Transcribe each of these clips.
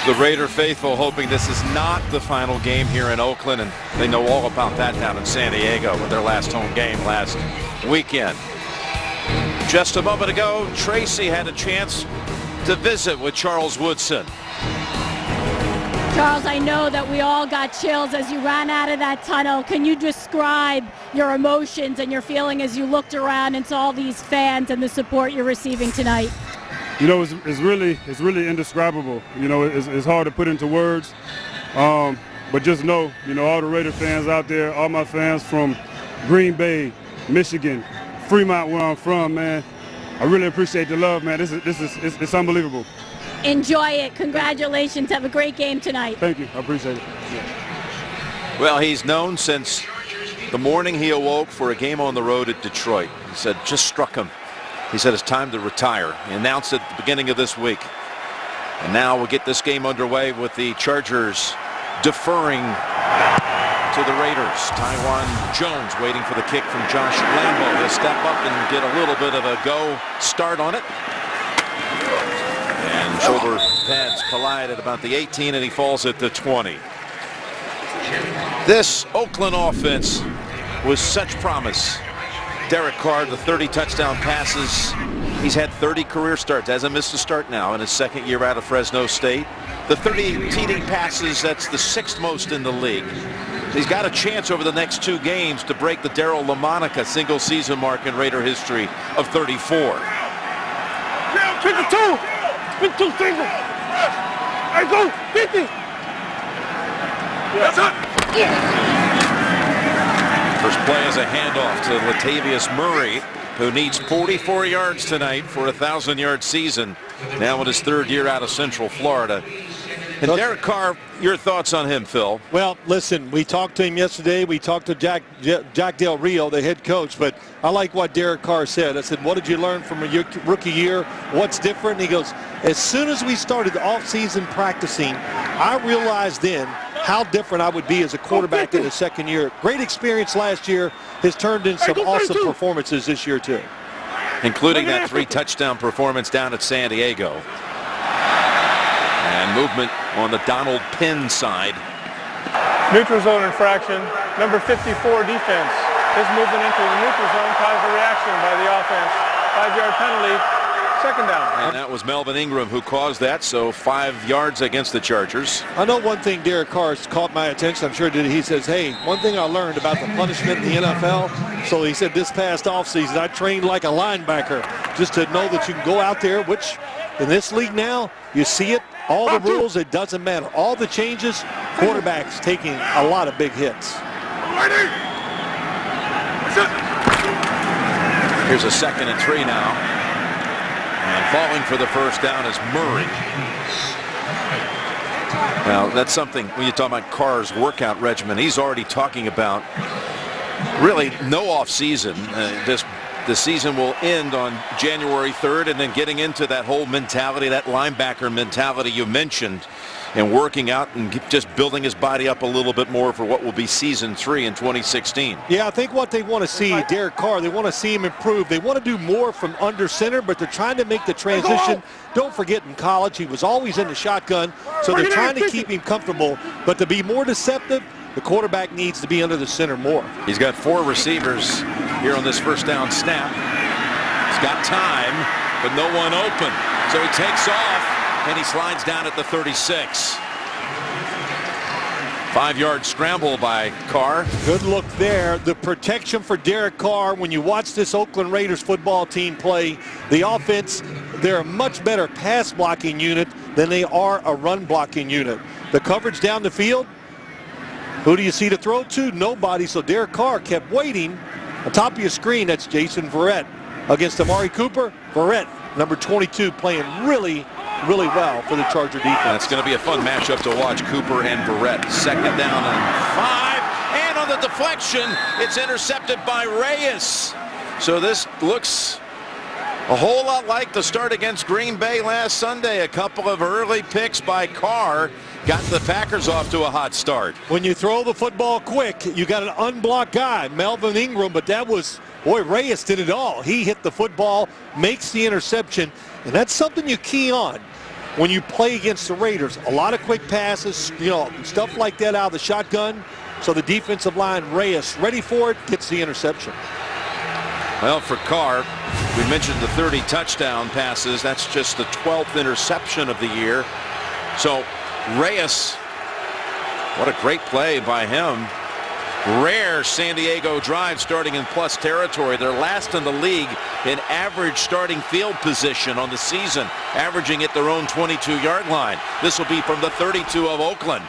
The Raider faithful hoping this is not the final game here in Oakland, and they know all about that down in San Diego with their last home game last weekend. Just a moment ago, Tracy had a chance to visit with Charles Woodson. Charles, I know that we all got chills as you ran out of that tunnel. Can you describe your emotions and your feeling as you looked around and saw these fans and the support you're receiving tonight? You know, it's really indescribable. You know, it's hard to put into words. But just know, you know, all the Raider fans out there, all my fans from Green Bay, Michigan, Fremont, where I'm from, man, I really appreciate the love, man. It's unbelievable. Enjoy it. Congratulations. Have a great game tonight. Thank you. I appreciate it. Yeah. Well, he's known since the morning he awoke for a game on the road at Detroit. He said, just struck him. He said it's time to retire. He announced it at the beginning of this week. And now we'll get this game underway with the Chargers deferring to the Raiders. Taiwan Jones waiting for the kick from Josh Lambo. He'll step up and get a little bit of a go start on it. And shoulder pads collide at about the 18, and he falls at the 20. This Oakland offense was such promise. Derek Carr, the 30 touchdown passes. He's had 30 career starts. Hasn't missed a start now in his second year out of Fresno State. The 30 TD passes, that's the 6th most in the league. He's got a chance over the next 2 games to break the Darryl LaMonica single season mark in Raider history of 34. 52! 52 single! I go 50! Yeah. First play is a handoff to Latavius Murray, who needs 44 yards tonight for a 1,000-yard season, now in his 3rd year out of Central Florida. And Derek Carr, your thoughts on him, Phil? Well, listen, we talked to him yesterday. We talked to Jack Del Rio, the head coach, but I like what Derek Carr said. I said, what did you learn from your rookie year? What's different? And he goes, as soon as we started the off-season practicing, I realized then how different I would be as a quarterback in his 2nd year. Great experience last year has turned in some awesome performances this year, too. Including that 3-touchdown performance down at San Diego. And movement on the Donald Penn side. Neutral zone infraction, number 54 defense. His movement into the neutral zone caused a reaction by the offense. 5-yard penalty, 2nd down. And that was Melvin Ingram who caused that, so 5 yards against the Chargers. I know one thing Derek Carr's caught my attention. I'm sure he says, hey, one thing I learned about the punishment in the NFL. So he said this past offseason, I trained like a linebacker just to know that you can go out there, which in this league now, you see it. All the rules, it doesn't matter. All the changes, quarterbacks taking a lot of big hits. Here's a 2nd and 3 now. And falling for the first down is Murray. Now, that's something when you talk about Carr's workout regimen, he's already talking about really no off season. The season will end on January 3rd, and then getting into that whole mentality, that linebacker mentality you mentioned, and working out and just building his body up a little bit more for what will be season 3 in 2016. Yeah, I think what they want to see, Derek Carr, they want to see him improve. They want to do more from under center, but they're trying to make the transition. Don't forget, in college, he was always in the shotgun, so they're trying to keep him comfortable. But to be more deceptive, the quarterback needs to be under the center more. He's got 4 receivers here on this first down snap. He's got time, but no one open. So he takes off, and he slides down at the 36. 5-yard scramble by Carr. Good look there. The protection for Derek Carr. When you watch this Oakland Raiders football team play, the offense, they're a much better pass blocking unit than they are a run blocking unit. The coverage down the field, who do you see to throw to? Nobody. So Derek Carr kept waiting. On top of your screen, that's Jason Verrett against Amari Cooper. Verrett, number 22, playing really well for the Charger defense. That's going to be a fun matchup to watch, Cooper and Verrett. 2nd down and 5. And on the deflection, it's intercepted by Reyes. So this looks a whole lot like the start against Green Bay last Sunday. A couple of early picks by Carr got the Packers off to a hot start. When you throw the football quick, you got an unblocked guy, Melvin Ingram, but that was, boy, Reyes did it all. He hit the football, makes the interception, and that's something you key on. when you play against the Raiders, a lot of quick passes, you know, stuff like that out of the shotgun. So the defensive line, Reyes, ready for it, gets the interception. Well, for Carr, we mentioned the 30 touchdown passes. That's just the 12th interception of the year. So Reyes, what a great play by him. Rare San Diego drive starting in plus territory. They're last in the league in average starting field position on the season, averaging at their own 22-yard line. This will be from the 32 of Oakland.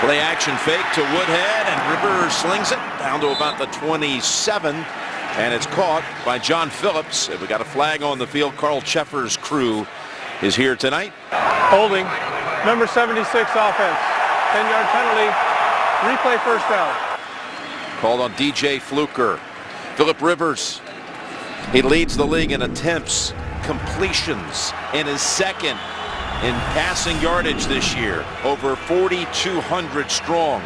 Play action fake to Woodhead, and Rivers slings it down to about the 27, and it's caught by John Phillips. We got a flag on the field. Carl Cheffer's crew is here tonight. Holding, number 76 offense, 10-yard penalty, replay first down. Called on DJ Fluker. Phillip Rivers, he leads the league in attempts, completions, and is second in passing yardage this year, over 4,200 strong.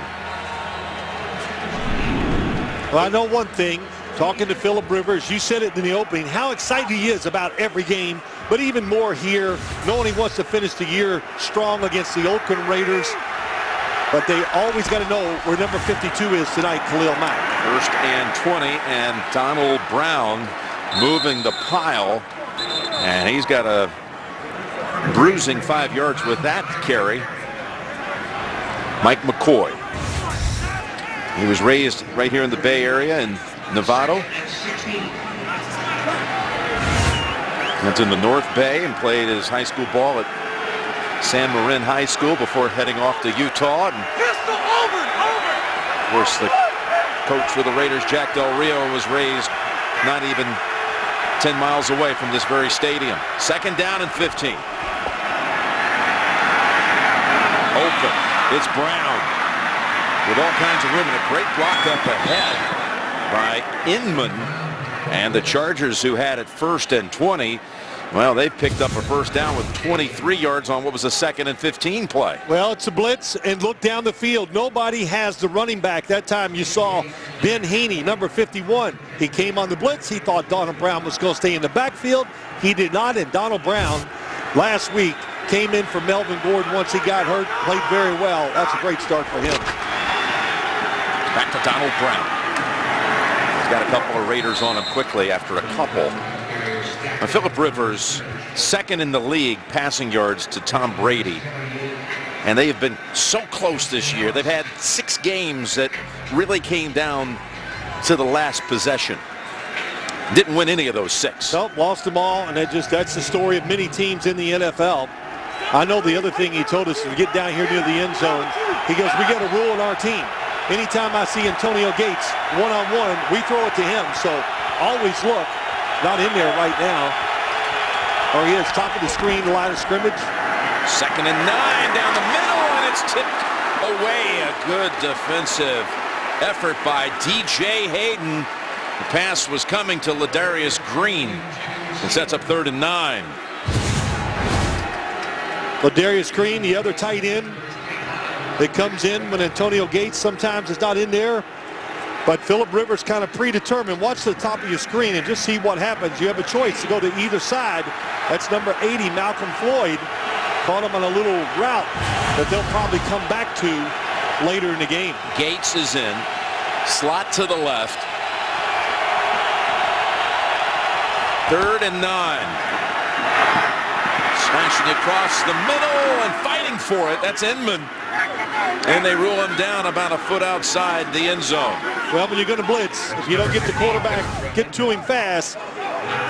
Well, I know one thing, talking to Phillip Rivers, you said it in the opening, how excited he is about every game, but even more here, knowing he wants to finish the year strong against the Oakland Raiders. But they always got to know where number 52 is tonight, Khalil Mack. 1st and 20, and Donald Brown moving the pile, and he's got a bruising 5 yards with that carry. Mike McCoy. He was raised right here in the Bay Area in Novato. Went in the North Bay and played his high school ball at San Marin High School before heading off to Utah. And of course, the coach for the Raiders, Jack Del Rio, was raised not even 10 miles away from this very stadium. 2nd down and 15. Open. It's Brown with all kinds of room, and a great block up ahead by Inman. And the Chargers, who had it 1st and 20, well, they've picked up a first down with 23 yards on what was a 2nd and 15 play. Well, it's a blitz, and look down the field. Nobody has the running back. That time you saw Ben Haney, number 51. He came on the blitz. He thought Donald Brown was going to stay in the backfield. He did not, and Donald Brown last week came in for Melvin Gordon once he got hurt, played very well. That's a great start for him. Back to Donald Brown. He's got a couple of Raiders on him quickly after a couple. Phillip Rivers, 2nd in the league passing yards to Tom Brady. And they have been so close this year. They've had 6 games that really came down to the last possession. Didn't win any of those 6. Nope, lost them all, and that's the story of many teams in the NFL. I know the other thing he told us to get down here near the end zone. He goes, we got a rule in our team. Anytime I see Antonio Gates one-on-one, we throw it to him. So always look. Not in there right now. Or he is top of the screen, line of scrimmage. 2nd and 9 down the middle, and it's tipped away. A good defensive effort by DJ Hayden. The pass was coming to Ladarius Green. It sets up 3rd and 9. Ladarius Green, the other tight end, that comes in when Antonio Gates sometimes is not in there. But Phillip Rivers kind of predetermined. Watch the top of your screen and just see what happens. You have a choice to go to either side. That's number 80, Malcolm Floyd. Caught him on a little route that they'll probably come back to later in the game. Gates is in. Slot to the left. 3rd and 9. Smashing across the middle and fighting for it. That's Inman. And they rule him down about a foot outside the end zone. Well, when you're going to blitz, if you don't get the quarterback, get to him fast,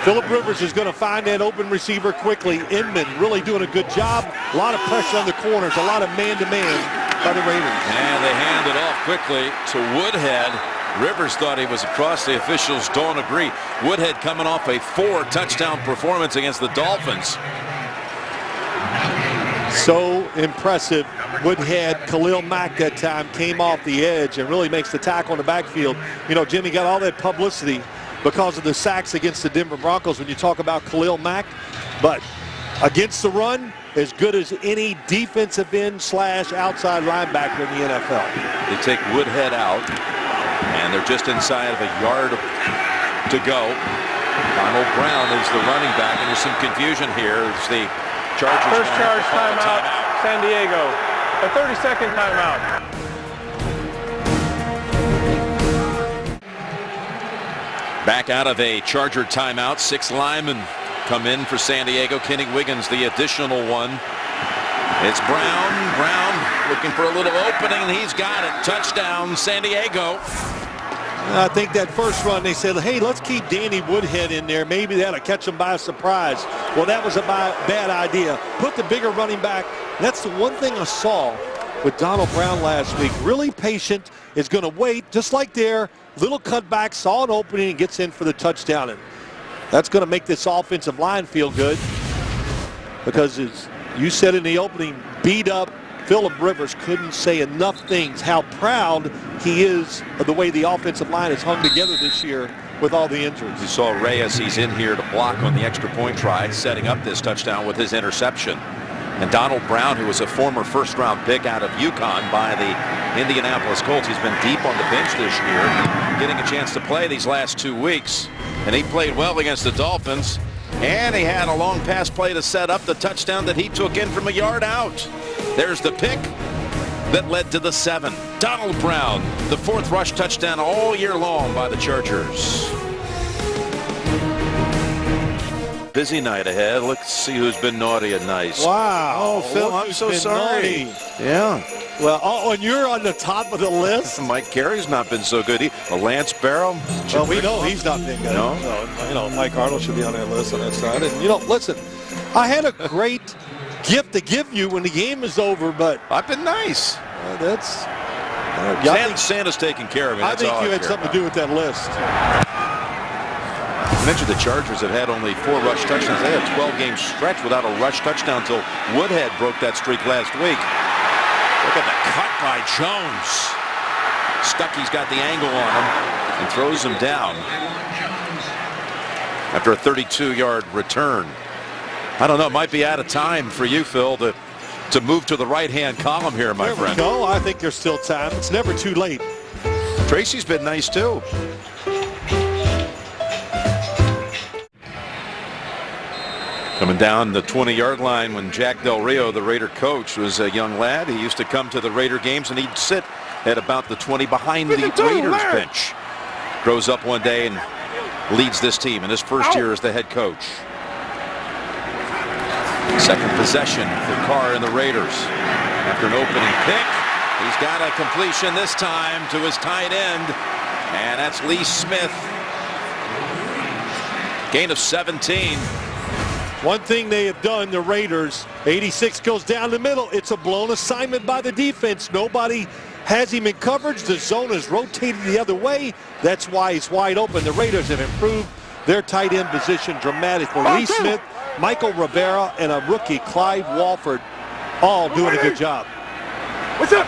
Phillip Rivers is going to find that open receiver quickly. Inman really doing a good job. A lot of pressure on the corners, a lot of man-to-man by the Raiders. And they hand it off quickly to Woodhead. Rivers thought he was across. The officials don't agree. Woodhead coming off a 4-touchdown performance against the Dolphins. So impressive. Woodhead, Khalil Mack that time came off the edge and really makes the tackle in the backfield. You know, Jimmy got all that publicity because of the sacks against the Denver Broncos when you talk about Khalil Mack. But against the run, as good as any defensive end / outside linebacker in the NFL. They take Woodhead out, and they're just inside of a yard to go. Donald Brown is the running back, and there's some confusion here. It's the Chargers First gonna have charge to call a timeout, San Diego. A 30-second timeout. Back out of a Charger timeout. 6 linemen come in for San Diego. Kenny Wiggins, the additional one. It's Brown. Brown looking for a little opening, and he's got it. Touchdown, San Diego. I think that first run, they said, hey, let's keep Danny Woodhead in there. Maybe that'll catch him by surprise. Well, that was a bad idea. Put the bigger running back. That's the one thing I saw with Donald Brown last week. Really patient, is going to wait, just like there. Little cutback, saw an opening, and gets in for the touchdown. And that's going to make this offensive line feel good because, as you said in the opening, beat up. Phillip Rivers couldn't say enough things how proud he is of the way the offensive line has hung together this year with all the injuries. You saw Reyes, he's in here to block on the extra point try, setting up this touchdown with his interception. And Donald Brown, who was a former first-round pick out of UConn by the Indianapolis Colts, he's been deep on the bench this year, getting a chance to play these last 2 weeks. And he played well against the Dolphins. And he had a long pass play to set up the touchdown that he took in from a yard out. There's the pick that led to the 7. Donald Brown, the 4th rush touchdown all year long by the Chargers. Busy night ahead. Let's see who's been naughty and nice. Wow. Oh, Phil, I'm so sorry. Naughty. Yeah. Well, and you're on the top of the list. Mike Carey's not been so good. Lance Barrow. Well, we know he's not been good. No. So, Mike Arnold should be on that list on that side. And, listen, I had a great gift to give you when the game is over, but I've been nice. Santa's taking care of me. I think you had something to do with that list. I mentioned the Chargers have had only 4 rush touchdowns. They had a 12-game stretch without a rush touchdown until Woodhead broke that streak last week. Look at the cut by Jones. Stuckey's got the angle on him and throws him down after a 32-yard return. I don't know. It might be out of time for you, Phil, to move to the right-hand column here, my friend. There we go. I think there's still time. It's never too late. Tracy's been nice, too. Coming down the 20-yard line when Jack Del Rio, the Raider coach, was a young lad. He used to come to the Raider games, and he'd sit at about the 20 behind the Raiders bench. Grows up one day and leads this team in his first year as the head coach. Second possession for Carr and the Raiders. After an opening pick, he's got a completion this time to his tight end, and that's Lee Smith. Gain of 17. One thing they have done, the Raiders, 86 goes down the middle. It's a blown assignment by the defense. Nobody has him in coverage. The zone is rotated the other way. That's why he's wide open. The Raiders have improved their tight end position dramatically. Lee Smith, Michael Rivera, and a rookie, Clyde Walford, all doing a good job. What's up?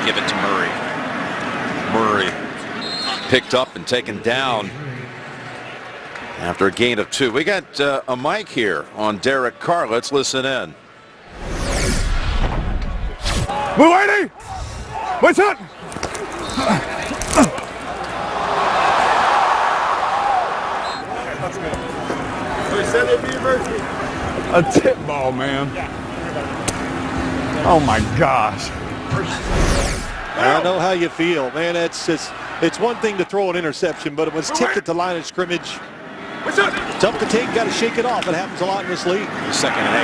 Give it to Murray. Murray picked up and taken down after a gain of 2. We got a mic here on Derek Carr. Let's listen in. Blue 80! What's up? A tip ball, man. Oh my gosh. I know how you feel, man. It's one thing to throw an interception, but it was tipped at the line of scrimmage. What's up? Tough to take, got to shake it off. It happens a lot in this league. 2nd and 8.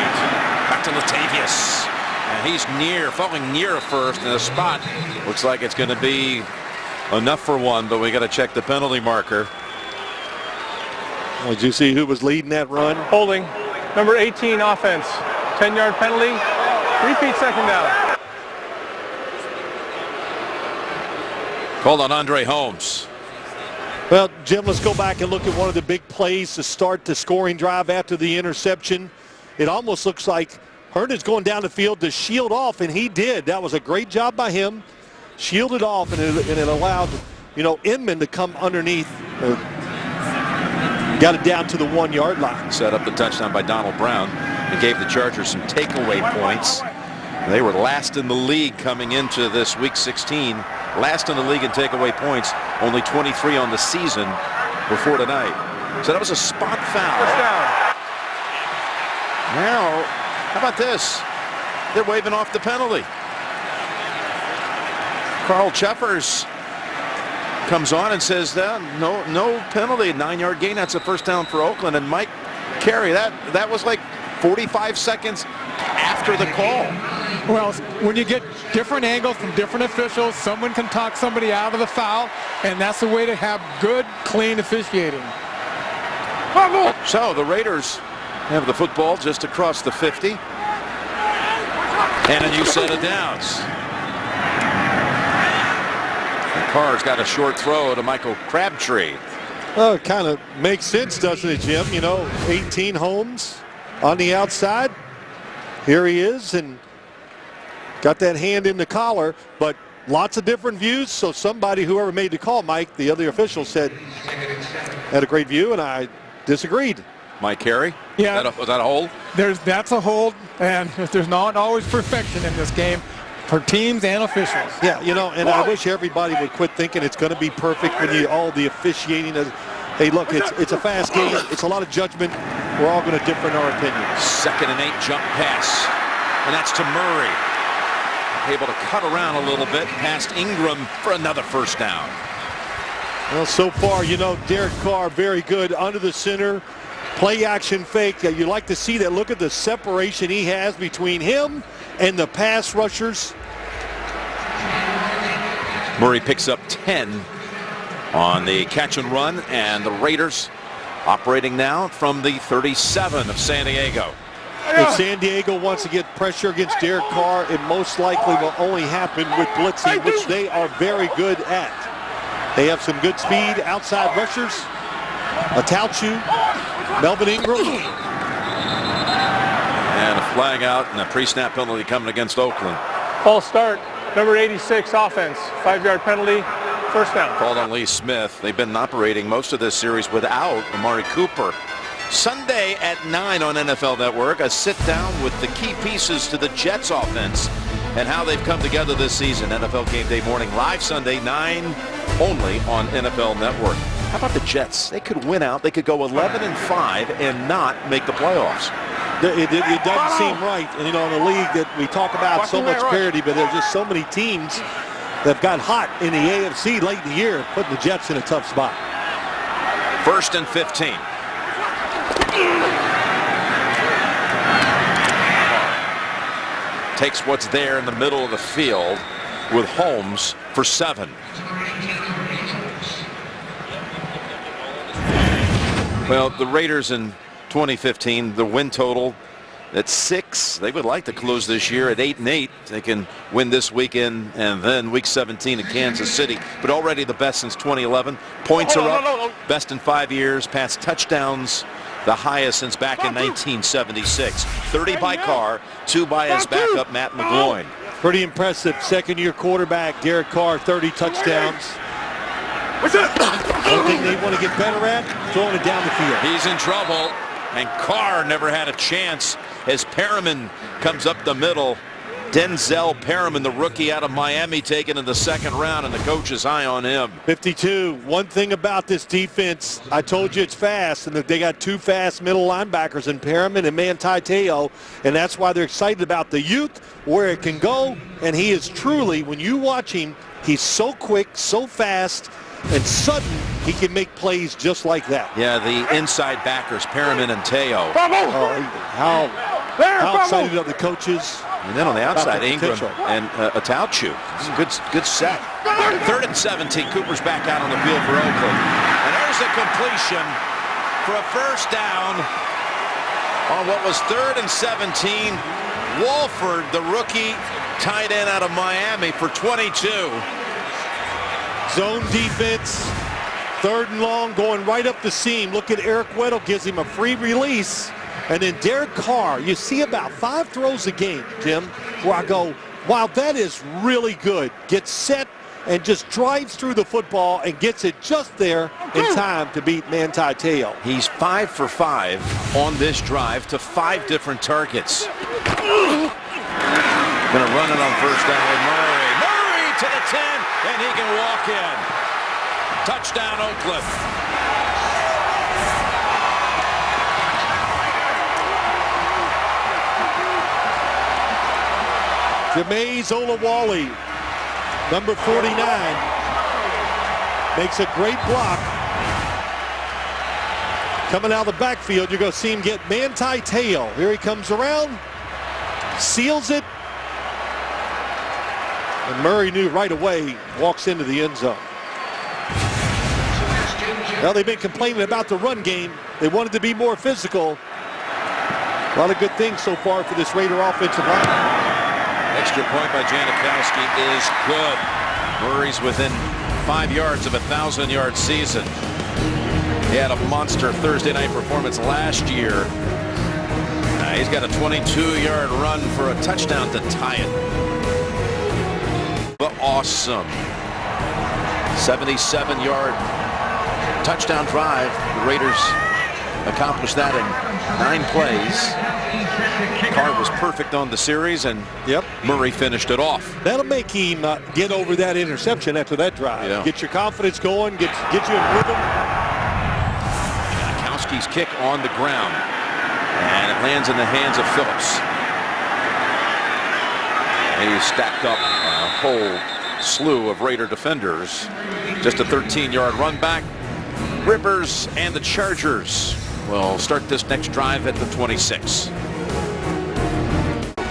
Back to Latavius. And he's falling near first in a spot. Looks like it's going to be enough for 1, but we got to check the penalty marker. Did you see who was leading that run? Holding. Number 18 offense. 10-yard penalty. Repeat 2nd down. Called on Andre Holmes. Well, Jim, let's go back and look at one of the big plays to start the scoring drive after the interception. It almost looks like Herndon's going down the field to shield off, and he did. That was a great job by him. Shielded off, and it allowed, Inman to come underneath. Got it down to the 1-yard line. Set up the touchdown by Donald Brown and gave the Chargers some takeaway points. They were last in the league coming into this Week 16. Last in the league in takeaway points. Only 23 on the season before tonight. So that was a spot foul. First down. Now, how about this? They're waving off the penalty. Carl Cheffers comes on and says that no penalty, 9-yard gain. That's a first down for Oakland. And Mike Carey, that was like 45 seconds after the call. Well, when you get different angles from different officials, someone can talk somebody out of the foul, and that's the way to have good, clean officiating. So the Raiders have the football just across the 50. And a new set of downs. And Carr's got a short throw to Michael Crabtree. Well, it kind of makes sense, doesn't it, Jim? You know, 18 Holmes on the outside. Here he is, and got that hand in the collar, but lots of different views. So somebody, whoever made the call, Mike, the other official, said had a great view, and I disagreed. Mike Carey? Yeah. Was that a hold? That's a hold, and there's not always perfection in this game for teams and officials. Yeah, you know, and I wish everybody would quit thinking it's going to be perfect when all the officiating is. Hey, look, it's a fast game. It's a lot of judgment. We're all going to differ in our opinions. 2nd and 8 jump pass. And that's to Murray. Able to cut around a little bit past Ingram for another first down. Well, so far, you know, Derek Carr, very good under the center. Play action fake. You like to see that. Look at the separation he has between him and the pass rushers. Murray picks up 10 on the catch and run, and the Raiders operating now from the 37 of San Diego. If San Diego wants to get pressure against Derek Carr, it most likely will only happen with blitzing, which they are very good at. They have some good speed, outside rushers. Atauchu, Melvin Ingram. And a flag out and a pre-snap penalty coming against Oakland. False start, number 86 offense, 5-yard penalty, first down. Called on Lee Smith. They've been operating most of this series without Amari Cooper. Sunday at 9 on NFL Network, a sit-down with the key pieces to the Jets offense and how they've come together this season. NFL Game Day morning, live Sunday, 9 only on NFL Network. How about the Jets? They could win out. They could go 11-5 and not make the playoffs. It doesn't seem right. And, you know, in a league that we talk about so much parity, but there's just so many teams that got hot in the AFC late in the year, putting the Jets in a tough spot. 1st and 15. Takes what's there in the middle of the field with Holmes for 7. Well, the Raiders in 2015, the win total at 6. They would like to close this year at 8-8. They can win this weekend and then week 17 in Kansas City. But already the best since 2011. Points are up. Best in 5 years. Pass touchdowns, the highest since back in 1976. 30 by Carr, 2 by his backup, Matt McGloin. Pretty impressive. Second-year quarterback, Derek Carr, 30 touchdowns. One thing they want to get better at, throwing it down the field. He's in trouble, and Carr never had a chance as Perriman comes up the middle. Denzel Perriman, the rookie out of Miami, taken in the 2nd round, and the coach is high on him. 52. One thing about this defense, I told you it's fast, and they got 2 fast middle linebackers in Perriman and Manti Te'o, and that's why they're excited about the youth, where it can go, and he is truly, when you watch him, he's so quick, so fast, and sudden, he can make plays just like that. Yeah, the inside backers, Perriman and Te'o. How excited are the coaches? And then on the outside, Ingram and Atauchu. Good set. 3rd and 17. Cooper's back out on the field for Oakland. And there's the completion for a first down on what was 3rd and 17. Walford, the rookie tight end out of Miami, for 22. Zone defense, 3rd and long, going right up the seam. Look at Eric Weddle, gives him a free release. And then Derek Carr, you see about 5 throws a game, Jim, where I go, wow, that is really good. Gets set and just drives through the football and gets it just there in time to beat Manti Te'o. He's 5 for 5 on this drive to 5 different targets. Gonna run it on first down with Murray. Murray to the 10, and he can walk in. Touchdown, Oakland. Jameis Olawale, number 49, makes a great block. Coming out of the backfield, you're going to see him get manti tail. Here he comes around, seals it, and Murray knew right away, walks into the end zone. Well, they've been complaining about the run game. They wanted to be more physical. A lot of good things so far for this Raider offensive line. Extra point by Janikowski is good. Murray's within 5 yards of a 1,000-yard season. He had a monster Thursday night performance last year. He's got a 22-yard run for a touchdown to tie it. But awesome. 77-yard touchdown drive. The Raiders accomplished that in 9 plays. Carr was perfect on the series, and Murray finished it off. That'll make him get over that interception after that drive. Yeah. Get your confidence going, get you in rhythm. Janikowski's kick on the ground, and it lands in the hands of Phillips. And he stacked up a whole slew of Raider defenders. Just a 13-yard run back. Rivers and the Chargers will start this next drive at the 26.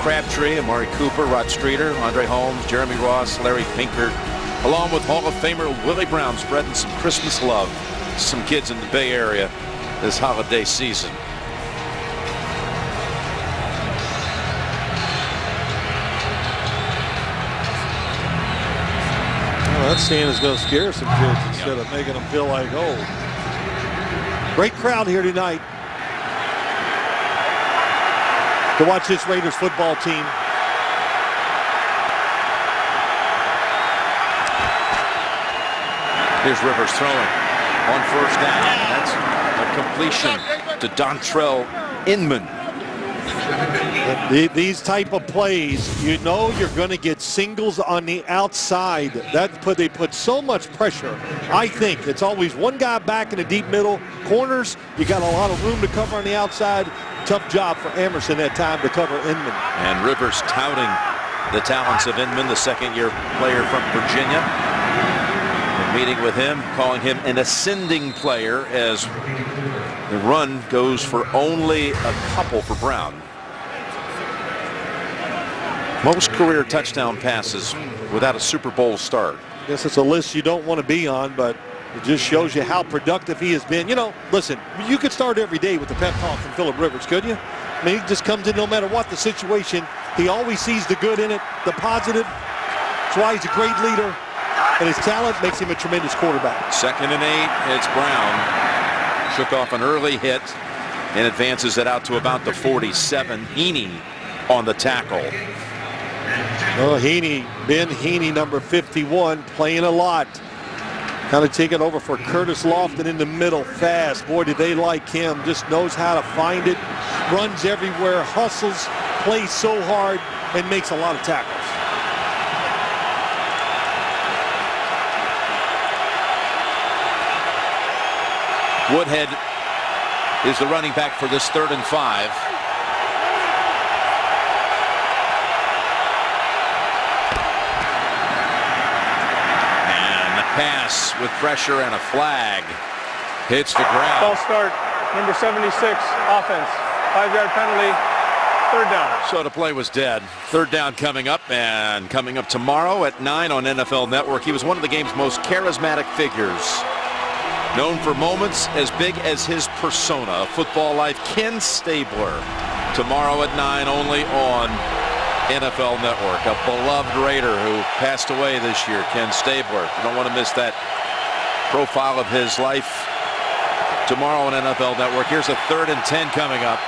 Crabtree, Amari Cooper, Rod Streeter, Andre Holmes, Jeremy Ross, Larry Pinkert, along with Hall of Famer Willie Brown, spreading some Christmas love to some kids in the Bay Area this holiday season. Well, that stand is going to scare some kids instead of making them feel like, oh. Great crowd here tonight to watch this Raiders football team. Here's Rivers throwing on first down. That's a completion to Dontrell Inman. These type of plays, you know you're going to get singles on the outside. They put so much pressure. I think it's always one guy back in the deep middle. Corners, you got a lot of room to cover on the outside. Tough job for Emerson that time to cover Inman. And Rivers touting the talents of Inman, the second-year player from Virginia. And meeting with him, calling him an ascending player as the run goes for only a couple for Brown. Most career touchdown passes without a Super Bowl start. I guess it's a list you don't want to be on, but it just shows you how productive he has been. You know, listen, you could start every day with the pep talk from Phillip Rivers, couldn't you? I mean, he just comes in no matter what the situation. He always sees the good in it, the positive. That's why he's a great leader, and his talent makes him a tremendous quarterback. 2nd and 8, it's Brown. Shook off an early hit and advances it out to about the 47. Heaney on the tackle. Oh, Heaney, Ben Heaney, number 51, playing a lot. Kind of taking over for Curtis Lofton in the middle, fast. Boy, do they like him. Just knows how to find it. Runs everywhere, hustles, plays so hard, and makes a lot of tackles. Woodhead is the running back for this 3rd and 5. Pass with pressure and a flag hits the ground. False start, number 76, offense. 5-yard penalty, 3rd down. So the play was dead. 3rd down coming up, and coming up tomorrow at 9 on NFL Network. He was one of the game's most charismatic figures. Known for moments as big as his persona. Football Life, Ken Stabler. Tomorrow at 9 only on NFL Network. A beloved Raider who passed away this year, Ken Stabler. You don't want to miss that profile of his life tomorrow on NFL Network. Here's a 3rd and 10 coming up.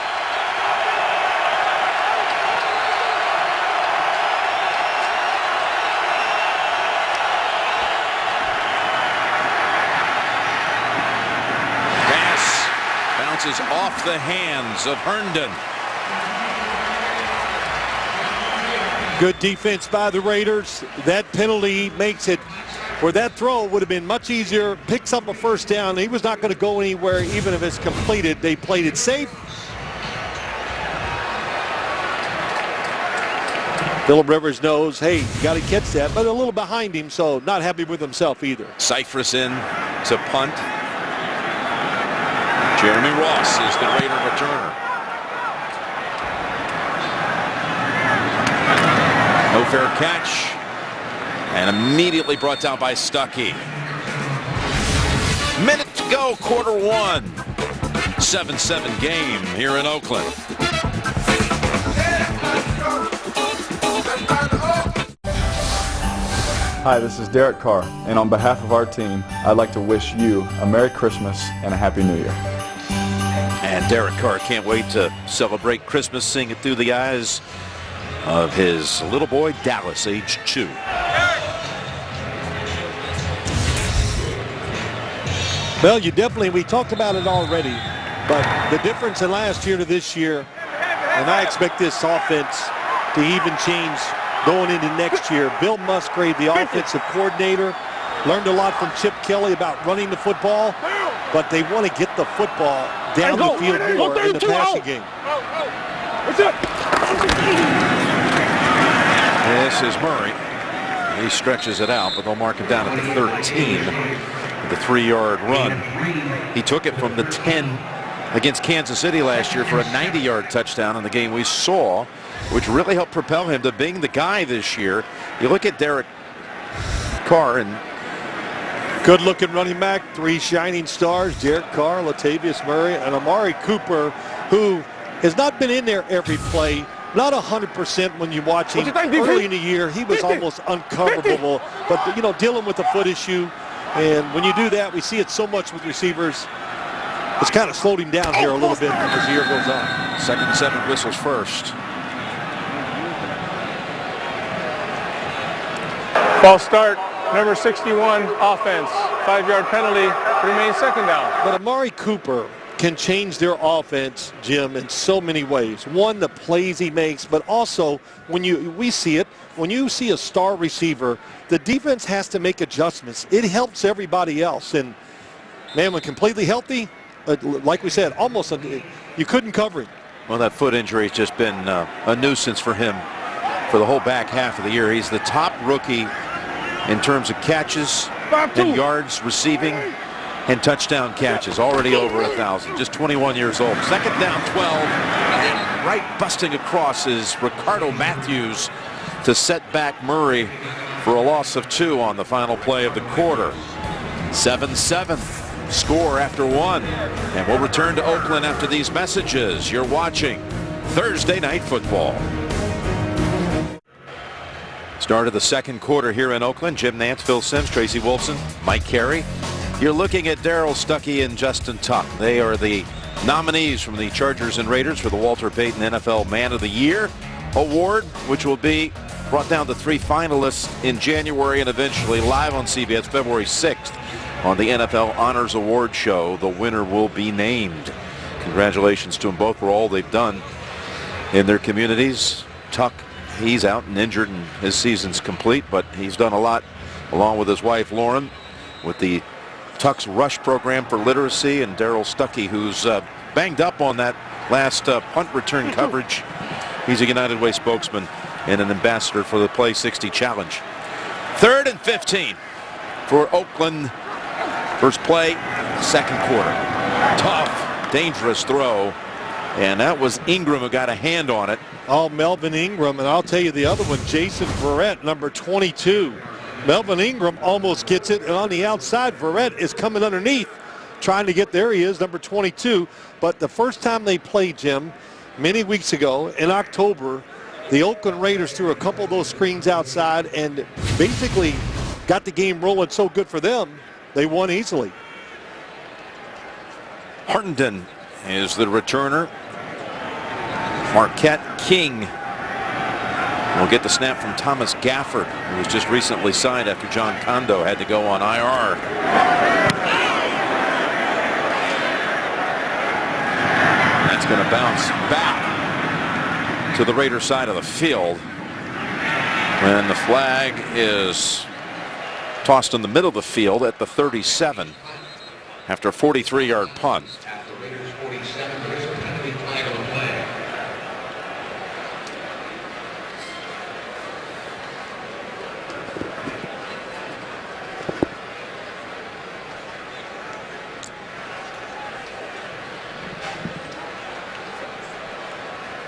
Pass bounces off the hands of Herndon. Good defense by the Raiders. That penalty makes it where that throw would have been much easier. Picks up a 1st down. He was not going to go anywhere even if it's completed. They played it safe. Phillip Rivers knows, hey, you got to catch that, but a little behind him, so not happy with himself either. Cypress in to punt. Jeremy Ross is the Raider returner. No fair catch. And immediately brought down by Stuckey. Minute to go, quarter one. 7-7 game here in Oakland. Hi, this is Derek Carr, and on behalf of our team, I'd like to wish you a Merry Christmas and a Happy New Year. And Derek Carr can't wait to celebrate Christmas, seeing it through the eyes of his little boy, Dallas, age 2. Well, we talked about it already, but the difference in last year to this year, and I expect this offense to even change going into next year. Bill Musgrave, the offensive coordinator, learned a lot from Chip Kelly about running the football, but they want to get the football down the field more in the passing game. This is Murray. He stretches it out, but they'll mark him down at the 13. The 3-yard run. He took it from the 10 against Kansas City last year for a 90-yard touchdown in the game we saw, which really helped propel him to being the guy this year. You look at Derek Carr, and good-looking running back, 3 shining stars, Derek Carr, Latavius Murray, and Amari Cooper, who has not been in there every play. Not 100% when you watch him. Early in the year, he was almost uncoverable, but, you know, dealing with the foot issue. And when you do that, we see it so much with receivers. It's kind of slowed him down here a little bit as the year goes on. 2nd and 7 whistles first. False start, number 61, offense. 5-yard penalty, remains 2nd down. But Amari Cooper can change their offense, Jim, in so many ways. One, the plays he makes, but also when we see it, when you see a star receiver, the defense has to make adjustments. It helps everybody else. And, man, when completely healthy, like we said, almost you couldn't cover him. Well, that foot injury has just been a nuisance for him for the whole back half of the year. He's the top rookie in terms of catches and yards receiving and touchdown catches, already over 1,000. Just 21 years old. 2nd down, 12. And right busting across is Ricardo Matthews to set back Murray for a loss of 2 on the final play of the quarter. 7-7 score after 1. And we'll return to Oakland after these messages. You're watching Thursday Night Football. Start of the 2nd quarter here in Oakland. Jim Nantz, Phil Simms, Tracy Wolfson, Mike Carey. You're looking at Darryl Stuckey and Justin Tuck. They are the nominees from the Chargers and Raiders for the Walter Payton NFL Man of the Year Award, which will be brought down to 3 finalists in January and eventually live on CBS February 6th on the NFL Honors Award Show. The winner will be named. Congratulations to them both for all they've done in their communities. Tuck, he's out and injured and his season's complete, but he's done a lot along with his wife Lauren with the Tuck's Rush program for literacy, and Darryl Stuckey, who's banged up on that last punt return coverage. He's a United Way spokesman and an ambassador for the Play 60 Challenge. 3rd and 15 for Oakland. First play, 2nd quarter. Tough, dangerous throw, and that was Ingram who got a hand on it. Oh, Melvin Ingram, and I'll tell you the other one, Jason Verrett, number 22. Melvin Ingram almost gets it, and on the outside, Verrett is coming underneath, trying to get there. He is, number 22. But the first time they played, Jim, many weeks ago in October, the Oakland Raiders threw a couple of those screens outside and basically got the game rolling so good for them, they won easily. Hartenden is the returner. Marquette King will get the snap from Thomas Gafford, who was just recently signed after John Kondo had to go on IR. That's going to bounce back to the Raider side of the field. And the flag is tossed in the middle of the field at the 37 after a 43-yard punt.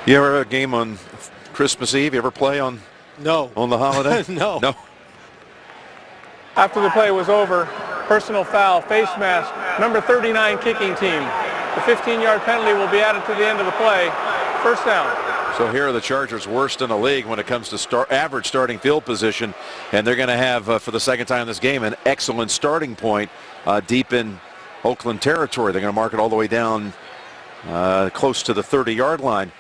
You ever have a game on Christmas Eve? You ever play on No. the holiday? No. No. After the play was over, personal foul, face mask, number 39 kicking team. The 15-yard penalty will be added to the end of the play. First down. So here are the Chargers worst in the league when it comes to average starting field position, and they're going to have, for the second time in this game, an excellent starting point deep in Oakland territory. They're going to mark it all the way down close to the 30-yard line.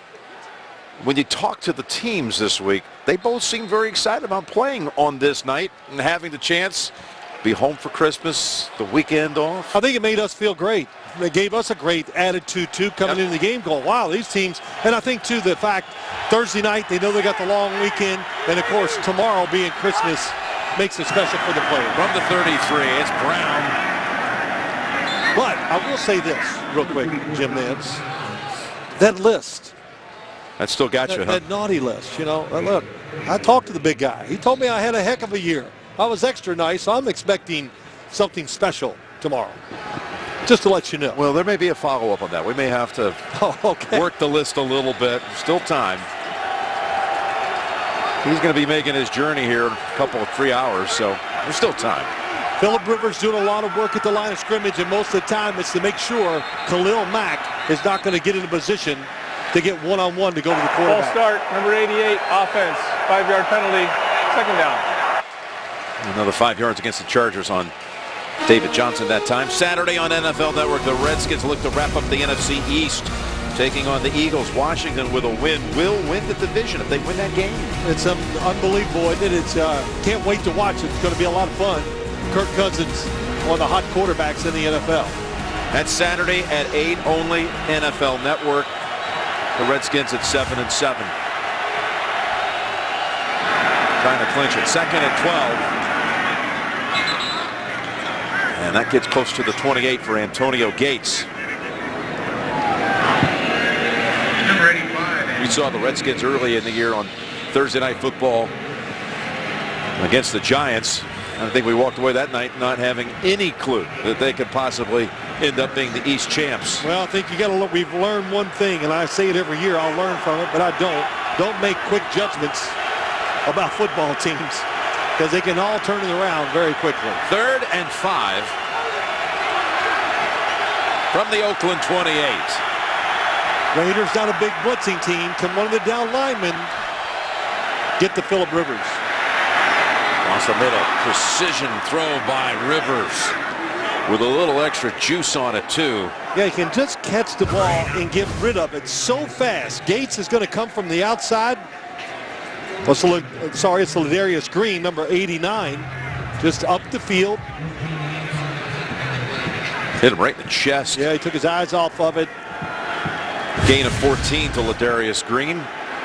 When you talk to the teams this week, they both seem very excited about playing on this night and having the chance to be home for Christmas, the weekend off. I think it made us feel great. It gave us a great attitude, too, coming into the game going, wow, these teams. And I think, too, the fact Thursday night, they know they got the long weekend. And, of course, tomorrow being Christmas makes it special for the players. From the 33, it's Brown. But I will say this real quick, Jim Nance. That list. That still got you, huh? That naughty list, you know. Look, I talked to the big guy. He told me I had a heck of a year. I was extra nice, so I'm expecting something special tomorrow. Just to let you know. Well, there may be a follow-up on that. We may have to work the list a little bit. Still time. He's going to be making his journey here in a couple of 3 hours, so there's still time. Phillip Rivers doing a lot of work at the line of scrimmage, and most of the time it's to make sure Khalil Mack is not going to get in a position to get one-on-one to go to the quarterback. Ball start, number 88, offense. 5-yard penalty, second down. Another 5 yards against the Chargers on David Johnson that time. Saturday on NFL Network, the Redskins look to wrap up the NFC East, taking on the Eagles. Washington, with a win, will win the division if they win that game. It's unbelievable, isn't it? It's can't wait to watch it. It's going to be a lot of fun. Kirk Cousins, one of the hot quarterbacks in the NFL. That's Saturday at 8 only, NFL Network. The Redskins at 7-7. Trying to clinch it. Second and 12. And that gets close to the 28 for Antonio Gates. We saw the Redskins early in the year on Thursday Night Football against the Giants. I think we walked away that night not having any clue that they could possibly end up being the East champs. Well, I think you got to look. We've learned one thing, and I say it every year. I'll learn from it, but I don't. Don't make quick judgments about football teams because they can all turn it around very quickly. 3rd and 5 from the Oakland 28. Raiders not a big blitzing team. Can one of the down linemen get to Phillip Rivers? Across the middle, precision throw by Rivers with a little extra juice on it too. Yeah, he can just catch the ball and get rid of it so fast. Gates is going to come from the outside. Sorry, it's Ladarius Green, number 89, just up the field. Hit him right in the chest. Yeah, he took his eyes off of it. Gain of 14 to Ladarius Green.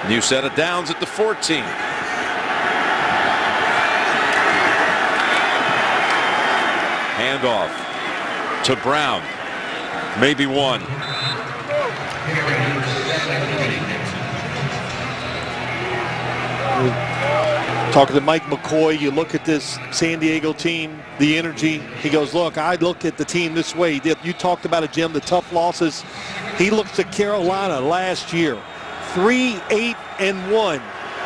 New set of downs at the 14. Handoff to Brown. Maybe one. Talking to Mike McCoy, you look at this San Diego team, the energy. He goes, look, I look at the team this way. You talked about it, Jim, the tough losses. He looks at Carolina last year, 3-8-1.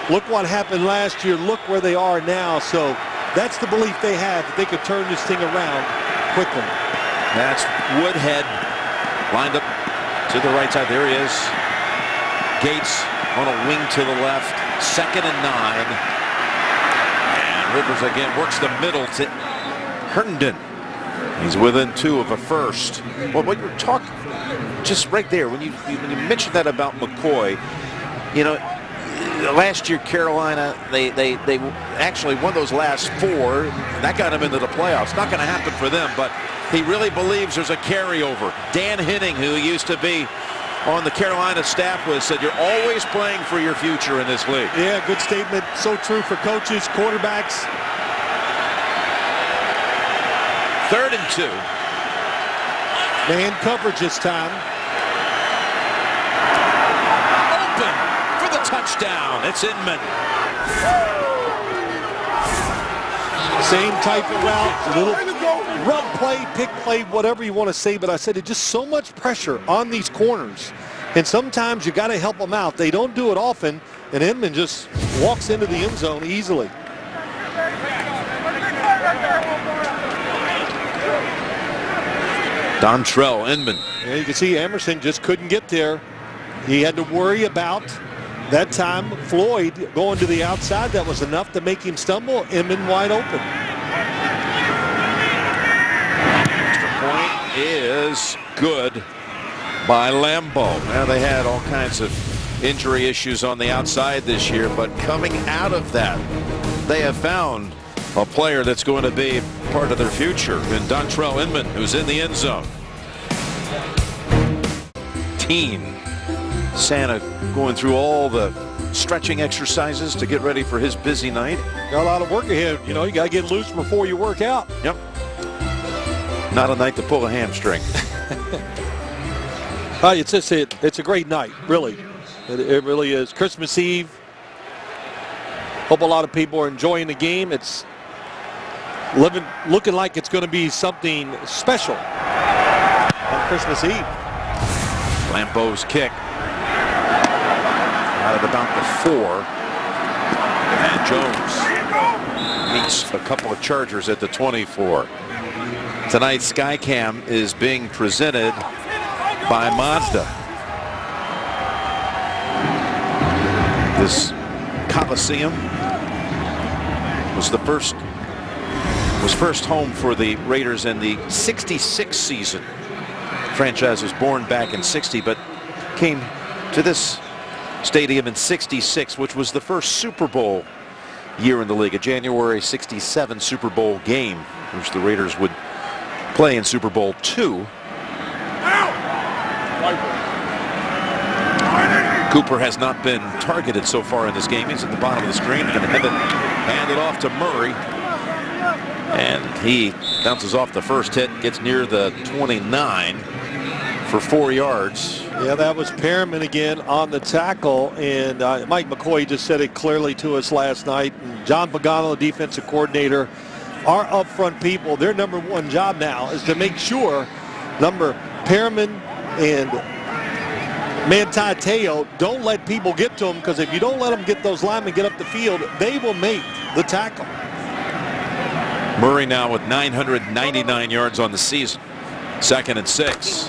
Look what happened last year. Look where they are now. So that's the belief they have, that they could turn this thing around quickly. That's Woodhead lined up to the right side. There he is. Gates on a wing to the left. 2nd and 9. Rivers again works the middle to Herndon. He's within 2 of a first. Well, what you're talking, just right there, when you mentioned that about McCoy, you know, last year Carolina, they actually won those last 4. That got them into the playoffs. Not going to happen for them, but he really believes there's a carryover. Dan Henning, who used to be on the Carolina staff with, said you're always playing for your future in this league. Yeah, good statement. So true for coaches, quarterbacks. 3rd and 2. Man coverage this time. Open for the touchdown. It's Inman. Same type of route, little run play, pick play, whatever you want to say, but I said it just so much pressure on these corners And sometimes you got to help them out. They don't do it often, and Inman just walks into the end zone easily. Dontrell Inman. Yeah, you can see Emerson just couldn't get there. He had to worry about that time Floyd going to the outside. That was enough to make him stumble. Inman wide open. Extra point is good by Lambeau. Now, they had all kinds of injury issues on the outside this year, but coming out of that, they have found a player that's going to be part of their future in Dontrell Inman, who's in the end zone. Santa going through all the stretching exercises to get ready for his busy night. Got a lot of work ahead. You know, you got to get loose before you work out. Yep. Not a night to pull a hamstring. It's a great night, really. It really is. Christmas Eve. Hope a lot of people are enjoying the game. It's looking like it's going to be something special on Christmas Eve. Lambeau's kick out of about the 4. And Jones meets a couple of Chargers at the 24. Tonight's Skycam is being presented by Mazda. This Coliseum was first home for the Raiders in the '66 season. The franchise was born back in '60, but came to this stadium in '66, which was the first Super Bowl year in the league, a January '67 Super Bowl game, which the Raiders would play in Super Bowl II. Cooper has not been targeted so far in this game. He's at the bottom of the screen. Going to hand it off to Murray. And he bounces off the first hit, gets near the 29 for 4 yards. Yeah, that was Perriman again on the tackle. And Mike McCoy just said it clearly to us last night. And John Pagano, the defensive coordinator, our up-front people, their number one job now is to make sure Perriman and Manti Te'o don't let people get to them, because if you don't let them get those linemen get up the field, they will make the tackle. Murray now with 999 yards on the season. 2nd and 6.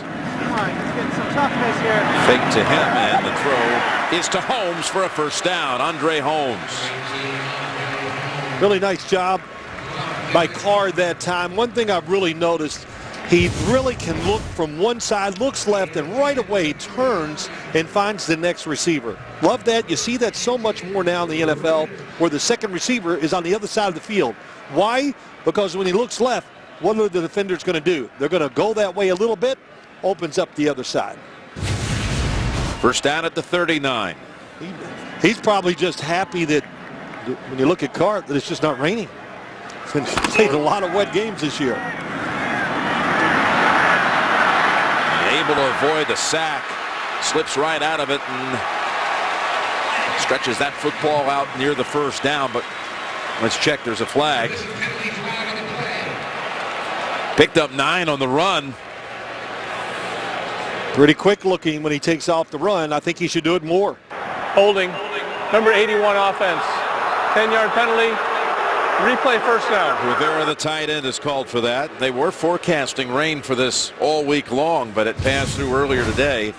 Fake to him, and the throw is to Holmes for a first down. Andre Holmes. Really nice job by Carr that time. One thing I've really noticed, he really can look from one side, looks left, and right away turns and finds the next receiver. Love that. You see that so much more now in the NFL, where the second receiver is on the other side of the field. Why? Because when he looks left, what are the defenders going to do? They're going to go that way a little bit, opens up the other side. First down at the 39. He's probably just happy that when you look at Carr, that it's just not raining. He's played a lot of wet games this year. Able to avoid the sack, slips right out of it and stretches that football out near the first down, but let's check, there's a flag. Picked up 9 on the run. Pretty quick looking when he takes off the run. I think he should do it more. Holding, number 81 offense, 10-yard penalty, replay first down. Rivera, the tight end, is called for that. They were forecasting rain for this all week long, but it passed through earlier today.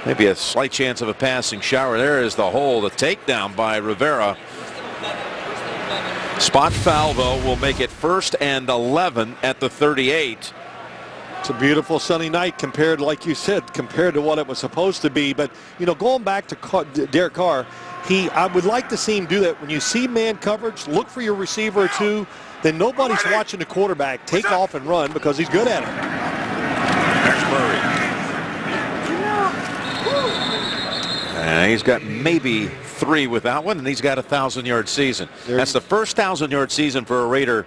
Maybe a slight chance of a passing shower. There is the hold, a takedown by Rivera. Spot foul, though, will make it 1st and 11 at the 38. It's a beautiful sunny night compared, like you said, compared to what it was supposed to be. But, you know, going back to Derek Carr, I would like to see him do that. When you see man coverage, look for your receiver or two. Then nobody's watching the quarterback. Take off and run, because he's good at it. There's Murray. And he's got maybe 3 with that one, and he's got a 1,000-yard season. That's the first 1,000-yard season for a Raider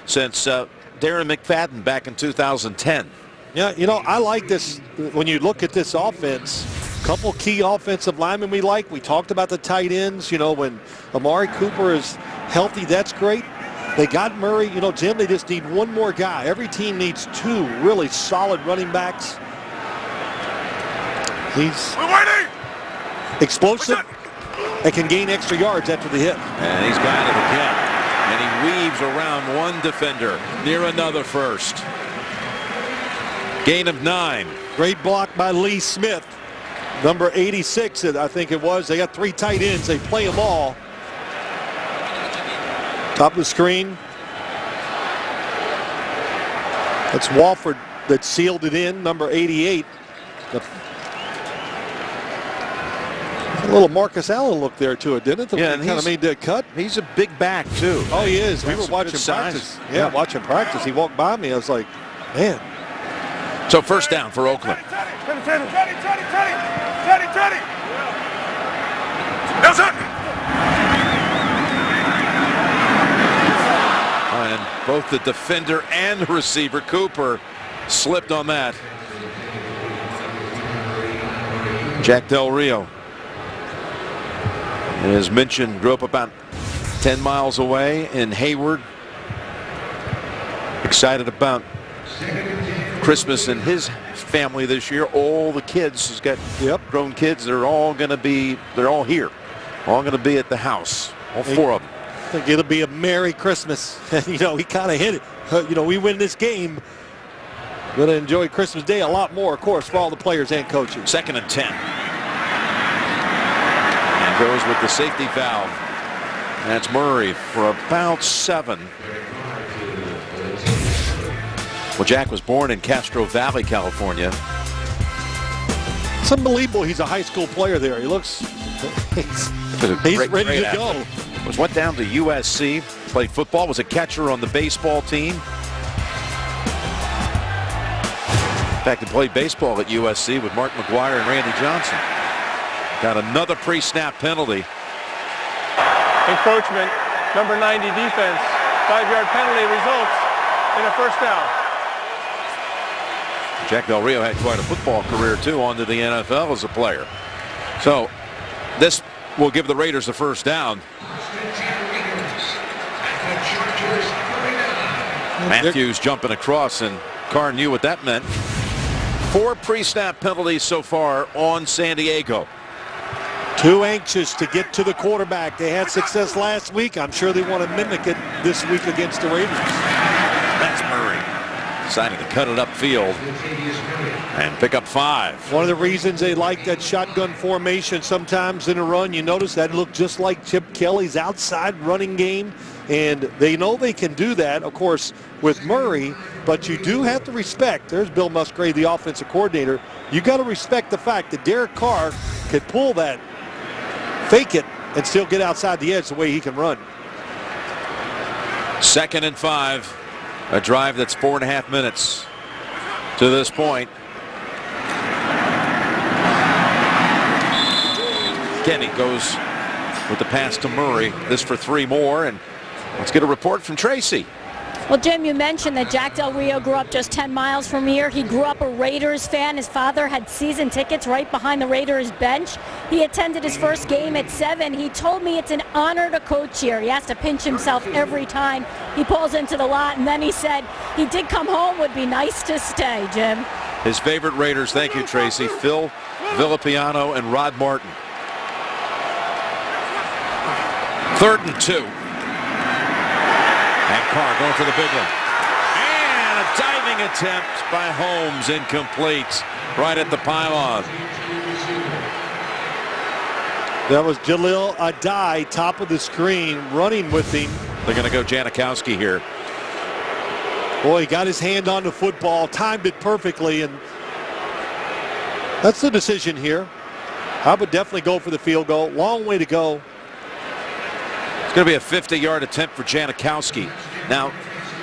since Darren McFadden back in 2010. Yeah, you know, I like this. When you look at this offense, a couple key offensive linemen we like. We talked about the tight ends. You know, when Amari Cooper is healthy, that's great. They got Murray. You know, Jim, they just need one more guy. Every team needs 2 really solid running backs. He's explosive and can gain extra yards after the hit. And he's got it again. And he weaves around one defender near another first. Gain of 9. Great block by Lee Smith. Number 86, I think it was. They got 3 tight ends. They play them all. Top of the screen. That's Walford that sealed it in, number 88. A little Marcus Allen look there to it, didn't it? Yeah, and kind of made that cut. He's a big back, too. Oh, he is. We were Some watching good size. practice. Yeah, watching practice. He walked by me. I was like, man. So first down for Oakland. And both the defender and the receiver, Cooper, slipped on that. Jack Del Rio, as mentioned, grew up about 10 miles away in Hayward. Excited about Christmas and his family this year. All the kids, he's got grown kids. They're all here. All going to be at the house. All 4 of them. I think it'll be a Merry Christmas. You know, he kind of hit it. You know, we win this game. Going to enjoy Christmas Day a lot more, of course, for all the players and coaches. 2nd and 10. And goes with the safety valve. That's Murray for about 7. Well, Jack was born in Castro Valley, California. It's unbelievable he's a high school player there. He looks, he's ready to go. Went down to USC, played football, was a catcher on the baseball team. In fact, he played baseball at USC with Mark McGuire and Randy Johnson. Got another pre-snap penalty. Encroachment, number 90 defense. 5-yard penalty results in a first down. Jack Del Rio had quite a football career, too, on to the NFL as a player. So this will give the Raiders the first down. Matthews jumping across, and Carr knew what that meant. 4 pre-snap penalties so far on San Diego. Too anxious to get to the quarterback. They had success last week. I'm sure they want to mimic it this week against the Raiders. That's Murray. Deciding to cut it upfield and pick up 5. One of the reasons they like that shotgun formation sometimes in a run, you notice that looked just like Chip Kelly's outside running game. And they know they can do that, of course, with Murray. But you do have to respect, there's Bill Musgrave, the offensive coordinator. You got to respect the fact that Derek Carr could pull that, fake it, and still get outside the edge the way he can run. 2nd and 5. A drive that's 4.5 minutes to this point. Kenny goes with the pass to Murray. This for 3 more, and let's get a report from Tracy. Well, Jim, you mentioned that Jack Del Rio grew up just 10 miles from here. He grew up a Raiders fan. His father had season tickets right behind the Raiders bench. He attended his first game at 7. He told me it's an honor to coach here. He has to pinch himself every time he pulls into the lot. And then he said he did come home, would be nice to stay, Jim. His favorite Raiders, thank you, Tracy, Phil Villapiano and Rod Martin. 3rd and 2. And Carr going for the big one. And a diving attempt by Holmes, incomplete, right at the pylon. That was Jalil Adai, top of the screen, running with him. They're going to go Janikowski here. Boy, he got his hand on the football, timed it perfectly, and that's the decision here. I would definitely go for the field goal. Long way to go. It's going to be a 50-yard attempt for Janikowski. Now,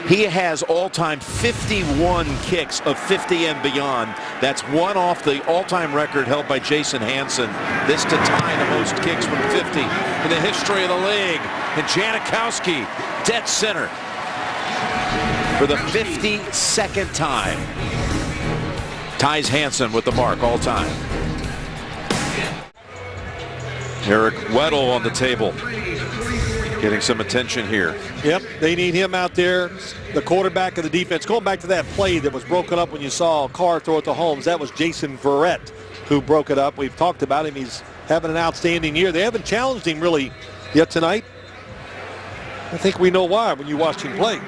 he has all-time 51 kicks of 50 and beyond. That's 1 off the all-time record held by Jason Hansen. This to tie the most kicks from 50 in the history of the league. And Janikowski, dead center for the 52nd time. Ties Hansen with the mark all-time. Eric Weddle on the table, getting some attention here. Yep, they need him out there, the quarterback of the defense. Going back to that play that was broken up when you saw Carr throw it to Holmes, that was Jason Verrett. who broke it up. We've talked about him. He's having an outstanding year. They haven't challenged him really yet tonight. I think we know why when you watched him play.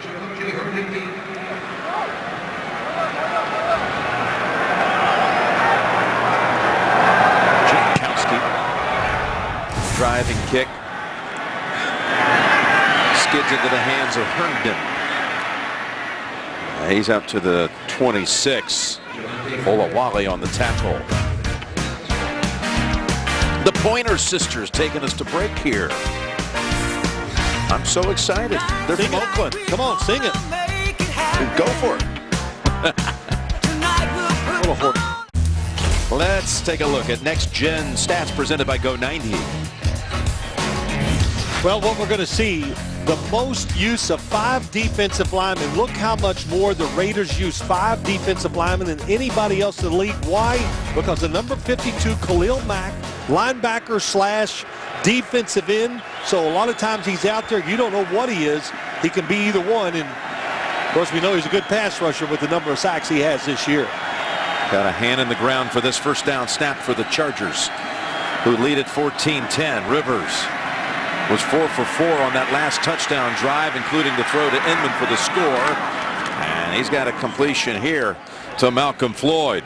Driving kick. Skids into the hands of Herndon. He's out to the 26. Olawale on the tackle. The Pointer Sisters taking us to break here. I'm so excited. They're from Oakland. Come on, sing it. Go for it. Little horn. Let's take a look at Next Gen Stats presented by Go90. Well, what we're going to see, the most use of 5 defensive linemen. Look how much more the Raiders use 5 defensive linemen than anybody else in the league. Why? Because the number 52, Khalil Mack, linebacker / defensive end. So a lot of times he's out there, you don't know what he is. He can be either one. And of course, we know he's a good pass rusher with the number of sacks he has this year. Got a hand in the ground for this first down snap for the Chargers, who lead at 14-10. Rivers was 4 for 4 on that last touchdown drive, including the throw to Inman for the score. And he's got a completion here to Malcolm Floyd.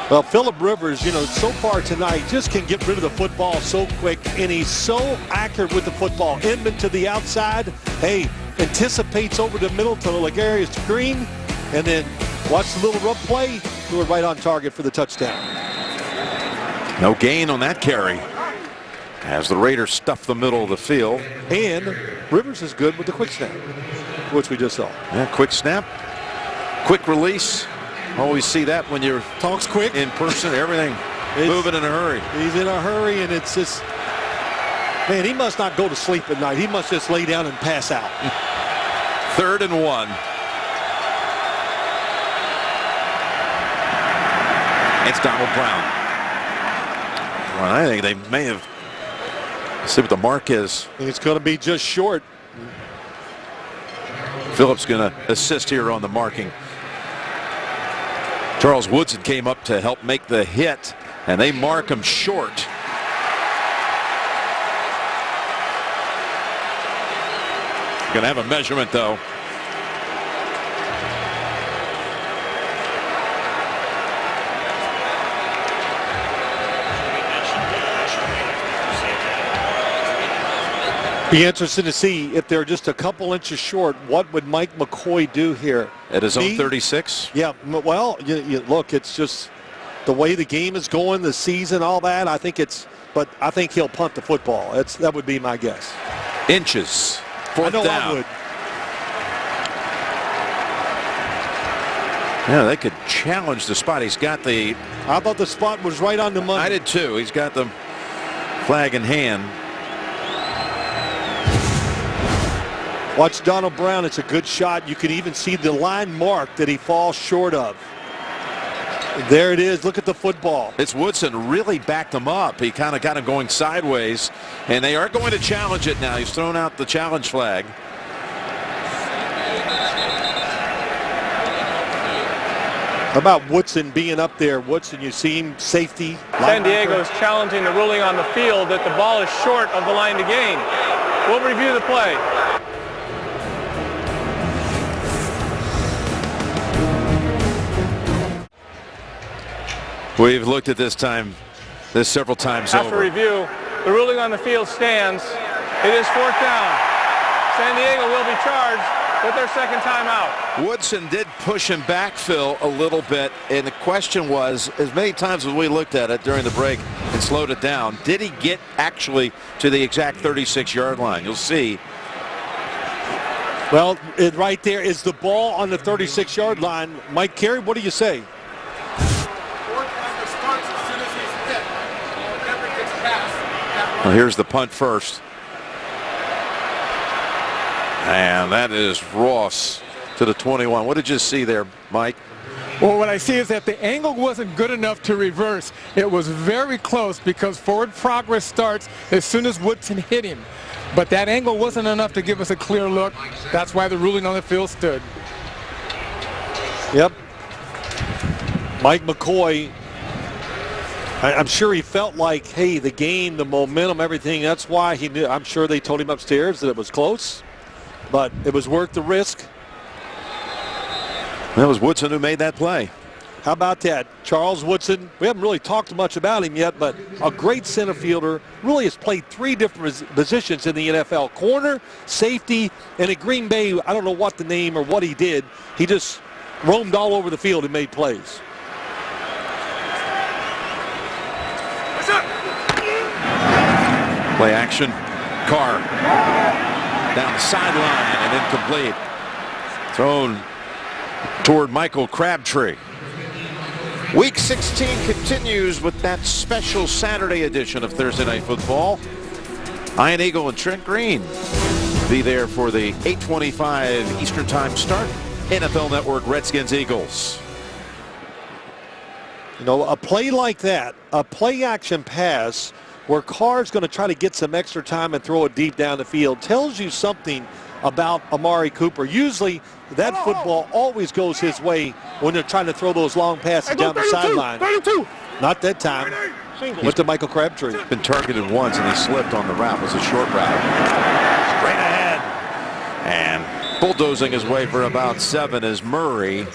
Well, Phillip Rivers, you know, so far tonight just can get rid of the football so quick, and he's so accurate with the football. Inman to the outside. Hey, anticipates over the middle to Legarius Green, and then watch the little rub play. We were right on target for the touchdown. No gain on that carry as the Raiders stuff the middle of the field. And Rivers is good with the quick snap, which we just saw. Yeah, quick snap, quick release. Always see that when you're talks quick in person. Everything moving in a hurry. He's in a hurry, and it's just, man, he must not go to sleep at night. He must just lay down and pass out. 3rd and 1. It's Donald Brown. Well, I think they may have. See what the mark is. It's going to be just short. Phillips going to assist here on the marking. Charles Woodson came up to help make the hit, and they mark him short. Going to have a measurement, though. Be interested to see if they're just a couple inches short. What would Mike McCoy do here? At his own 36? Yeah, well, you look, it's just the way the game is going, the season, all that. I think he'll punt the football. That would be my guess. Inches. 4th I know down. I would. Yeah, they could challenge the spot. He's got the... I thought the spot was right on the money. I did too. He's got the flag in hand. Watch Donald Brown. It's a good shot. You can even see the line mark that he falls short of. There it is. Look at the football. It's Woodson really backed him up. He kind of got him going sideways, and they are going to challenge it now. He's thrown out the challenge flag. How about Woodson being up there? Woodson, you see him, safety. San Diego's challenging the ruling on the field that the ball is short of the line to gain. We'll review the play. We've looked at this several times After over. review, the ruling on the field stands. It is 4th down. San Diego will be charged with their second timeout. Woodson did push him back, Phil, a little bit, and the question was, as many times as we looked at it during the break and slowed it down, did he get actually to the exact 36-yard line? You'll see. Well, right there is the ball on the 36-yard line. Mike Carey, what do you say? Well, here's the punt first. And that is Ross to the 21. What did you see there, Mike? Well, what I see is that the angle wasn't good enough to reverse. It was very close because forward progress starts as soon as Woodson hit him. But that angle wasn't enough to give us a clear look. That's why the ruling on the field stood. Yep. Mike McCoy I'm sure he felt like, hey, the game, the momentum, everything, that's why he knew. I'm sure they told him upstairs that it was close, but it was worth the risk. That was Woodson who made that play. How about that? Charles Woodson, we haven't really talked much about him yet, but a great center fielder, really has played 3 different positions in the NFL. Corner, safety, and at Green Bay, I don't know what the name or what he did. He just roamed all over the field and made plays. Play action. Carr down the sideline and incomplete. Thrown toward Michael Crabtree. Week 16 continues with that special Saturday edition of Thursday Night Football. Ian Eagle and Trent Green be there for the 8:25 Eastern Time start. NFL Network, Redskins, Eagles. You know, a play like that, a play action pass where Carr's going to try to get some extra time and throw it deep down the field tells you something about Amari Cooper. Usually that football always goes his way when they're trying to throw those long passes down the sideline. Not that time. Went to Michael Crabtree. Been targeted once and he slipped on the route. It was a short route. Straight ahead. And bulldozing his way for about 7 is Murray.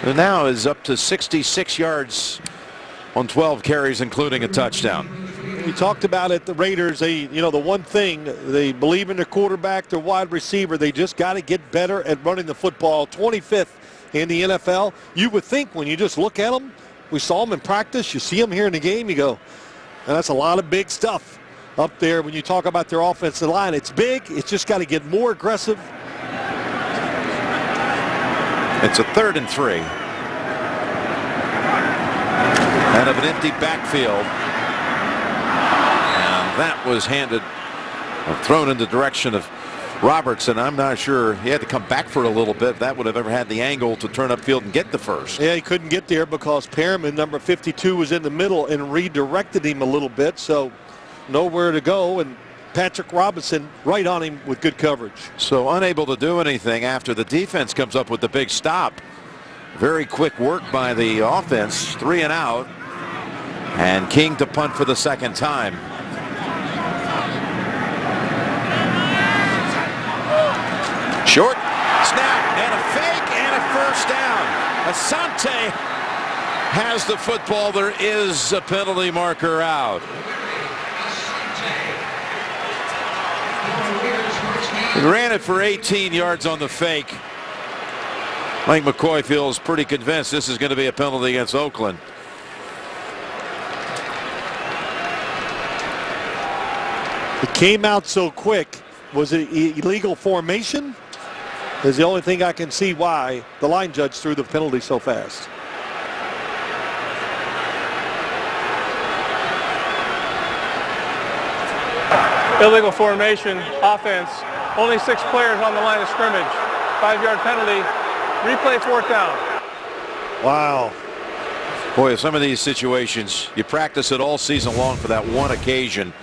And now is up to 66 yards on 12 carries, including a touchdown. We talked about it, the Raiders, the one thing, they believe in their quarterback, their wide receiver. They just got to get better at running the football. 25th in the NFL. You would think when you just look at them, we saw them in practice, you see them here in the game, you go, and that's a lot of big stuff up there when you talk about their offensive line. It's big. It's just got to get more aggressive. It's a 3rd and 3. Out of an empty backfield. And that was handed or thrown in the direction of Robertson. I'm not sure. He had to come back for a little bit. That would have ever had the angle to turn upfield and get the first. Yeah, he couldn't get there because Perriman, number 52, was in the middle and redirected him a little bit. So nowhere to go. And Patrick Robinson right on him with good coverage. So unable to do anything after the defense comes up with the big stop. Very quick work by the offense. 3 and out. And King to punt for the 2nd time. Short snap and a fake and a first down. Asante has the football. There is a penalty marker out. He ran it for 18 yards on the fake. Mike McCoy feels pretty convinced this is going to be a penalty against Oakland. It came out so quick. Was it illegal formation? Is the only thing I can see why the line judge threw the penalty so fast. Illegal formation, offense. Only 6 players on the line of scrimmage. 5-yard penalty. Replay 4th down. Wow. Boy, some of these situations, you practice it all season long for that one occasion,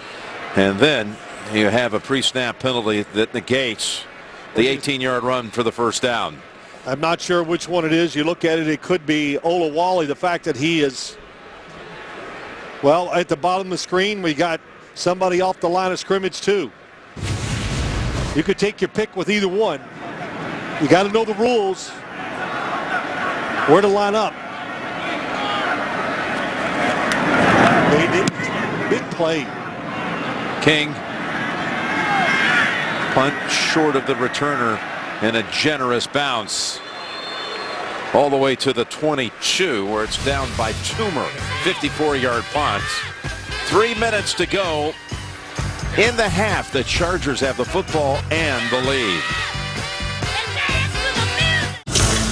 and then you have a pre-snap penalty that negates the 18-yard run for the first down. I'm not sure which one it is. You look at it, it could be Olawale. The fact that he is, well, at the bottom of the screen, we got somebody off the line of scrimmage too. You could take your pick with either one. You got to know the rules, where to line up. They didn't. Big play. King punt short of the returner and a generous bounce all the way to the 22 where it's down by Toomer. 54-yard punt. 3 minutes to go in the half. The Chargers have the football and the lead.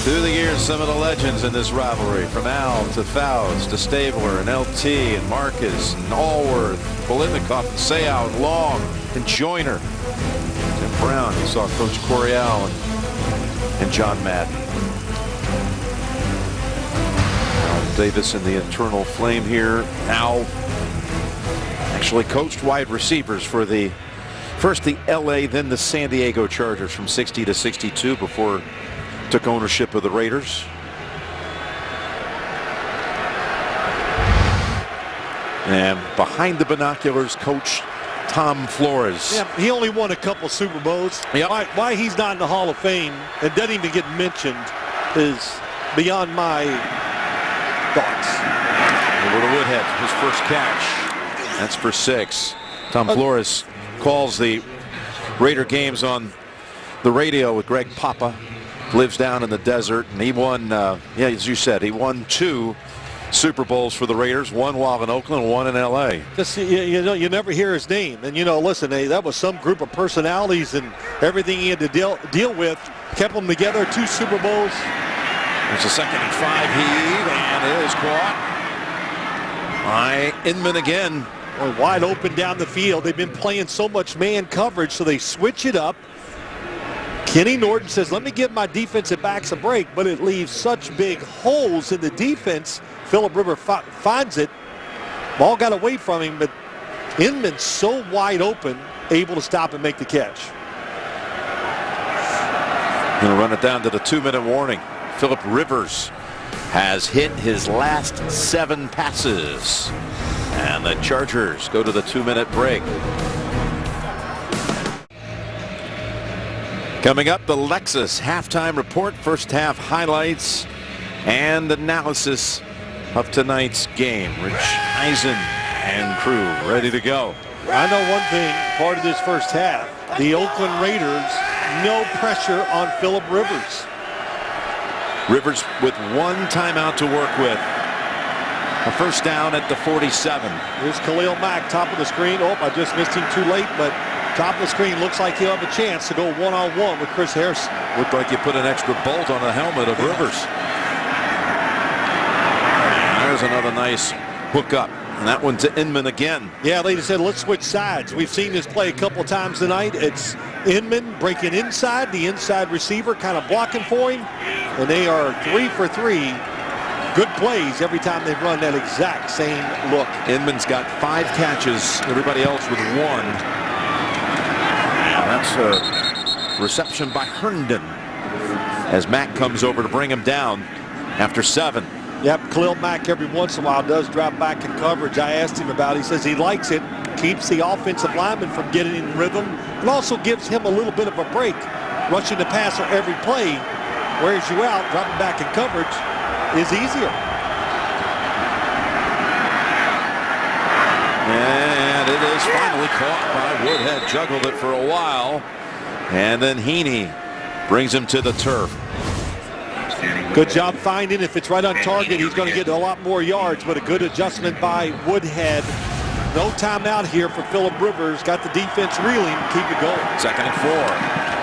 Through the years, some of the legends in this rivalry, from Al to Fouts to Stabler and LT and Marcus and Allworth, Bolitnikoff and Seau and Long and Joyner. Tim Brown, you saw Coach Coryell and John Madden. Al Davis in the internal flame here. Al actually coached wide receivers for first the LA, then the San Diego Chargers from 60 to 62 before took ownership of the Raiders. And behind the binoculars, Coach Tom Flores. Yeah, he only won a couple Super Bowls. Yep. Why he's not in the Hall of Fame and doesn't even get mentioned is beyond my thoughts. Over to Woodhead, his first catch. That's for 6. Tom Flores calls the Raider games on the radio with Greg Papa. Lives down in the desert, and he won, as you said, he won 2 Super Bowls for the Raiders, one while in Oakland, one in L.A. Just, you never hear his name. And, listen, that was some group of personalities and everything he had to deal with. Kept them together, 2 Super Bowls. There's a 2nd and 5 heave, and it is caught by Inman again. Wide open down the field. They've been playing so much man coverage, so they switch it up. Kenny Norton says, let me give my defensive backs a break, but it leaves such big holes in the defense. Phillip Rivers finds it. Ball got away from him, but Inman's so wide open, able to stop and make the catch. Going to run it down to the 2-minute warning. Phillip Rivers has hit his last 7 passes. And the Chargers go to the 2-minute break. Coming up, the Lexus halftime report, first half highlights and analysis of tonight's game. Rich Eisen and crew ready to go. I know one thing, part of this first half, the Oakland Raiders, no pressure on Phillip Rivers. Rivers with 1 timeout to work with. A first down at the 47. Here's Khalil Mack, top of the screen. Oh, I just missed him too late, but top of the screen looks like he'll have a chance to go one-on-one with Chris Harrison. Looked like you put an extra bolt on the helmet of Rivers. And there's another nice hook up. And that one to Inman again. Yeah, they said, let's switch sides. We've seen this play a couple times tonight. It's Inman breaking inside, the inside receiver kind of blocking for him. And they are 3 for 3. Good plays every time they run that exact same look. Inman's got 5 catches, everybody else with 1. That's a reception by Herndon as Mack comes over to bring him down after 7. Yep, Khalil Mack every once in a while does drop back in coverage. I asked him about it. He says he likes it, keeps the offensive lineman from getting in rhythm, and also gives him a little bit of a break. Rushing the passer every play wears you out. Dropping back in coverage is easier. And it is finally caught by Woodhead. Juggled it for a while. And then Heaney brings him to the turf. Good job finding. If it's right on target, he's going to get a lot more yards, but a good adjustment by Woodhead. No timeout here for Phillip Rivers. Got the defense reeling. Keep it going. 2nd and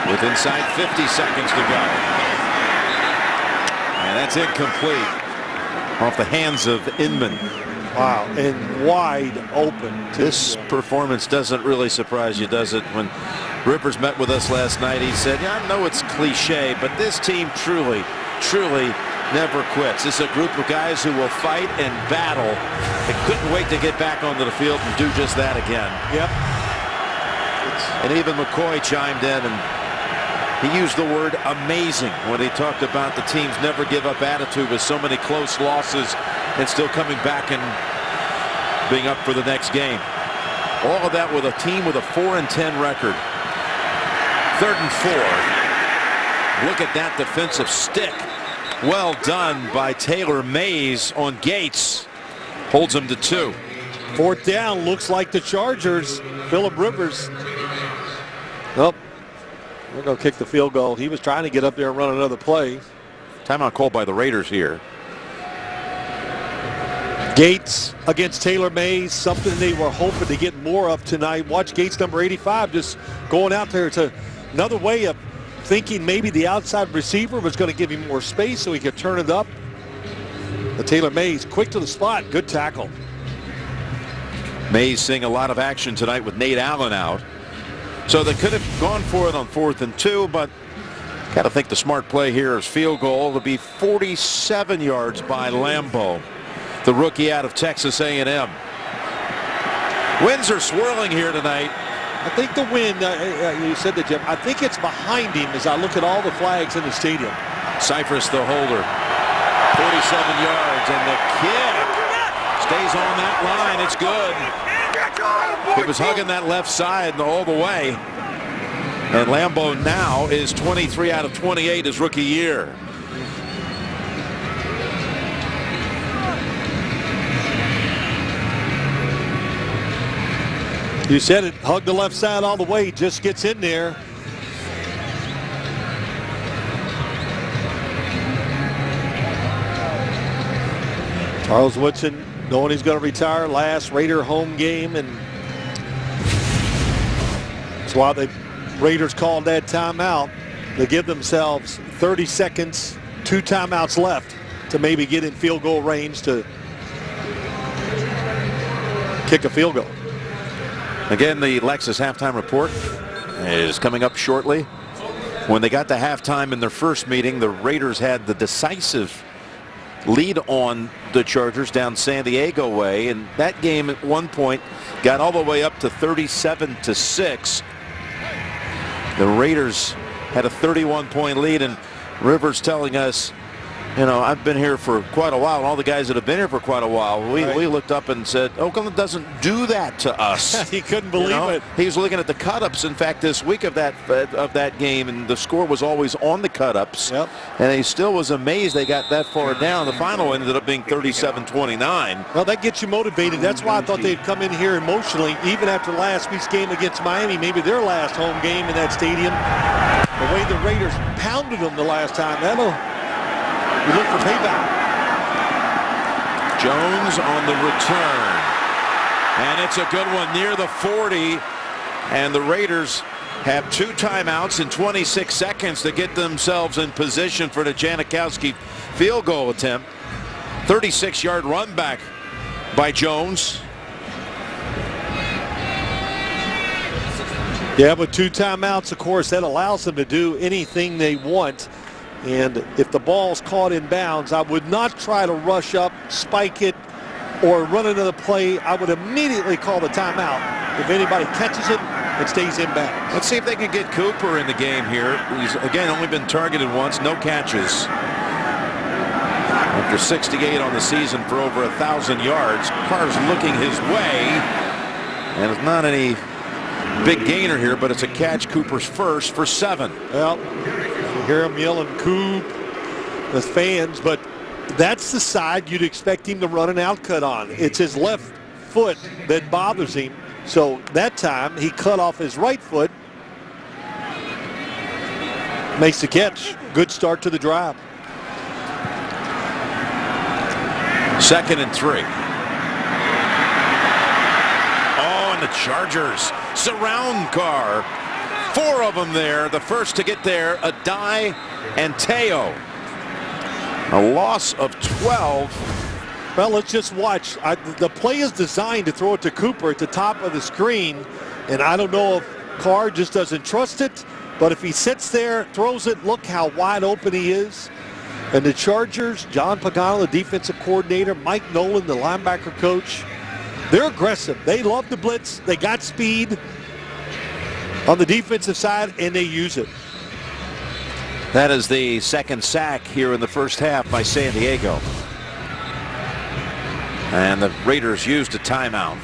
4 with inside 50 seconds to go. And that's incomplete. Off the hands of Inman. Wow, and wide open. This performance doesn't really surprise you, does it? When Rivers met with us last night, he said, yeah, I know it's cliche, but this team truly never quits. This is a group of guys who will fight and battle. They couldn't wait to get back onto the field and do just that again. Yep. And even McCoy chimed in, and he used the word amazing when he talked about the team's never give up attitude with so many close losses and still coming back and being up for the next game. All of that with a team with a 4-10 record. 3rd and 4. Look at that defensive stick. Well done by Taylor Mays on Gates. Holds him to 2. 4th down, looks like the Chargers. Phillip Rivers. Nope. We're going to kick the field goal. He was trying to get up there and run another play. Timeout called by the Raiders here. Gates against Taylor Mays, something they were hoping to get more of tonight. Watch Gates, number 85, just going out there. It's another way of thinking maybe the outside receiver was going to give him more space so he could turn it up. The Taylor Mays, quick to the spot, good tackle. Mays seeing a lot of action tonight with Nate Allen out. So they could have gone for it on 4th and 2, but got to think the smart play here is field goal. It'll be 47 yards by Lambeau, the rookie out of Texas A&M. Winds are swirling here tonight. I think the wind, you said that, Jim, I think it's behind him as I look at all the flags in the stadium. Cypress, the holder, 47 yards, and the kick Stays on that line. It's good. He was hugging that left side all the way. And Lambeau now is 23 out of 28 his rookie year. You said it, hug the left side all the way, just gets in there. Charles Woodson knowing he's going to retire, last Raider home game, and that's why the Raiders called that timeout. They give themselves 30 seconds, 2 timeouts left to maybe get in field goal range to kick a field goal. Again, the Lexus halftime report is coming up shortly. When they got to halftime in their first meeting, the Raiders had the decisive lead on the Chargers down San Diego way, and that game at one point got all the way up to 37-6. The Raiders had a 31-point lead, and Rivers telling us, you know, I've been here for quite a while, and all the guys that have been here for quite a while, we looked up and said, Oakland doesn't do that to us. He couldn't believe it. He was looking at the cut-ups, in fact, this week of that game, and the score was always on the cut-ups. Yep. And he still was amazed they got that far down. The final ended up being 37-29. Well, that gets you motivated. That's why I thought they'd come in here emotionally, even after last week's game against Miami, maybe their last home game in that stadium. The way the Raiders pounded them the last time, we look for payback. Jones on the return. And it's a good one near the 40. And the Raiders have 2 timeouts in 26 seconds to get themselves in position for the Janikowski field goal attempt. 36-yard run back by Jones. Yeah, but 2 timeouts, of course, that allows them to do anything they want. And if the ball's caught in bounds, I would not try to rush up, spike it, or run another play. I would immediately call the timeout. If anybody catches it, it stays in bounds. Let's see if they can get Cooper in the game here. He's, again, only been targeted once, no catches. After 68 on the season for over 1,000 yards, Carr's looking his way. And it's not any big gainer here, but it's a catch. Cooper's first for 7. Well, you hear him yelling Coop, the fans, but that's the side you'd expect him to run an outcut on. It's his left foot that bothers him. So that time he cut off his right foot. Makes the catch. Good start to the drive. 2nd and 3. Oh, and the Chargers surround Carr. 4 of them there. The first to get there, Adai and Teo. A loss of 12. Well, let's just watch. The play is designed to throw it to Cooper at the top of the screen, and I don't know if Carr just doesn't trust it, but if he sits there, throws it, look how wide open he is. And the Chargers, John Pagano, the defensive coordinator, Mike Nolan, the linebacker coach, they're aggressive. They love the blitz. They got speed on the defensive side, and they use it. That is the 2nd sack here in the first half by San Diego. And the Raiders used a timeout.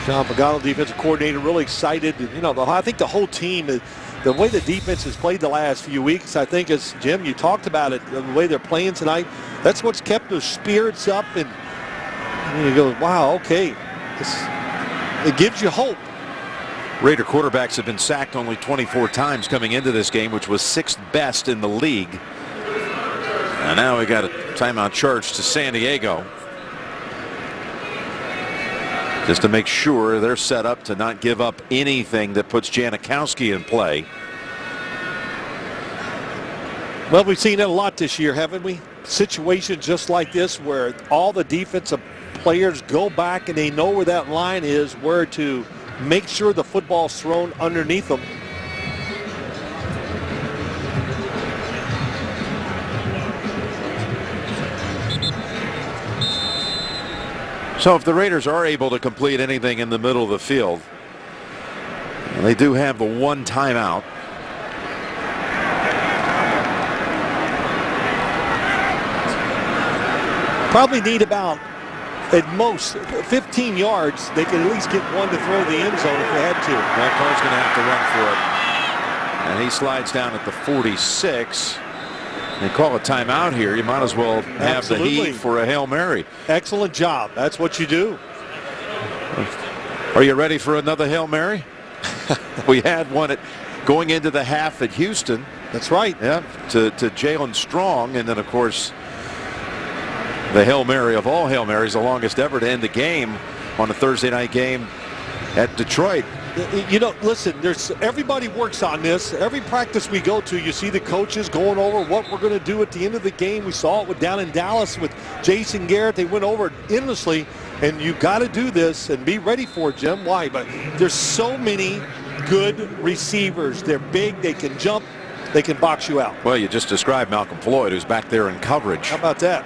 John Pagano, defensive coordinator, really excited. You know, I think the whole team, the way the defense has played the last few weeks, I think, as Jim, you talked about it, the way they're playing tonight, that's what's kept their spirits up. And you go, wow, okay. It gives you hope. Raider quarterbacks have been sacked only 24 times coming into this game, which was 6th best in the league. And now we got a timeout charge to San Diego, just to make sure they're set up to not give up anything that puts Janikowski in play. Well, we've seen it a lot this year, haven't we? Situations just like this where all the defensive players go back and they know where that line is, where to make sure the football's thrown underneath them. So if the Raiders are able to complete anything in the middle of the field, they do have the 1 timeout. Probably need about at most 15 yards, they can at least get one to throw the end zone if they had to. That Carr's going to have to run for it. And he slides down at the 46. They call a timeout here. You might as well have Absolutely. the heat for a Hail Mary. Excellent job. That's what you do. Are you ready for another Hail Mary? We had one going into the half at Houston. That's right. Yeah, to Jalen Strong. And then, of course, the Hail Mary of all Hail Marys, the longest ever to end the game on a Thursday night game at Detroit. You know, listen, everybody works on this. Every practice we go to, you see the coaches going over what we're going to do at the end of the game. We saw it down in Dallas with Jason Garrett. They went over it endlessly, and you got to do this and be ready for it, Jim. Why? But there's so many good receivers. They're big. They can jump. They can box you out. Well, you just described Malcolm Floyd, who's back there in coverage. How about that?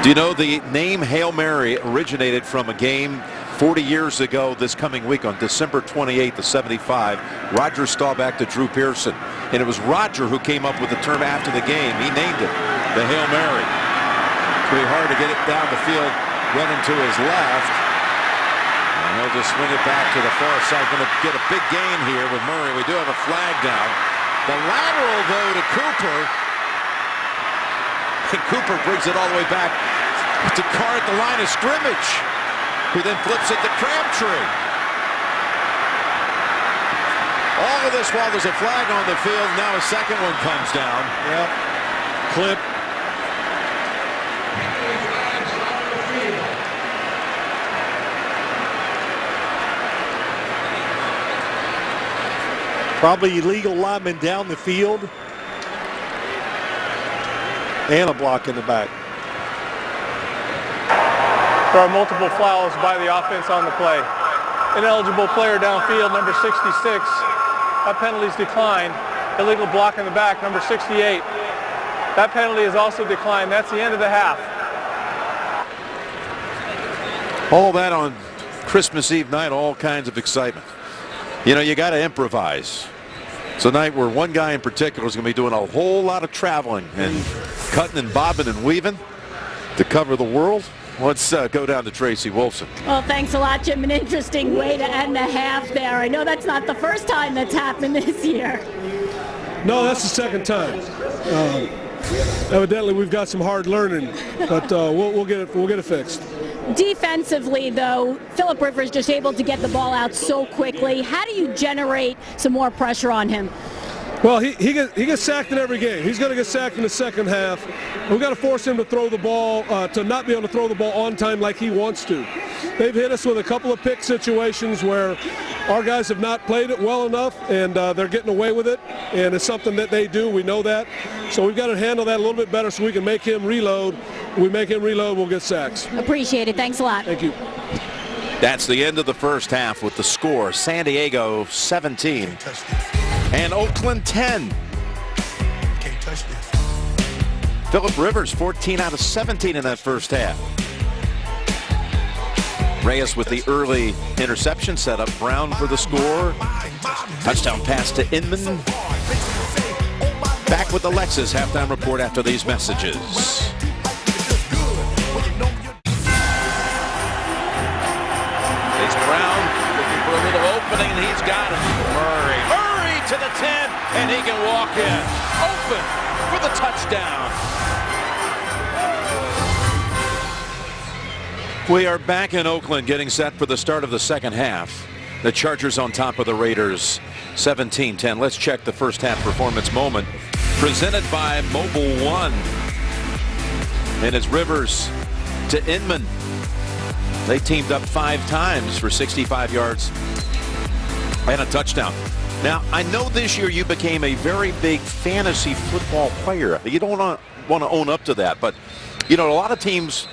Do you know the name Hail Mary originated from a game 40 years ago this coming week on December 28th of '75? Roger Staubach to Drew Pearson. And it was Roger who came up with the term after the game. He named it the Hail Mary. It's going to be hard to get it down the field, running to his left. And he'll just swing it back to the far side. Going to get a big gain here with Murray. We do have a flag down. The lateral, though, to Cooper. And Cooper brings it all the way back to Carr at the line of scrimmage, who then flips it to Crabtree. All of this while there's a flag on the field. Now a second one comes down. Yep. Clip. Probably illegal lineman down the field. And a block in the back. There are multiple fouls by the offense on the play. Ineligible player downfield, number 66. That penalty's declined. Illegal block in the back, number 68. That penalty is also declined. That's the end of the half. All that on Christmas Eve night, all kinds of excitement. You know, you got to improvise. It's a night where one guy in particular is going to be doing a whole lot of traveling and cutting and bobbing and weaving to cover the world. Let's go down to Tracy Wolfson. Well, thanks a lot, Jim. An interesting way to end the half there. I know that's not the first time that's happened this year. No, that's the second time. Evidently, we've got some hard learning, but we'll get it fixed. Defensively, though, Phillip Rivers just able to get the ball out so quickly. How do you generate some more pressure on him? Well, he gets sacked in every game. He's going to get sacked in the second half. We've got to force him to throw the ball, to not be able to throw the ball on time like he wants to. They've hit us with a couple of pick situations where our guys have not played it well enough, and they're getting away with it, and it's something that they do. We know that. So we've got to handle that a little bit better so we can make him reload. We make him reload, we'll get sacks. Appreciate it. Thanks a lot. Thank you. That's the end of the first half with the score, San Diego 17 and Oakland 10. Phillip Rivers 14 out of 17 in that first half. Reyes with the early interception setup. Brown for the score. Touchdown pass to Inman. Back with the Lexus halftime report after these messages. It's Brown looking for a little opening, and he's got it. Murray to the 10, and he can walk in. Open for the touchdown. We are back in Oakland getting set for the start of the second half. The Chargers on top of the Raiders 17-10. Let's check the first half performance moment presented by Mobile One. And it's Rivers to Inman. They teamed up 5 times for 65 yards and a touchdown. Now, I know this year you became a very big fantasy football player. You don't want to own up to that, but, you know, a lot of teams,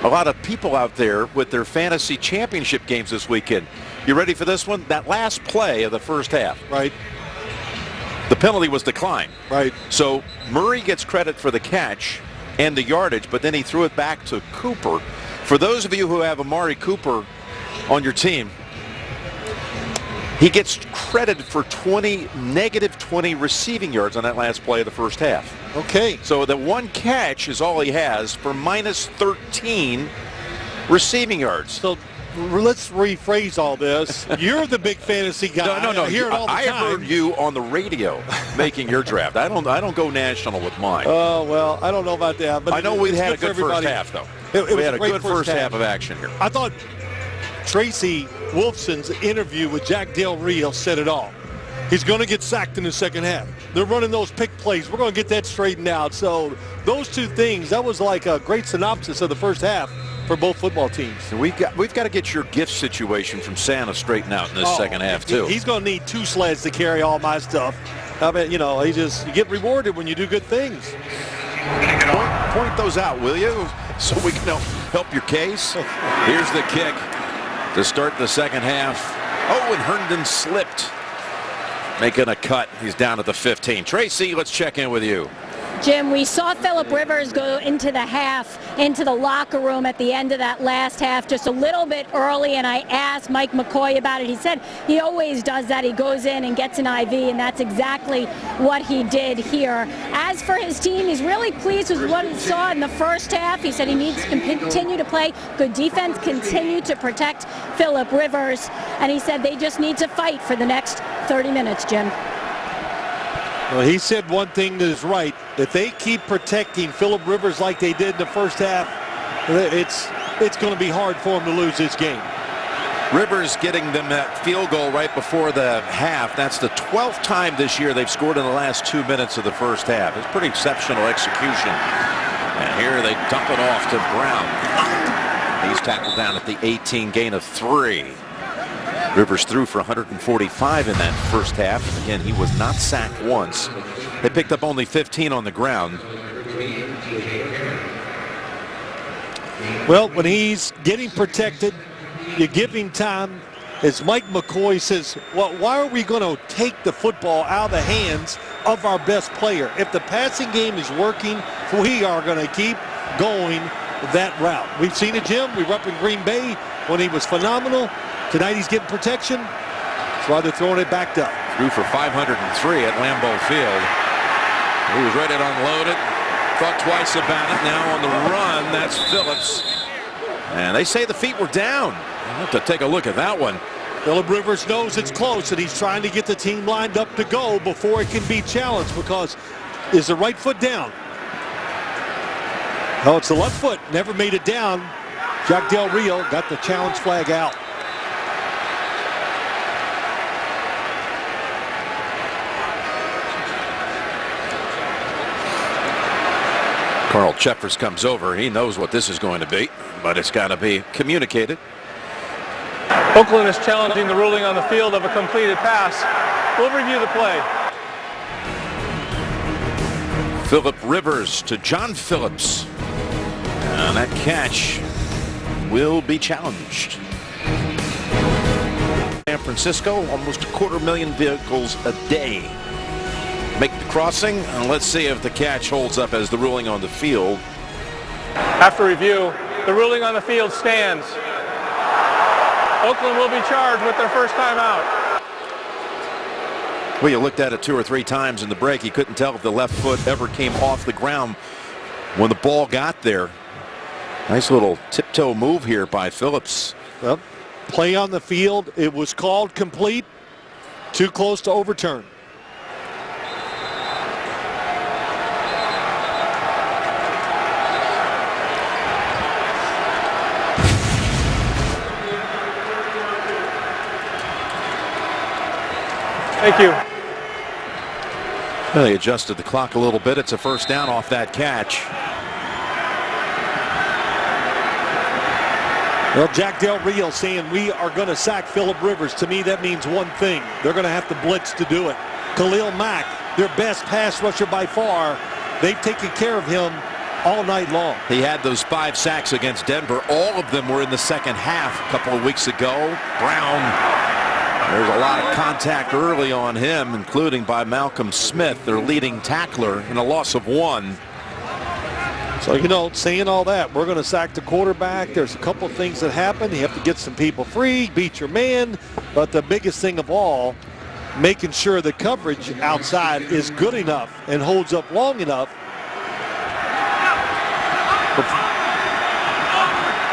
a lot of people out there with their fantasy championship games this weekend. You ready for this one? That last play of the first half. Right. The penalty was declined. Right. So Murray gets credit for the catch and the yardage, but then he threw it back to Cooper. For those of you who have Amari Cooper on your team, He gets credited for negative 20 receiving yards on that last play of the first half. Okay. So the one catch is all he has for minus 13 receiving yards. So let's rephrase all this. You're the big fantasy guy. No. I hear it all the I time. heard you on the radio making your draft. I don't go national with mine. Oh, well, I don't know about that. But I know we had a good good first half, though. We had a good first half of action here. I thought Tracy Wolfson's interview with Jack Del Rio said it all. He's going to get sacked in the second half. They're running those pick plays. We're going to get that straightened out. So those two things, that was like a great synopsis of the first half for both football teams. And we've got to get your gift situation from Santa straightened out in this second half too. He's going to need 2 sleds to carry all my stuff. I mean, you get rewarded when you do good things. Point those out, will you? So we can help your case. Here's the kick to start the second half. Oh, and Herndon slipped. Making a cut. He's down at the 15. Tracy, let's check in with you. Jim, we saw Phillip Rivers go into the locker room at the end of that last half just a little bit early, and I asked Mike McCoy about it. He said he always does that. He goes in and gets an IV, and that's exactly what he did here. As for his team, he's really pleased with what he saw in the first half. He said he needs to continue to play good defense, continue to protect Phillip Rivers, and he said they just need to fight for the next 30 minutes, Jim. Well, he said one thing that is right. If they keep protecting Phillip Rivers like they did in the first half, it's going to be hard for him to lose this game. Rivers getting them that field goal right before the half. That's the 12th time this year they've scored in the last 2 minutes of the first half. It's pretty exceptional execution. And here they dump it off to Brown. He's tackled down at the 18, gain of 3. Rivers threw for 145 in that first half. Again, he was not sacked once. They picked up only 15 on the ground. Well, when he's getting protected, you give him time. As Mike McCoy says, well, why are we going to take the football out of the hands of our best player? If the passing game is working, we are going to keep going that route. We've seen it, Jim. We were up in Green Bay when he was phenomenal. Tonight he's getting protection. That's why they're throwing it back up. Threw for 503 at Lambeau Field. He was ready to unload it. Thought twice about it. Now on the run, that's Phillips. And they say the feet were down. I'll have to take a look at that one. Phillip Rivers knows it's close, and he's trying to get the team lined up to go before it can be challenged, because is the right foot down? No, it's the left foot. Never made it down. Jack Del Rio got the challenge flag out. Carl Cheffers comes over. He knows what this is going to be, but it's got to be communicated. Oakland is challenging the ruling on the field of a completed pass. We'll review the play. Phillip Rivers to John Phillips. And that catch will be challenged. San Francisco, almost 250,000 vehicles a day make the crossing, and let's see if the catch holds up as the ruling on the field. After review, the ruling on the field stands. Oakland will be charged with their first timeout. Well, you looked at it 2 or 3 times in the break. You couldn't tell if the left foot ever came off the ground when the ball got there. Nice little tiptoe move here by Phillips. Well, play on the field. It was called complete. Too close to overturn. Thank you. Well, they adjusted the clock a little bit. It's a first down off that catch. Well, Jack Del Rio saying we are going to sack Phillip Rivers. To me, that means one thing. They're going to have to blitz to do it. Khalil Mack, their best pass rusher by far, they've taken care of him all night long. He had those 5 sacks against Denver. All of them were in the second half a couple of weeks ago. Brown, there's a lot of contact early on him, including by Malcolm Smith, their leading tackler, in a loss of 1. So, you know, saying all that, we're going to sack the quarterback. There's a couple of things that happen. You have to get some people free, beat your man. But the biggest thing of all, making sure the coverage outside is good enough and holds up long enough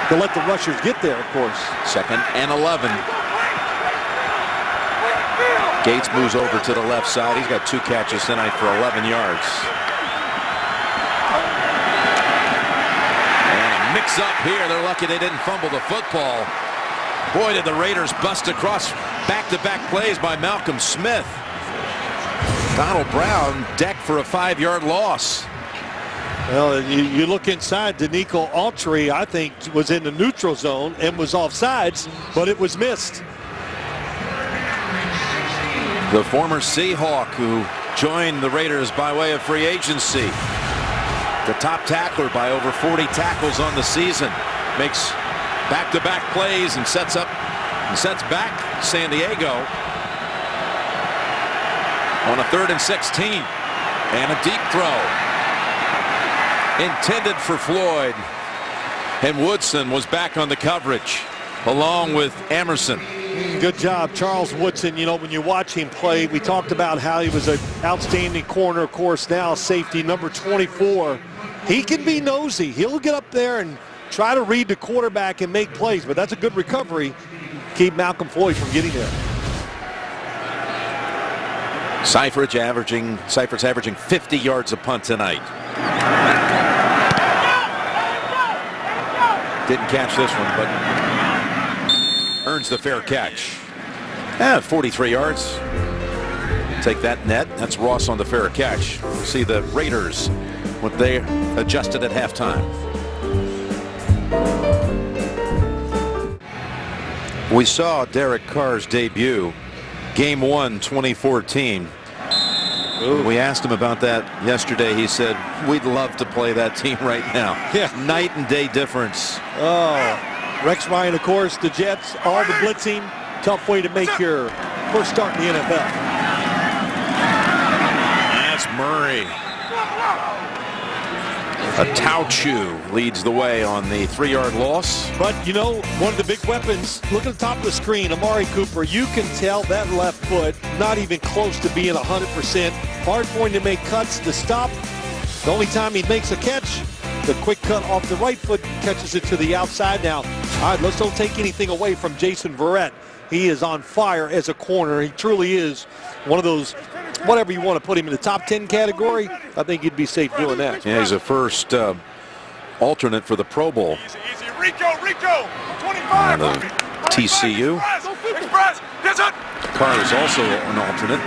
to let the rushers get there, of course. 2nd and 11. Gates moves over to the left side. He's got 2 catches tonight for 11 yards. Mix up here. They're lucky they didn't fumble the football. Boy, did the Raiders bust across back-to-back plays by Malcolm Smith. Donald Brown decked for a 5-yard loss. Well, you look inside, Danico Autry, I think, was in the neutral zone and was offsides, but it was missed. The former Seahawk who joined the Raiders by way of free agency. The top tackler by over 40 tackles on the season, makes back-to-back plays and sets back San Diego on a 3rd and 16 and a deep throw intended for Floyd, and Woodson was back on the coverage along with Emerson. Good job, Charles Woodson. You know, when you watch him play, we talked about how he was an outstanding corner, of course, now safety number 24. He can be nosy. He'll get up there and try to read the quarterback and make plays, but that's a good recovery. Keep Malcolm Floyd from getting there. Seifert's averaging 50 yards a punt tonight. Didn't catch this one, but earns the fair catch. 43 yards. Take that net. That's Ross on the fair catch. We'll see the Raiders, what they adjusted at halftime. We saw Derek Carr's debut, Game 1, 2014. Ooh. We asked him about that yesterday. He said, we'd love to play that team right now. Yeah. Night and day difference. Oh, Rex Ryan, of course, the Jets, all the blitzing. Tough way to make your first start in the NFL. That's Murray. Tauchu leads the way on the 3-yard loss. But, you know, one of the big weapons, look at the top of the screen, Amari Cooper. You can tell that left foot not even close to being 100%. Hard for him to make cuts to stop. The only time he makes a catch, the quick cut off the right foot, catches it to the outside. Now, all right, let's don't take anything away from Jason Verrett. He is on fire as a corner. He truly is one of those, whatever you want to put him in the top 10 category, I think he'd be safe doing that. Yeah, he's a first alternate for the Pro Bowl. Easy, Rico, 25. TCU. Express, Carr is also an alternate.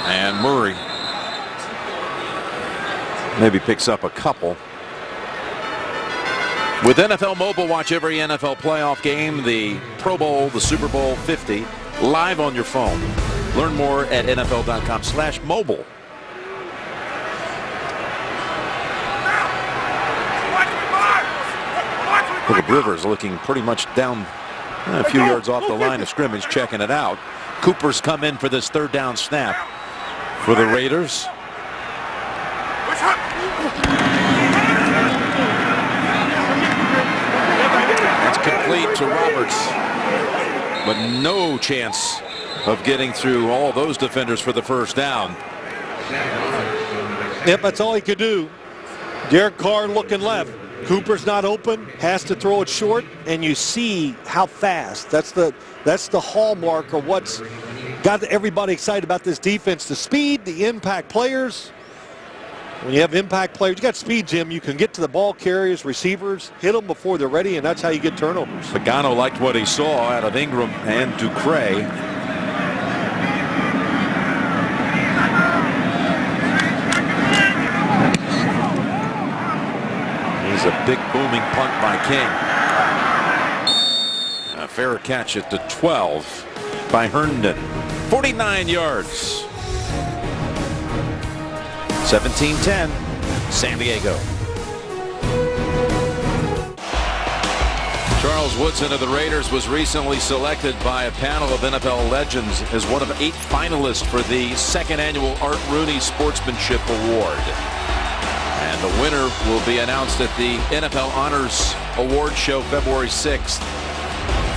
And Murray maybe picks up a couple. With NFL Mobile, watch every NFL playoff game, the Pro Bowl, the Super Bowl 50, live on your phone. Learn more at NFL.com/mobile. Phillip Rivers looking pretty much down a few yards off the line of scrimmage, checking it out. Cooper's come in for this 3rd down snap for the Raiders. That's complete to Roberts, but no chance of getting through all those defenders for the 1st down. Yep, that's all he could do. Derek Carr looking left. Cooper's not open, has to throw it short, and you see how fast. That's the hallmark of what's got everybody excited about this defense. The speed, the impact players. When you have impact players, you got speed, Jim. You can get to the ball carriers, receivers, hit them before they're ready, and that's how you get turnovers. Pagano liked what he saw out of Ingram and Ducre. He's a big booming punt by King. A fair catch at the 12 by Herndon. 49 yards. 17-10, San Diego. Charles Charles Woodson of the Raiders was recently selected by a panel of NFL legends as one of 8 finalists for the 2nd annual Art Rooney Sportsmanship Award. And the winner will be announced at the NFL Honors Award Show February 6th,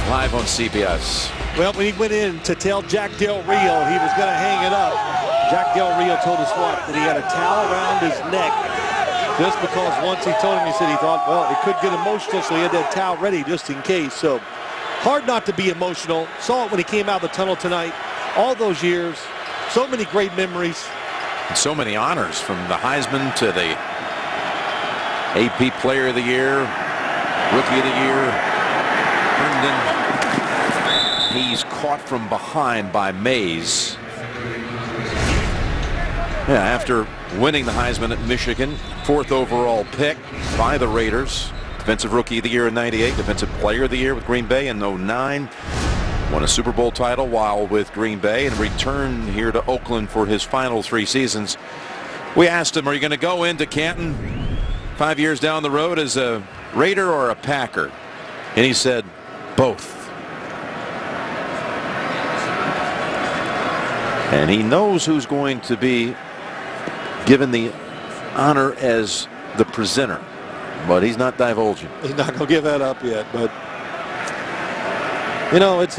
live on CBS. Well, when he went in to tell Jack Del Rio he was going to hang it up, Jack Del Rio told us what? That he had a towel around his neck. Just because once he told him, he said he thought, well, it could get emotional, so he had that towel ready just in case. So hard not to be emotional. Saw it when he came out of the tunnel tonight. All those years, so many great memories. And so many honors, from the Heisman to the AP Player of the Year, Rookie of the Year. Herndon, he's caught from behind by Mays. Yeah, after winning the Heisman at Michigan, 4th overall pick by the Raiders. Defensive Rookie of the Year in '98, Defensive Player of the Year with Green Bay in '09. Won a Super Bowl title while with Green Bay and returned here to Oakland for his final 3 seasons. We asked him, are you going to go into Canton 5 years down the road as a Raider or a Packer? And he said, both. And he knows who's going to be given the honor as the presenter, but he's not divulging. He's not going to give that up yet, but you know, it's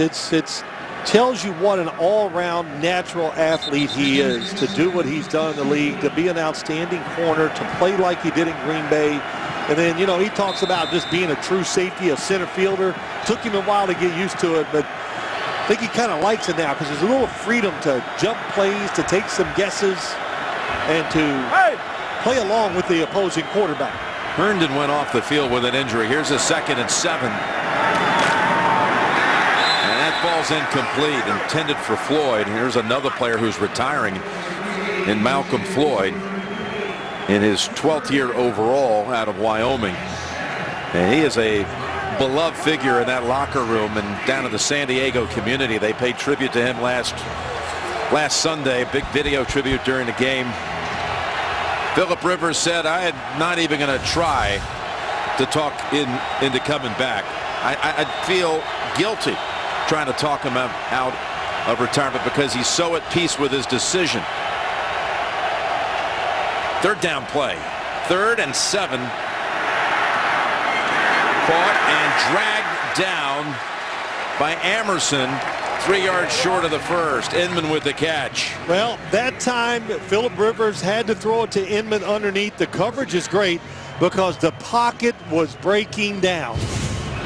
tells you what an all-round natural athlete he is, to do what he's done in the league, to be an outstanding corner, to play like he did in Green Bay. And then, you know, he talks about just being a true safety, a center fielder. Took him a while to get used to it, but I think he kind of likes it now because there's a little freedom to jump plays, to take some guesses, and to play along with the opposing quarterback. Herndon went off the field with an injury. Here's a 2nd and 7. And that ball's incomplete, intended for Floyd. Here's another player who's retiring in Malcolm Floyd in his 12th year overall out of Wyoming. And he is a beloved figure in that locker room and down in the San Diego community. They paid tribute to him last Sunday, a big video tribute during the game. Phillip Rivers said, I am not even going to try to talk into coming back. I feel guilty trying to talk him out of retirement because he's so at peace with his decision. 3rd down play, 3rd and 7. Caught and dragged down by Amerson, 3 yards short of the first. Inman with the catch. Well, that time Phillip Rivers had to throw it to Inman underneath. The coverage is great because the pocket was breaking down.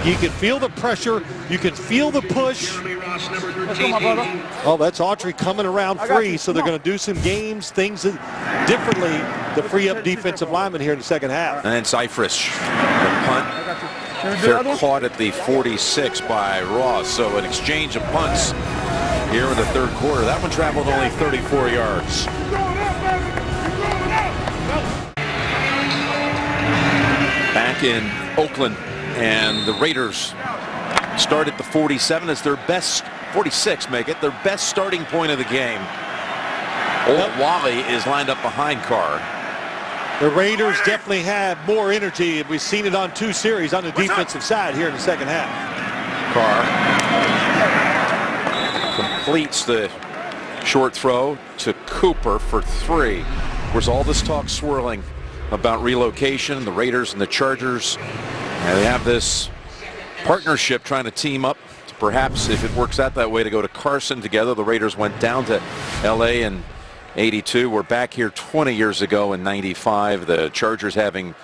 You can feel the pressure. You can feel the push. Oh, that's Autry coming around free, so they're going to do some games, things differently to free up defensive linemen here in the 2nd half. And then Cypress, the punt. They're caught at the 46 by Ross. So an exchange of punts here in the 3rd quarter. That one traveled only 34 yards. Back in Oakland, and the Raiders start at the 47 as their best, 46 make it, their best starting point of the game. Old Wally is lined up behind Carr. The Raiders definitely have more energy, and we've seen it on 2 series on the defensive side here in the 2nd half. Carr completes the short throw to Cooper for 3. There's all this talk swirling about relocation, the Raiders and the Chargers. And they have this partnership trying to team up to perhaps, if it works out that way, to go to Carson together. The Raiders went down to L.A. in '82. We're back here 20 years ago in '95. The Chargers having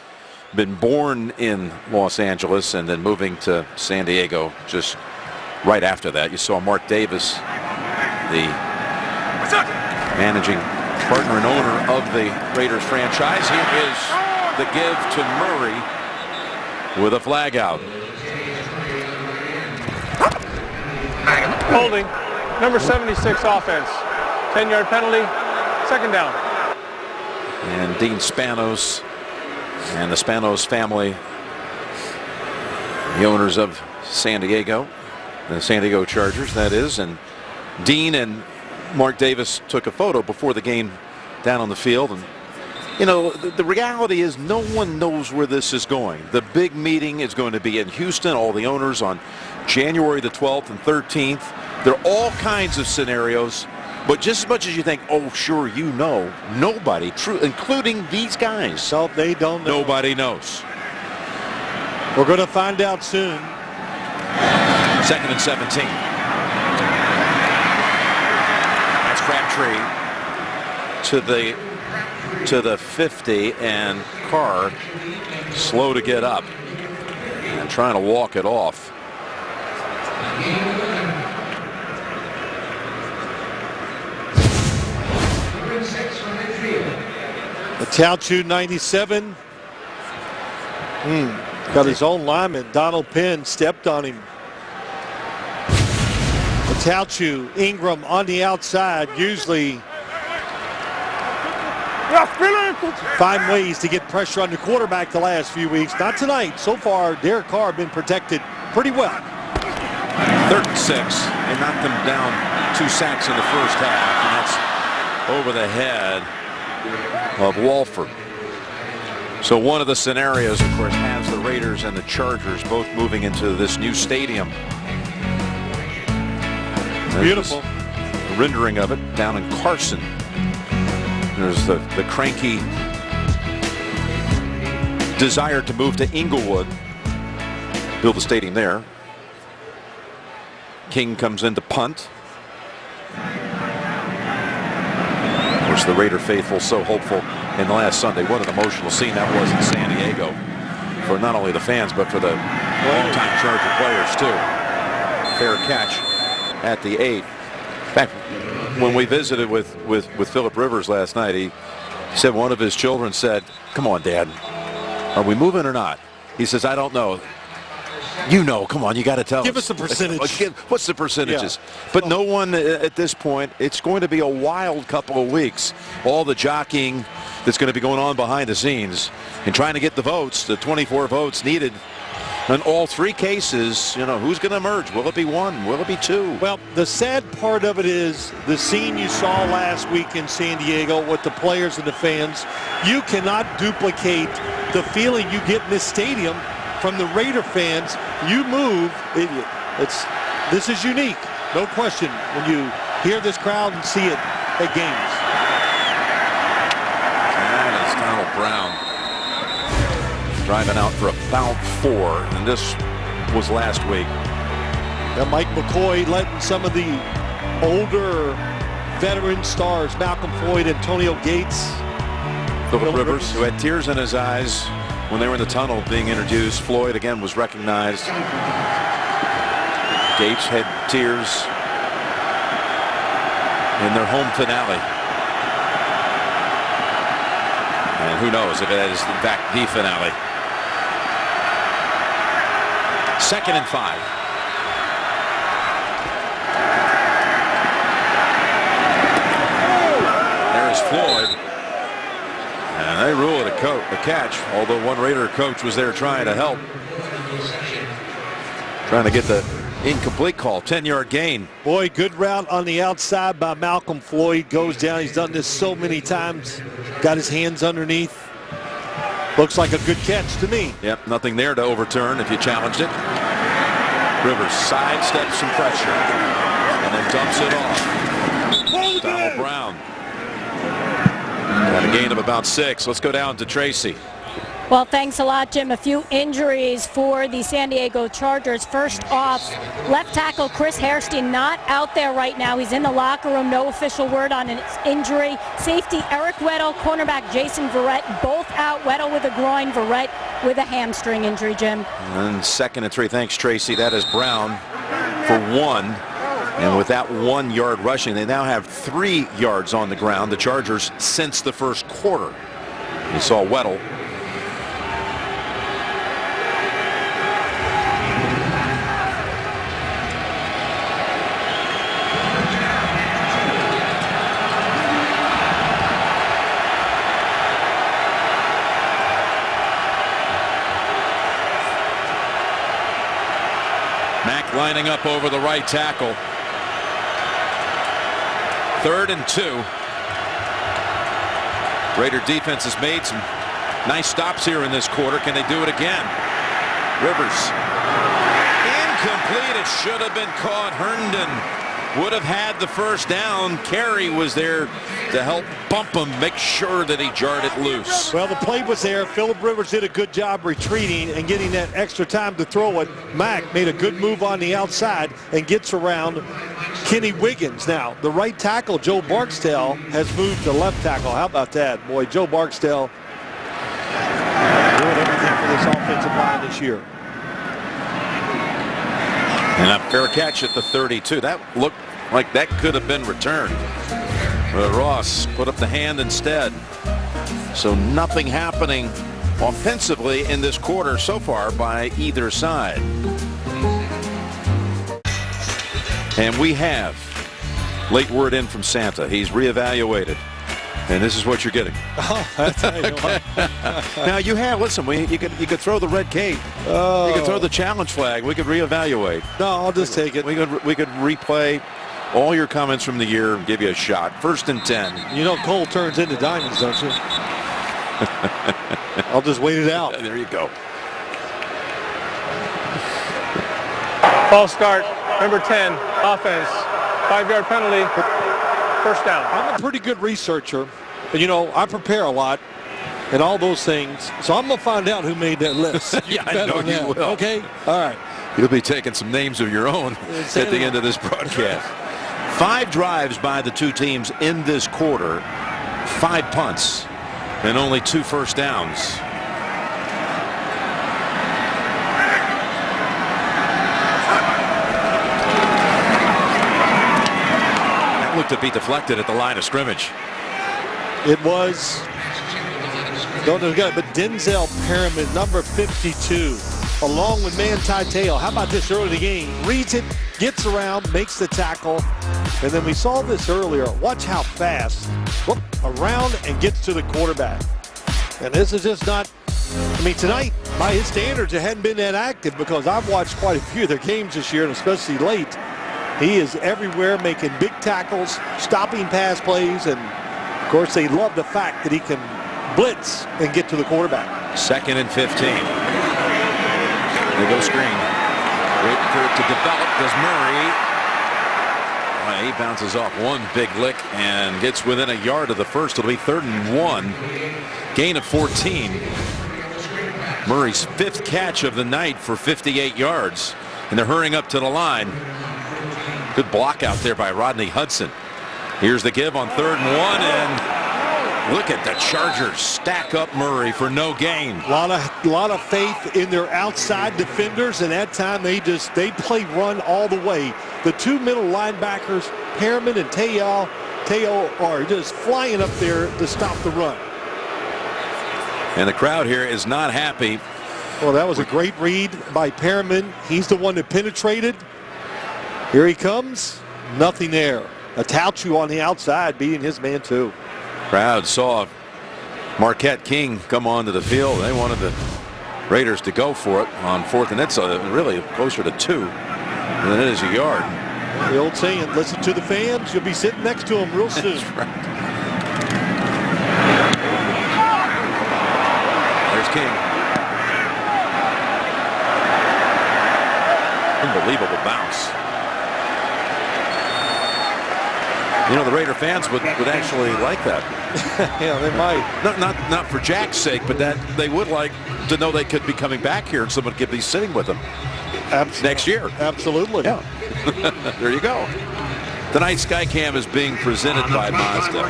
been born in Los Angeles and then moving to San Diego just right after that. You saw Mark Davis, the managing partner and owner of the Raiders franchise. Here is the give to Murray with a flag out. Holding, number 76 offense. 10-yard penalty, 2nd down. And Dean Spanos and the Spanos family, the owners of San Diego, the San Diego Chargers, that is. And Dean and Mark Davis took a photo before the game down on the field, and You know, the reality is no one knows where this is going. The big meeting is going to be in Houston, all the owners on January the 12th and 13th. There are all kinds of scenarios, but just as much as you think, oh, sure, you know, nobody, including these guys. So they don't know. Nobody knows. We're going to find out soon. 2nd and 17. That's Crabtree to the 50, and Carr slow to get up and trying to walk it off. The Tauchu 97. Got his own lineman. Donald Penn stepped on him. The Tauchu, Ingram on the outside, usually find ways to get pressure on the quarterback the last few weeks. Not tonight. So far, Derek Carr been protected pretty well. 3rd and 6. They knocked them down 2 sacks in the first half, and that's over the head of Walford. So one of the scenarios, of course, has the Raiders and the Chargers both moving into this new stadium. Beautiful. The rendering of it down in Carson. There's the cranky desire to move to Inglewood, build the stadium there. King comes in to punt. Of course, the Raider faithful so hopeful in the last Sunday. What an emotional scene that was in San Diego for not only the fans but for the longtime Charger players too. Fair catch at the 8. In fact, when we visited with Phillip Rivers last night, he said one of his children said, "Come on, Dad, are we moving or not?" He says, "I don't know." You know, come on, you got to tell us. Give us the percentage. What's the percentages? Yeah. But no one at this point, it's going to be a wild couple of weeks. All the jockeying that's going to be going on behind the scenes and trying to get the votes, the 24 votes needed. In all 3 cases, you know, who's going to emerge? Will it be 1? Will it be 2? Well, the sad part of it is the scene you saw last week in San Diego with the players and the fans. You cannot duplicate the feeling you get in this stadium from the Raider fans. You move, this is unique, no question, when you hear this crowd and see it at games. That is Donald Brown driving out for about 4, and this was last week. Now Mike McCoy letting some of the older veteran stars, Malcolm Floyd, Antonio Gates, Phillip Rivers, who had tears in his eyes when they were in the tunnel being introduced. Floyd again was recognized. Gates had tears in their home finale. And who knows if it is in fact the finale. 2nd and 5. There's Floyd. And they rule it a catch, although one Raider coach was there trying to help. Trying to get the incomplete call. 10-yard gain. Boy, good route on the outside by Malcolm Floyd. Goes down. He's done this so many times. Got his hands underneath. Looks like a good catch to me. Yep, nothing there to overturn if you challenged it. Rivers sidesteps some pressure and then dumps it off. Donald Brown. Got a gain of about 6. Let's go down to Tracy. Well, thanks a lot, Jim. A few injuries for the San Diego Chargers. First off, left tackle Chris Hairston not out there right now. He's in the locker room. No official word on an injury. Safety Eric Weddle, cornerback Jason Verrett, both out. Weddle with a groin, Verrett with a hamstring injury, Jim. And 2nd and 3. Thanks, Tracy. That is Brown for 1. And with that 1 yard rushing, they now have 3 yards on the ground, the Chargers, since the first quarter. You saw Weddle. Mack lining up over the right tackle. 3rd and 2. Raider defense has made some nice stops here in this quarter. Can they do it again? Rivers. Incomplete. It should have been caught. Herndon would have had the first down. Carey was there to help bump him, make sure that he jarred it loose. Well, the play was there. Phillip Rivers did a good job retreating and getting that extra time to throw it. Mack made a good move on the outside and gets around Kenny Wiggins. Now, the right tackle, Joe Barksdale, has moved to left tackle. How about that? Boy, Joe Barksdale doing everything for this offensive line this year. And a fair catch at the 32. That looked like that could have been returned. But Ross put up the hand instead. So nothing happening offensively in this quarter so far by either side. And we have late word in from Santa. He's reevaluated. And this is what you're getting. Oh, that's how you know. Now you have, listen, you could throw the red cape. Oh. You could throw the challenge flag. We could reevaluate. No, I'll just take it. We could replay all your comments from the year and give you a shot. 1st and 10. You know coal turns into diamonds, don't you? I'll just wait it out. There you go. False start, number 10, offense. 5-yard penalty, first down. I'm a pretty good researcher. And, you know, I prepare a lot and all those things. So I'm going to find out who made that list. Yeah, I know you will. Okay? All right. You'll be taking some names of your own at the end of this broadcast. 5 drives by the two teams in this quarter. 5 punts and only 2 first downs. That looked to be deflected at the line of scrimmage. It was. Don't know, but Denzel Perriman, number 52, along with Manti Te'o. How about this early in the game? Reads it, gets around, makes the tackle. And then we saw this earlier. Watch how fast. Whoop, around and gets to the quarterback. And this is just not, I mean, tonight, by his standards, it hadn't been that active because I've watched quite a few of their games this year, and especially late. He is everywhere making big tackles, stopping pass plays, and, of course, they love the fact that he can blitz and get to the quarterback. 2nd and 15. They go screen. Wait for it to develop. Does Murray. He bounces off one big lick and gets within a yard of the first. It'll be 3rd and 1. Gain of 14. Murray's 5th catch of the night for 58 yards. And they're hurrying up to the line. Good block out there by Rodney Hudson. Here's the give on 3rd and 1. And look at the Chargers stack up Murray for no gain. A lot of faith in their outside defenders, and that time they play run all the way. The 2 middle linebackers, Perriman and Te'o are just flying up there to stop the run. And the crowd here is not happy. Well, that was a great read by Perriman. He's the one that penetrated. Here he comes. Nothing there. Atauchu on the outside beating his man too. Crowd saw Marquette King come onto the field. They wanted the Raiders to go for it on 4th, and it's really closer to 2 than it is a yard. The old saying, listen to the fans. You'll be sitting next to them real soon. That's right. There's King. Unbelievable bounce. You know, the Raider fans would actually like that. Yeah, they might. Not for Jack's sake, but that they would like to know they could be coming back here and someone could be sitting with them next year. Absolutely. Yeah. There you go. Tonight's Skycam is being presented by Mazda.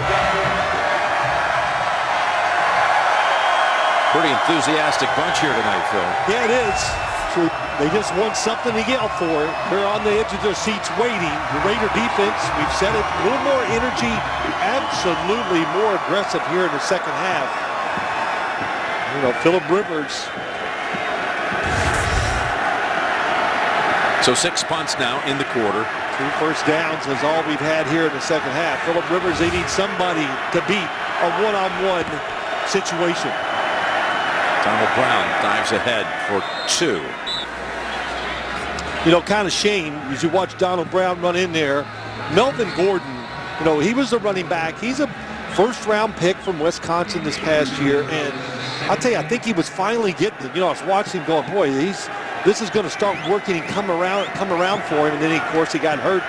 Pretty enthusiastic bunch here tonight, Phil. Yeah, it is. So they just want something to yell for. They're on the edge of their seats waiting. The Raider defense, we've said it, a little more energy, absolutely more aggressive here in the second half. You know, Phillip Rivers. So 6 punts now in the quarter. 2 first downs is all we've had here in the second half. Phillip Rivers, they need somebody to beat a one-on-one situation. Donald Brown dives ahead for 2. You know, kind of shame as you watch Donald Brown run in there. Melvin Gordon, you know, he was the running back. He's a first-round pick from Wisconsin this past year, and I'll tell you, I think he was finally getting it. You know, I was watching him going, boy, this is going to start working and come around for him, and then, of course, he got hurt.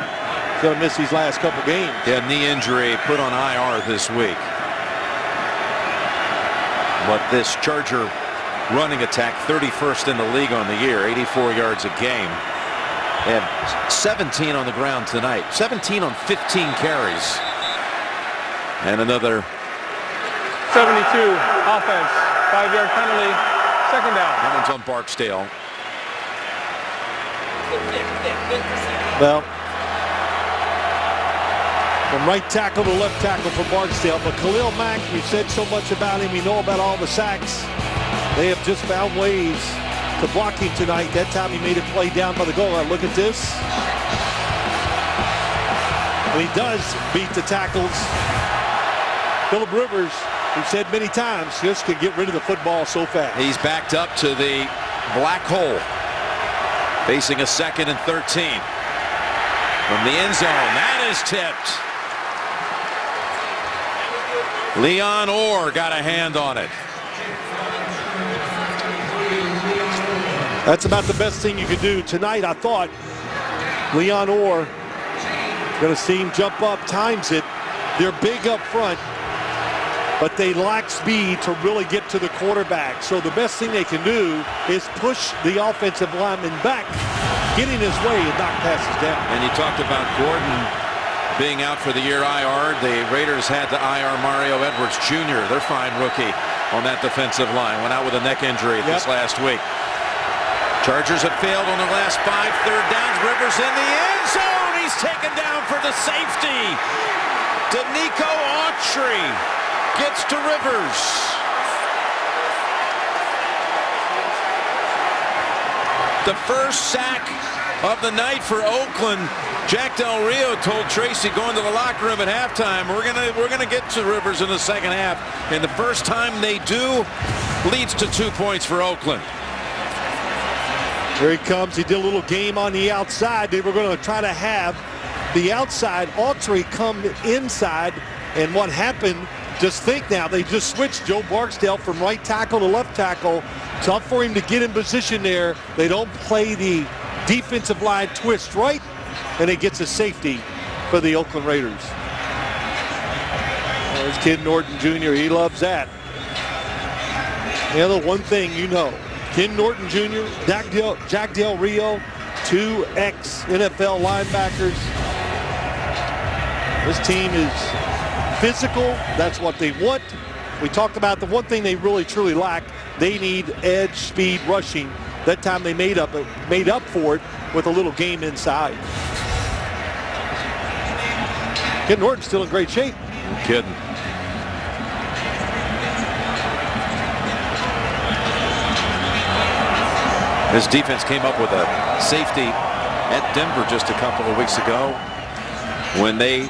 He's going to miss these last couple games. Yeah, knee injury, put on IR this week. But this Charger running attack, 31st in the league on the year, 84 yards a game. They have 17 on the ground tonight, 17 on 15 carries. And another 72 offense, 5-yard penalty, second down. That one's on Barksdale. Well, from right tackle to left tackle for Barksdale, but Khalil Mack, we've said so much about him. We know about all the sacks. They have just found ways to block him tonight. That time he made a play down by the goal line. Look at this. And he does beat the tackles. Phillip Rivers, we've said many times, just can get rid of the football so fast. He's backed up to the black hole, facing a 2nd and 13. From the end zone, that is tipped. Leon Orr got a hand on it. That's about the best thing you could do. Tonight, I thought Leon Orr, going to see him jump up, times it. They're big up front, but they lack speed to really get to the quarterback. So the best thing they can do is push the offensive lineman back, get in his way and knock passes down. And you talked about Gordon being out for the year IR. The Raiders had to IR Mario Edwards Jr., their fine rookie, on that defensive line. Went out with a neck injury this last week. Chargers have failed on the last 5 third downs. Rivers in the end zone. He's taken down for the safety. Danico Autry gets to Rivers. The first sack of the night for Oakland. Jack Del Rio told Tracy going to the locker room at halftime, we're gonna get to Rivers in the second half. And the first time they do, leads to 2 points for Oakland. Here he comes. He did a little game on the outside. They were going to try to have the outside Autry come inside. And what happened, just think now, they just switched Joe Barksdale from right tackle to left tackle. Tough for him to get in position there. They don't play the defensive line twist right, and it gets a safety for the Oakland Raiders. There's Kid Norton Jr. He loves that. The other one thing you know, Ken Norton Jr., Jack Del Rio, 2 ex-NFL linebackers. This team is physical. That's what they want. We talked about the one thing they really truly lack. They need edge, speed, rushing. That time they made up for it with a little game inside. Ken Norton's still in great shape. No kidding. This defense came up with a safety at Denver just a couple of weeks ago when they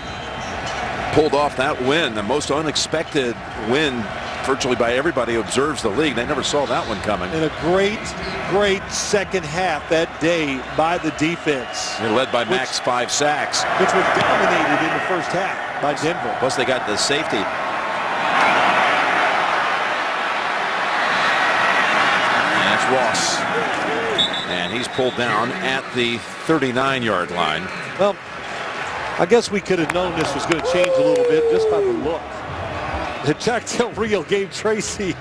pulled off that win, the most unexpected win virtually by everybody who observes the league. They never saw that one coming. And a great second half that day by the defense. They're led by Max 5 sacks. Which was dominated in the first half by Denver. Plus they got the safety. And that's Ross. And he's pulled down at the 39-yard line. Well, I guess we could have known this was going to change a little bit just by the look. Jack Del Rio gave Tracy.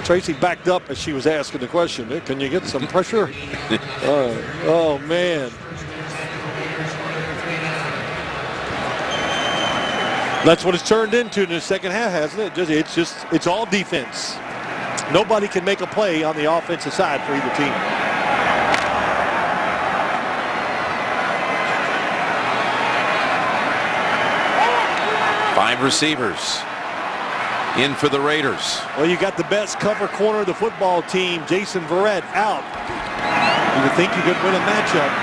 Tracy backed up as she was asking the question. Hey, can you get some pressure? Oh, man. That's what it's turned into in the second half, hasn't it? It's all defense. Nobody can make a play on the offensive side for either team. Five receivers in for the Raiders. Well, you got the best cover corner of the football team, Jason Verrett, out. You would think you could win a matchup.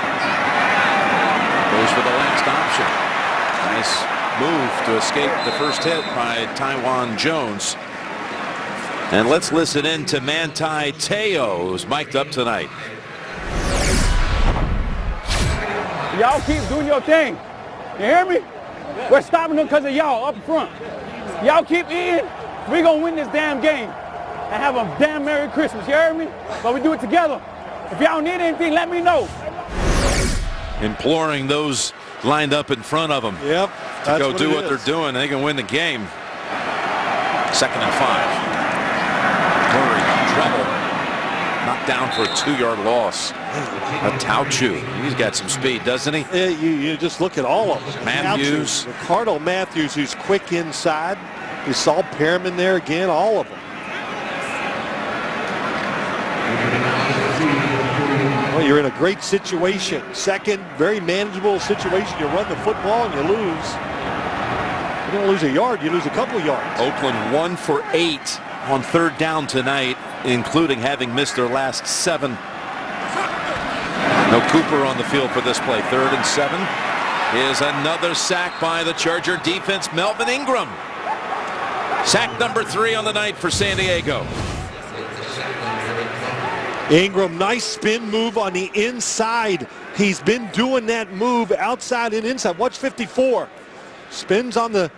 Goes for the last option. Nice move to escape the first hit by Taiwan Jones. And let's listen in to Manti Te'o, who's mic'd up tonight. Y'all keep doing your thing. You hear me? We're stopping them because of y'all up front. Y'all keep eating, we gonna win this damn game and have a damn Merry Christmas, you heard me? But we do it together. If y'all need anything, let me know. Imploring those lined up in front of him Yep, to go do what they're doing. They can win the game. 2nd and 5. Murray in trouble. Knocked down for a 2-yard loss. Tauchu, he's got some speed, doesn't he? Yeah, you just look at all of them. Matthews. Ricardo Matthews, who's quick inside. You saw Perriman there again, all of them. Well, you're in a great situation. Second, very manageable situation. You run the football and you lose. You don't lose a yard, you lose a couple yards. Oakland 1 for 8 on 3rd down tonight, including having missed their last 7. No Cooper on the field for this play. 3rd and 7 is another sack by the Charger defense. Melvin Ingram. Sack number 3 on the night for San Diego. Ingram, nice spin move on the inside. He's been doing that move outside and inside. Watch 54. Spins on the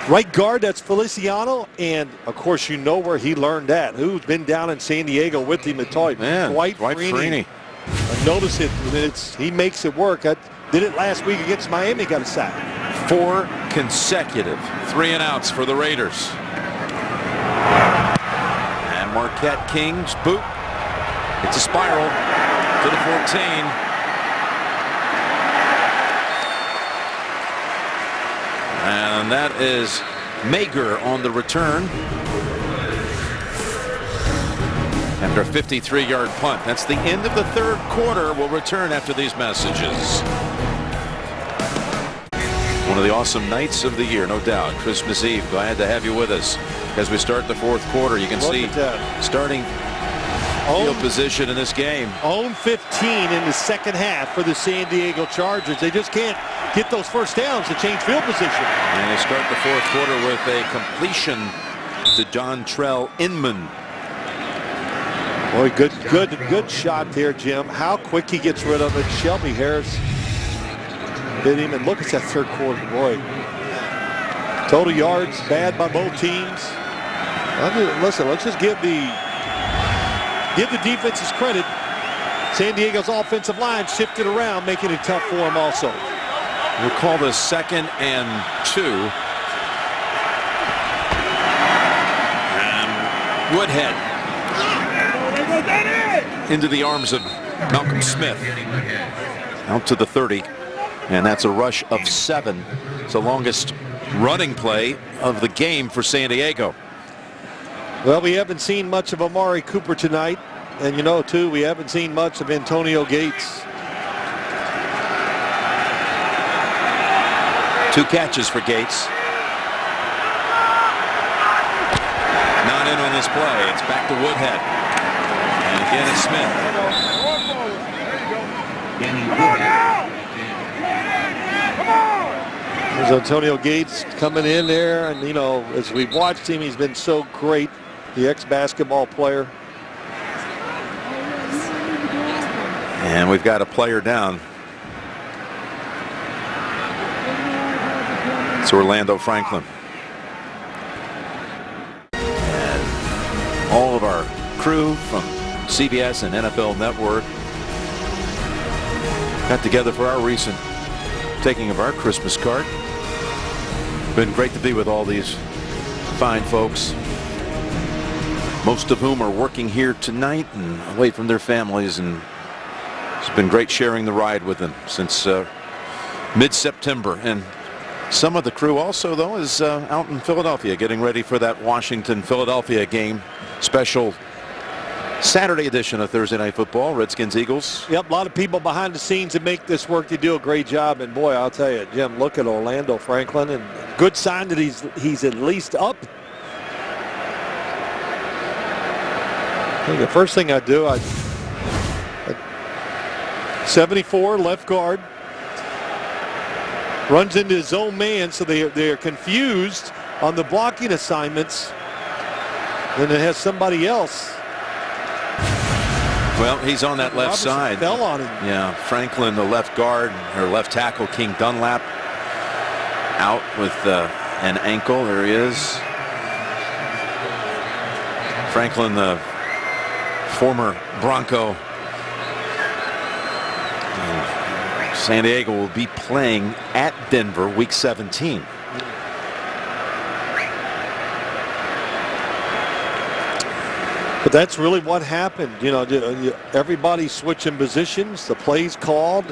right guard, that's Feliciano. And, of course, you know where he learned that. Who's been down in San Diego with him at Toy? Dwight Freeney. Notice it. He makes it work. I did it last week against Miami, got a sack. 4 consecutive 3-and-outs for the Raiders. And Marquette King's boot. It's a spiral to the 14. And that is Mager on the return. After a 53-yard punt. That's the end of the 3rd quarter. We'll return after these messages. One of the awesome nights of the year, no doubt. Christmas Eve. Glad to have you with us as we start the 4th quarter. You can see starting field position in this game. Own 15 in the 2nd half for the San Diego Chargers. They just can't get those first downs to change field position. And they start the 4th quarter with a completion to Dontrell Inman. Boy, good shot there, Jim. How quick he gets rid of it. Shelby Harris hit him, and look at that 3rd quarter, boy. Total yards bad by both teams. Listen, let's just give the defenses credit. San Diego's offensive line shifted around, making it tough for them also. We'll call this 2nd and 2. And Woodhead into the arms of Malcolm Smith. Out to the 30. And that's a rush of 7. It's the longest running play of the game for San Diego. Well, we haven't seen much of Amari Cooper tonight. And you know, too, we haven't seen much of Antonio Gates. 2 catches for Gates. Not in on this play. It's back to Woodhead. And again it's Smith. There's Antonio Gates coming in there. And, you know, as we've watched him, he's been so great. The ex-basketball player. And we've got a player down. It's Orlando Franklin. And all of our crew from CBS and NFL Network got together for our recent taking of our Christmas card. Been great to be with all these fine folks, most of whom are working here tonight and away from their families, and it's been great sharing the ride with them since mid-September. And some of the crew also, though, is out in Philadelphia getting ready for that Washington-Philadelphia game. Special Saturday edition of Thursday Night Football, Redskins-Eagles. Yep, a lot of people behind the scenes that make this work. They do a great job. And, boy, I'll tell you, Jim, look at Orlando Franklin. And good sign that he's at least up. I think the first thing I do, 74, left guard. Runs into his own man, so they're confused on the blocking assignments. Then it has somebody else. Well, he's on that left side. Fell on him. Yeah, Franklin, the left guard, or left tackle, King Dunlap, out with an ankle. There he is. Franklin, the former Bronco. And San Diego will be playing at Denver week 17. But that's really what happened. You know, everybody switching positions, the plays called.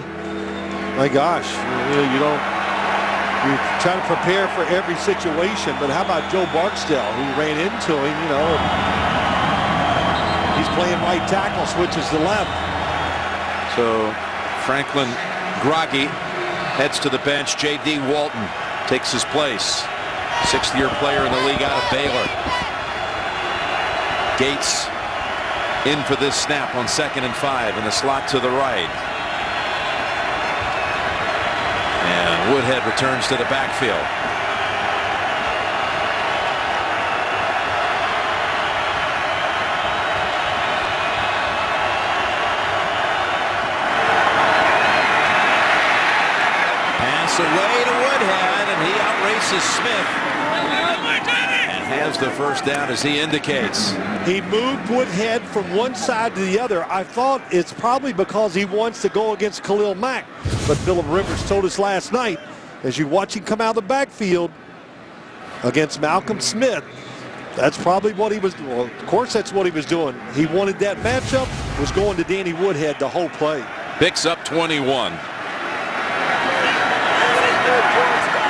My gosh, you try to prepare for every situation, but how about Joe Barksdale, who ran into him, you know, he's playing right tackle, switches to left. So Franklin groggy, heads to the bench. J.D. Walton takes his place. 6th-year player in the league out of Baylor. Gates in for this snap on 2nd and 5 in the slot to the right. And Woodhead returns to the backfield. Pass away to Woodhead, and he outraces Smith. Has the first down as he indicates. He moved Woodhead from one side to the other. I thought it's probably because he wants to go against Khalil Mack. But Phillip Rivers told us last night, as you watch him come out of the backfield against Malcolm Smith, that's probably what he was doing. Well, of course, that's what he was doing. He wanted that matchup, was going to Danny Woodhead the whole play. Picks up 21.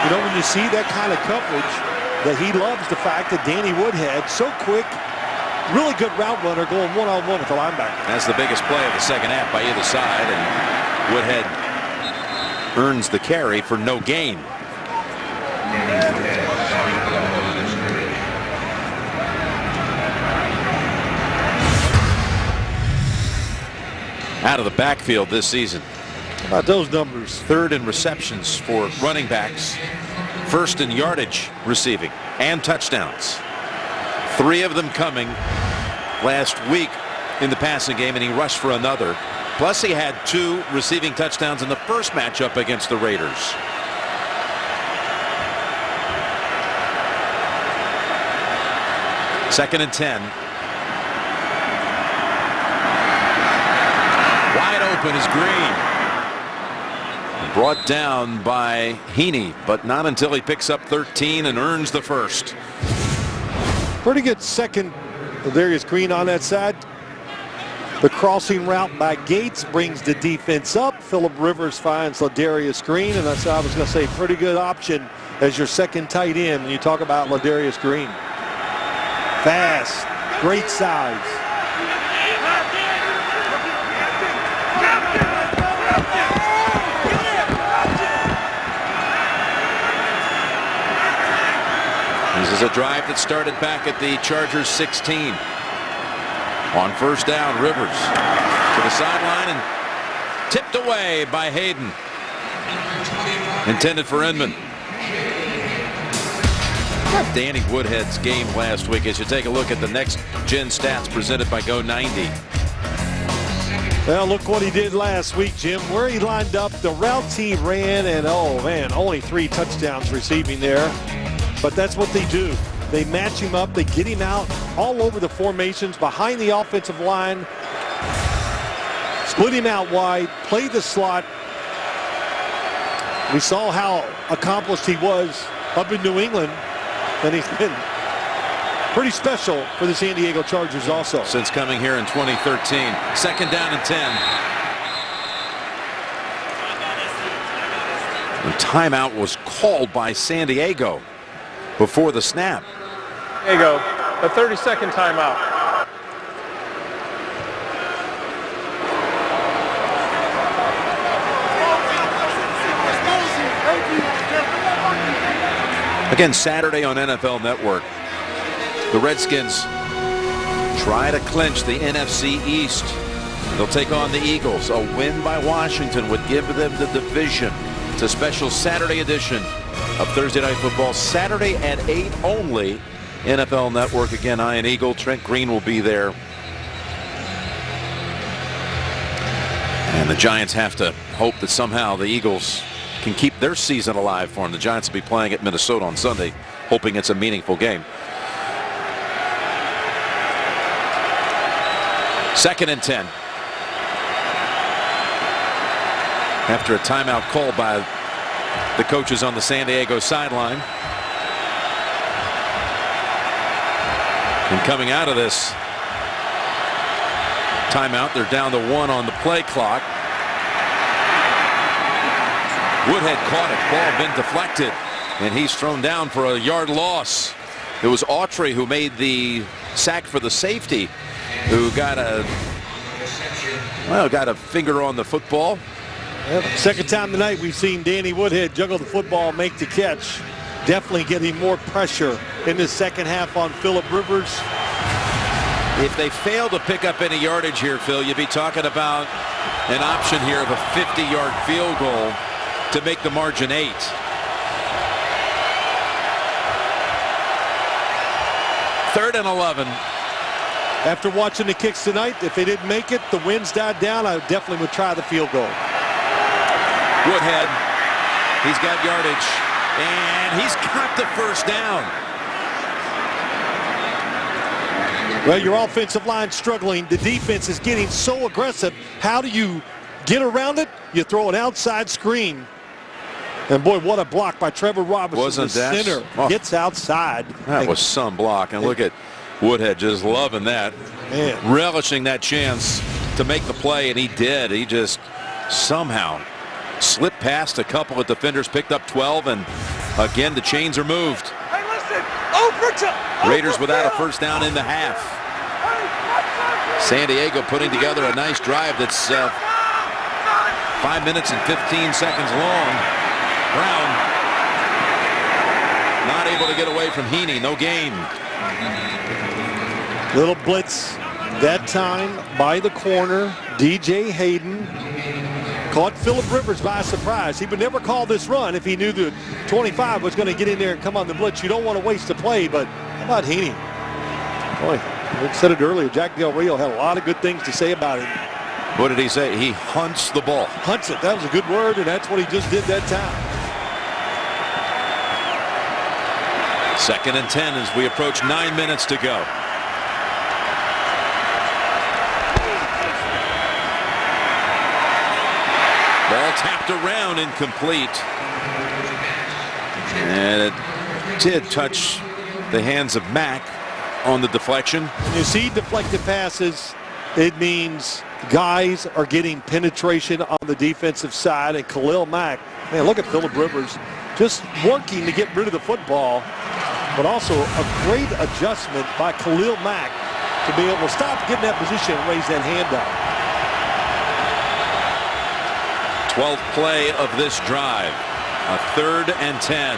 You know, when you see that kind of coverage, that he loves the fact that Danny Woodhead, so quick, really good route runner, going one-on-one with the linebacker. That's the biggest play of the second half by either side, and Woodhead earns the carry for no gain. Out of the backfield this season. How about those numbers? 3rd in receptions for running backs. 1st in yardage receiving and touchdowns. 3 of them coming last week in the passing game, and he rushed for another. Plus he had 2 receiving touchdowns in the first matchup against the Raiders. Second and 10. Wide open is Green. Brought down by Heaney, but not until he picks up 13 and earns the first. Pretty good second. Ladarius Green on that side. The crossing route by Gates brings the defense up. Phillip Rivers finds Ladarius Green, and that's, I was going to say, pretty good option as your second tight end when you talk about Ladarius Green. Fast, great size. This is a drive that started back at the Chargers 16. On first down, Rivers to the sideline and tipped away by Hayden. Intended for Inman. Danny Woodhead's game last week as you take a look at the next gen stats presented by Go 90. Well, look what he did last week, Jim, where he lined up, the routes he ran, and oh man, only 3 touchdowns receiving there. But that's what they do. They match him up. They get him out all over the formations behind the offensive line. Split him out wide. Play the slot. We saw how accomplished he was up in New England. And he's been pretty special for the San Diego Chargers also. Since coming here in 2013. Second down and 10. The timeout was called by San Diego before the snap. There you go, a 30-second timeout. Again, Saturday on NFL Network, the Redskins try to clinch the NFC East. They'll take on the Eagles. A win by Washington would give them the division. It's a special Saturday edition of Thursday Night Football, Saturday at 8 only. NFL Network. Again, Ian Eagle, Trent Green will be there. And the Giants have to hope that somehow the Eagles can keep their season alive for them. The Giants will be playing at Minnesota on Sunday, hoping it's a meaningful game. 2nd and 10. After a timeout called by the coaches on the San Diego sideline. And coming out of this timeout, they're down to 1 on the play clock. Woodhead caught it. Ball been deflected, and he's thrown down for a yard loss. It was Autry who made the sack for the safety, who got a finger on the football. Yep. Second time tonight we've seen Danny Woodhead juggle the football, make the catch. Definitely getting more pressure in the second half on Phillip Rivers. If they fail to pick up any yardage here, Phil, you'd be talking about an option here of a 50-yard field goal to make the margin 8. Third and 11. After watching the kicks tonight, if they didn't make it, the winds died down, I definitely would try the field goal. Woodhead, he's got yardage, and he's got the first down. Well, your offensive line struggling. The defense is getting so aggressive. How do you get around it? You throw an outside screen. And boy, what a block by Trevor Robinson. Wasn't the that? center Oh, gets outside. That was some block. And look at Woodhead just loving that. Man. Relishing that chance to make the play, and he did. He just somehow slipped past a couple of defenders, picked up 12, and again the chains are moved. Hey, listen. Raiders without a first down in the half. San Diego putting together a nice drive that's 5 minutes and 15 seconds long. Brown not able to get away from Heaney. No gain. Little blitz that time by the corner. DJ Hayden caught Phillip Rivers by surprise. He would never call this run if he knew that 25 was going to get in there and come on the blitz. You don't want to waste a play, but how about Heaney? Boy, we said it earlier. Jack Del Rio had a lot of good things to say about him. What did he say? He hunts the ball. Hunts it. That was a good word, and that's what he just did that time. 2nd and 10 as we approach 9 minutes to go. Ball tapped around, incomplete. And it did touch the hands of Mack on the deflection. When you see deflected passes, it means guys are getting penetration on the defensive side. And Khalil Mack, man, look at Phillip Rivers just working to get rid of the football, but also a great adjustment by Khalil Mack to be able to stop, get in that position, and raise that hand up. 12th play of this drive. A 3rd and 10.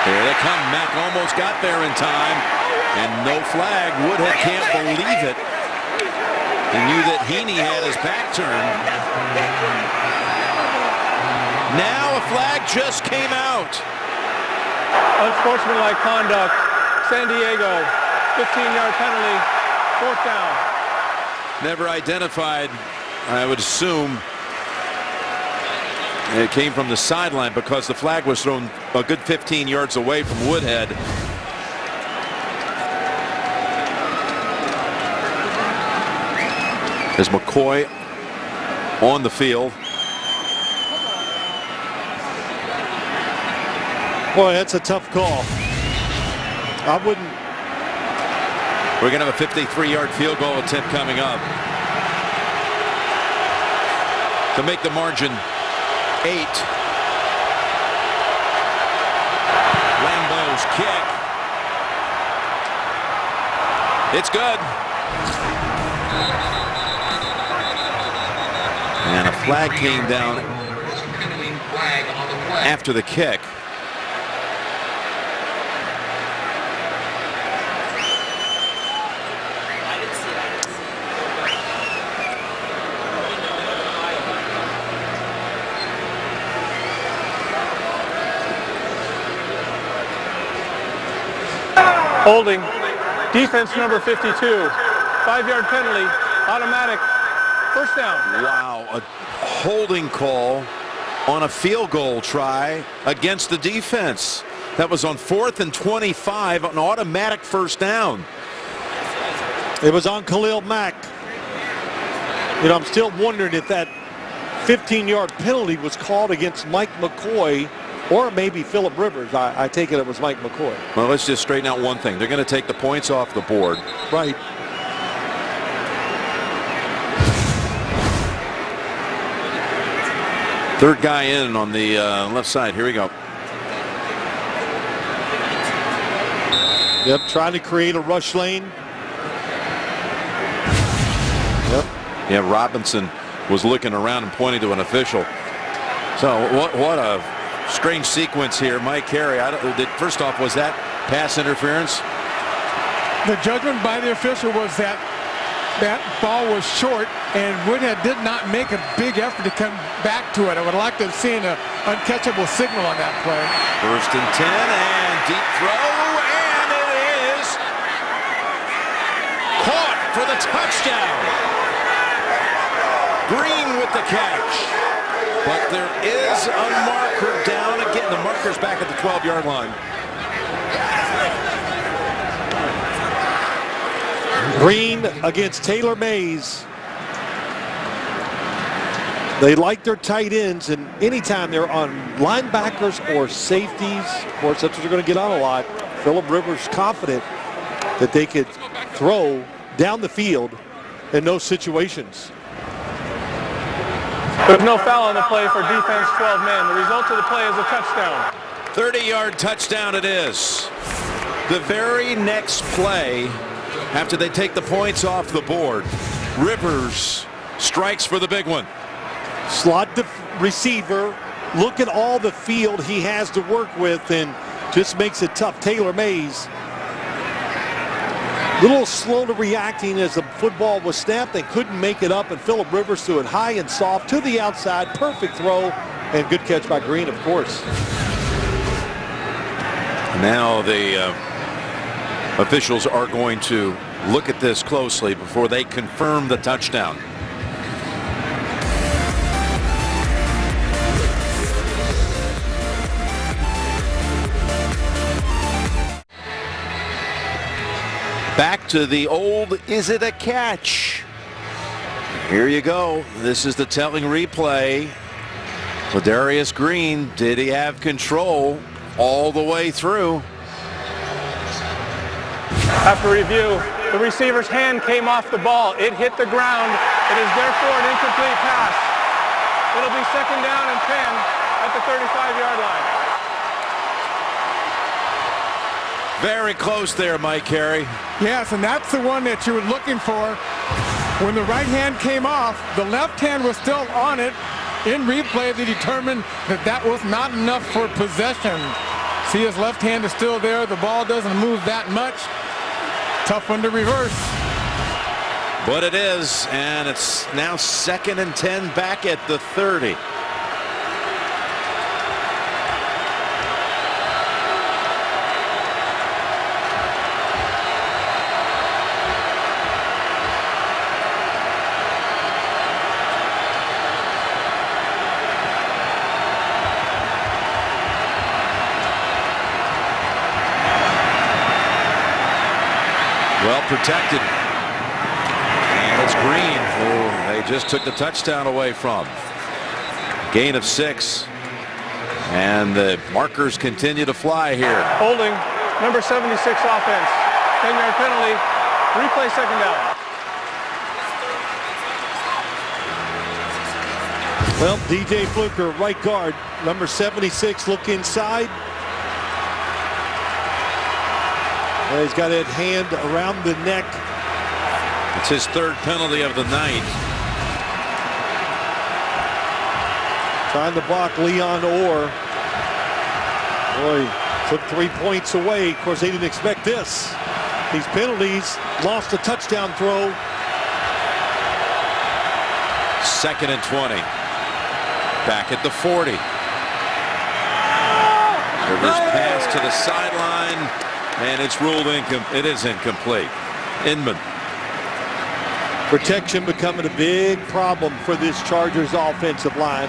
Here they come. Mack almost got there in time, and no flag. Woodhead can't believe it. He knew that Heaney had his back turned. Now a flag just came out. Unsportsmanlike conduct. San Diego, 15-yard penalty, 4th down. Never identified, I would assume. It came from the sideline because the flag was thrown a good 15 yards away from Woodhead. As McCoy on the field. Boy, that's a tough call. I wouldn't. We're going to have a 53-yard field goal attempt coming up to make the margin 8. Lambeau's kick. It's good. And a flag came down after the kick. Holding. Defense number 52. 5-yard penalty, automatic first down. Wow, a holding call on a field goal try against the defense. That was on 4th and 25, an automatic first down. It was on Khalil Mack. You know, I'm still wondering if that 15-yard penalty was called against Mike McCoy or maybe Phillip Rivers. I take it was Mike McCoy. Well, let's just straighten out one thing. They're going to take the points off the board. Right. Third guy in on the left side. Here we go. Yep, trying to create a rush lane. Yep. Yeah, Robinson was looking around and pointing to an official. So what a strange sequence here. Mike Carey, first off, was that pass interference? The judgment by the official was that that ball was short, and Woodhead did not make a big effort to come back to it. I would like to have seen an uncatchable signal on that play. 1st and 10, and deep throw, and it is caught for the touchdown. Green with the catch. But there is a marker down again. The marker's back at the 12-yard line. Green against Taylor Mays. They like their tight ends, and anytime they're on linebackers or safeties, of course, that's what they're going to get on a lot. Phillip Rivers confident that they could throw down the field in those situations. There's no foul on the play for defense 12 men. The result of the play is a touchdown. 30-yard touchdown it is. The very next play, after they take the points off the board, Rivers strikes for the big one. Slot receiver, look at all the field he has to work with, and just makes it tough. Taylor Mays, a little slow to reacting as the football was snapped. They couldn't make it up, and Phillip Rivers threw it high and soft to the outside. Perfect throw, and good catch by Green, of course. Now the officials are going to look at this closely before they confirm the touchdown. Back to the old, is it a catch? Here you go. This is the telling replay. Ladarius Green, did he have control all the way through? After review, the receiver's hand came off the ball. It hit the ground. It is therefore an incomplete pass. It'll be 2nd down and 10 at the 35-yard line. Very close there, Mike Carey. Yes, and that's the one that you were looking for. When the right hand came off, the left hand was still on it. In replay, they determined that that was not enough for possession. See, his left hand is still there. The ball doesn't move that much. Tough one to reverse. But it is, and it's now 2nd and 10 back at the 30. Well protected. And it's Green, who they just took the touchdown away from. Gain of 6. And the markers continue to fly here. Holding, number 76 offense. 10-yard penalty. Replay 2nd down. Well, DJ Fluker, right guard, number 76, look inside. He's got that hand around the neck. It's his 3rd penalty of the night. Trying to block Leon Orr. Boy, took 3 points away. Of course, they didn't expect this. These penalties, lost a touchdown throw. 2nd and 20. Back at the 40. Rivers pass to the sideline. And it's ruled it is incomplete. Inman Protection becoming a big problem for this Chargers offensive line.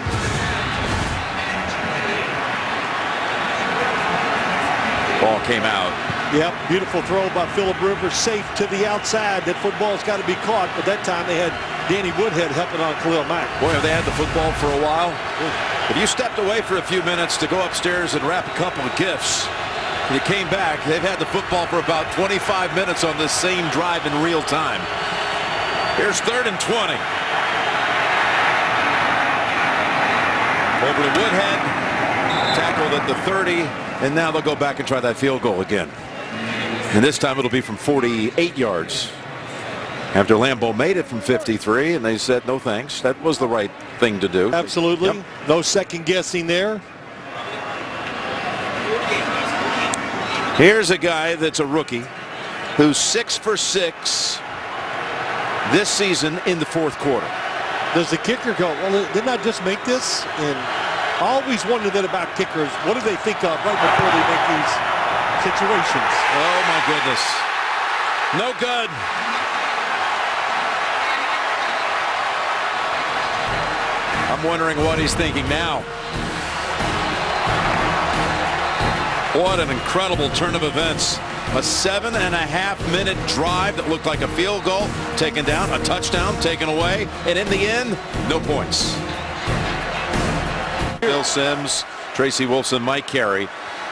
Ball came out. Yep, beautiful throw by Phillip Rivers, safe to the outside. That football's got to be caught, but that time they had Danny Woodhead helping on Khalil Mack. Boy, have they had the football for a while. If you stepped away for a few minutes to go upstairs and wrap a couple of gifts, and you came back, they've had the football for about 25 minutes on this same drive in real time. Here's 3rd and 20. Over to Woodhead, tackled at the 30, and now they'll go back and try that field goal again. And this time it'll be from 48 yards. After Lambeau made it from 53, and they said, no thanks. That was the right thing to do. Absolutely. Yep. No second guessing there. Here's a guy that's a rookie who's 6 for 6 this season in the 4th quarter. Does the kicker go, well, didn't I just make this? And I always wonder that about kickers. What do they think of right before they make these situations? Oh, my goodness. No good. I'm wondering what he's thinking now. What an incredible turn of events. A 7.5-minute drive that looked like a field goal taken down, a touchdown taken away, and in the end, no points. Bill Sims, Tracy Wolfson, Mike Carey.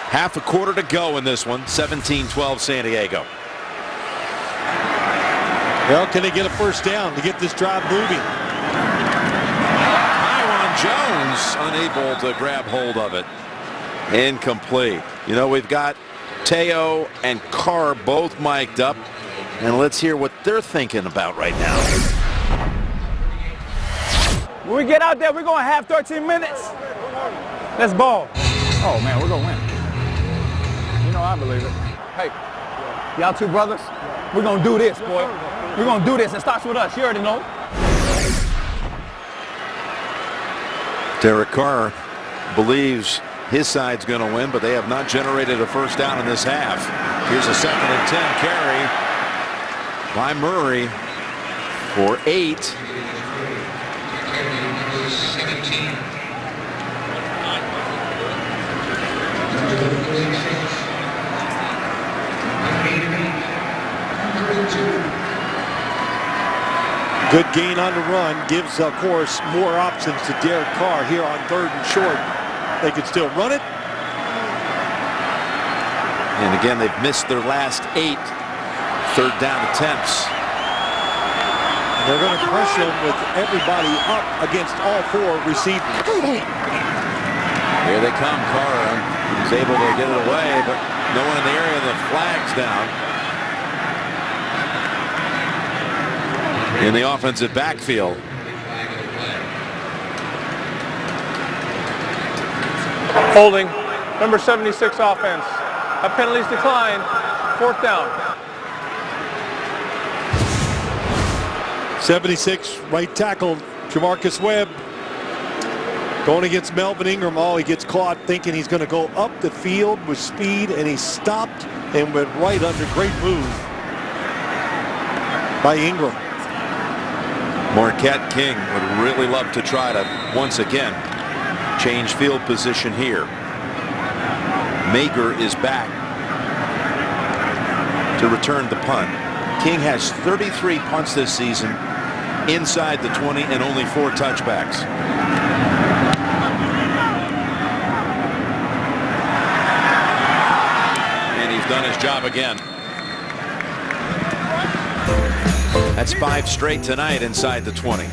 Half a quarter to go in this one. 17-12 San Diego. Well, can they get a first down to get this drive moving? Jones unable to grab hold of it. Incomplete. You know, we've got Teo and Carr both mic'd up, and let's hear what they're thinking about right now. When we get out there, we're going to have 13 minutes. Let's ball. Oh, man, we're going to win. You know I believe it. Hey, y'all two brothers, we're going to do this, boy. We're going to do this. It starts with us. You already know. Derek Carr believes his side's going to win, but they have not generated a first down in this half. Here's a 2nd and 10 carry by Murray for 8. Good gain on the run, gives, of course, more options to Derek Carr here on 3rd and short. They could still run it. And again, they've missed their last 8 3rd down attempts. They're going to pressure them with everybody up against all 4 receivers. Here they come. Carr is able to get it away, but no one in the area. The flag's down. In the offensive backfield. Holding, number 76 offense. A penalties decline, 4th down. 76 right tackle Jamarcus Webb going against Melvin Ingram. Oh, he gets caught thinking he's going to go up the field with speed, and he stopped and went right under. Great move by Ingram. Marquette King would really love to try to once again change field position here. Mager is back to return the punt. King has 33 punts this season inside the 20 and only 4 touchbacks. And he's done his job again. That's 5 straight tonight inside the 20.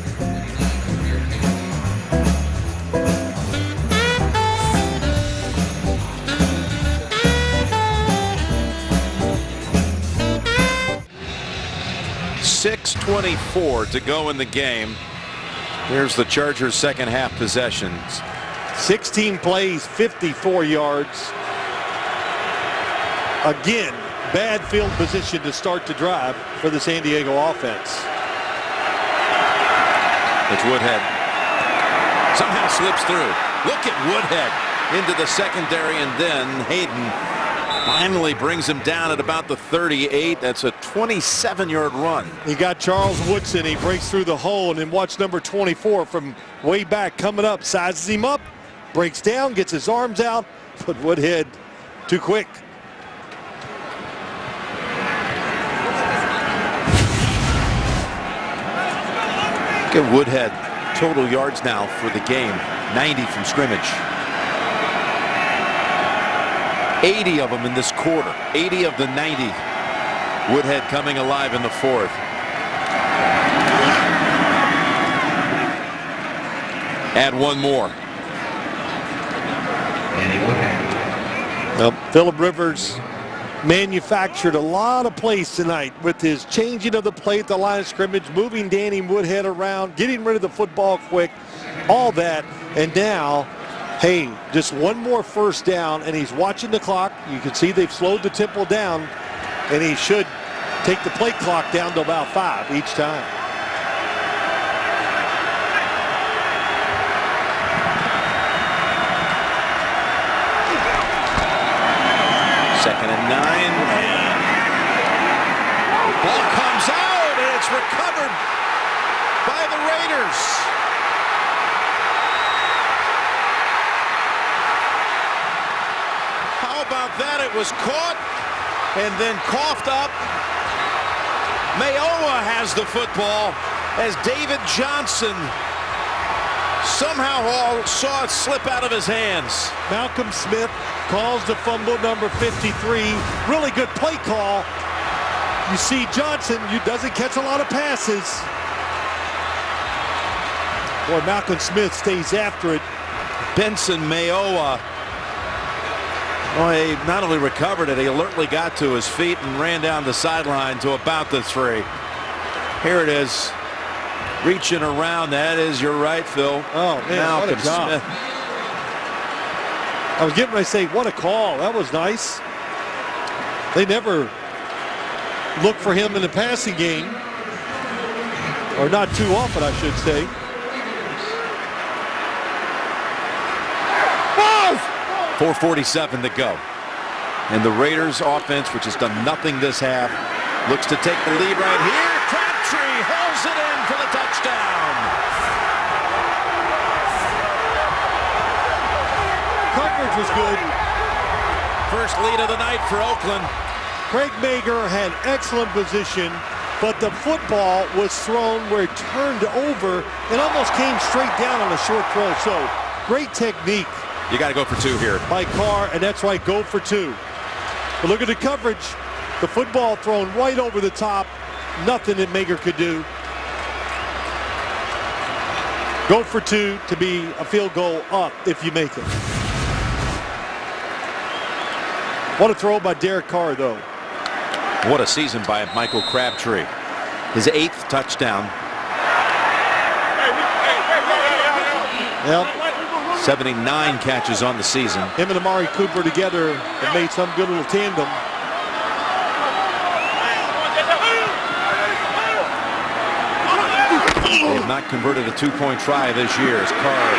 .6:24 to go in the game. Here's the Chargers' second half possessions. 16 plays, 54 yards. Again, bad field position to start the drive for the San Diego offense. It's Woodhead. Somehow slips through. Look at Woodhead into the secondary, and then Hayden Finally brings him down at about the 38. That's a 27-yard run. He got Charles Woodson. He breaks through the hole, and then watch number 24 from way back coming up, sizes him up, breaks down, gets his arms out, but Woodhead too quick. Look at Woodhead. Total yards now for the game. 90 from scrimmage. 80 of them in this quarter. 80 of the 90. Woodhead coming alive in the fourth. Add one more. Well, Phillip Rivers manufactured a lot of plays tonight with his changing of the play at the line of scrimmage, moving Danny Woodhead around, getting rid of the football quick, all that. And now, hey, just one more first down, and he's watching the clock. You can see they've slowed the tempo down, and he should take the play clock down to about 5 each time. Second and 9. Ball comes out, and it's recovered by the Raiders. How about that? It was caught and then coughed up. Mayowa has the football as David Johnson somehow saw it slip out of his hands. Malcolm Smith calls the fumble, number 53. Really good play call. You see Johnson, doesn't catch a lot of passes. Boy, Malcolm Smith stays after it. Benson Mayowa, well, he not only recovered it, he alertly got to his feet and ran down the sideline to about the 3. Here it is. Reaching around. That is, you're right, Phil. Oh, man, Malcolm what a job. Smith. I was getting ready to say, what a call. That was nice. They never look for him in the passing game. Or not too often, I should say. 4:47 to go. And the Raiders offense, which has done nothing this half, looks to take the lead right here. Crabtree hauls it in for the touchdown. Coverage was good. First lead of the night for Oakland. Craig Mager had excellent position, but the football was thrown where it turned over and almost came straight down on a short throw. So great technique. You got to go for 2 here. By Carr, and that's right, go for 2. But look at the coverage. The football thrown right over the top. Nothing that Mager could do. Go for 2 to be a field goal up if you make it. What a throw by Derek Carr, though. What a season by Michael Crabtree. His 8th touchdown. Yep. 79 catches on the season. Him and Amari Cooper together have made some good little tandem. They have not converted a 2-point try this year as Carr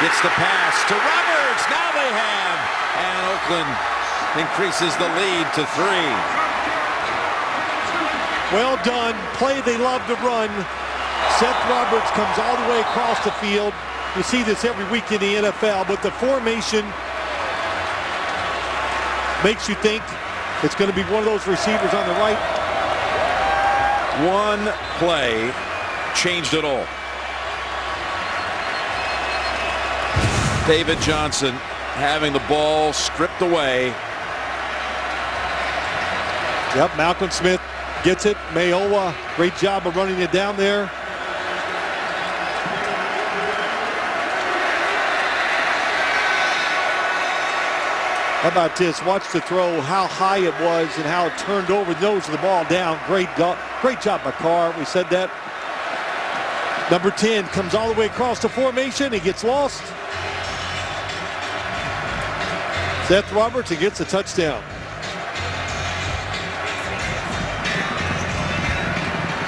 gets the pass to Roberts. Now they have. And Oakland increases the lead to 3. Well done. Play they love to run. Seth Roberts comes all the way across the field. You see this every week in the NFL, but the formation makes you think it's going to be one of those receivers on the right. One play changed it all. David Johnson having the ball stripped away. Yep, Malcolm Smith gets it. Mayowa, great job of running it down there. How about this? Watch the throw, how high it was and how it turned over, nose of the ball down. Great job by Carr. We said that. Number 10 comes all the way across the formation. He gets lost. Seth Roberts, he gets a touchdown.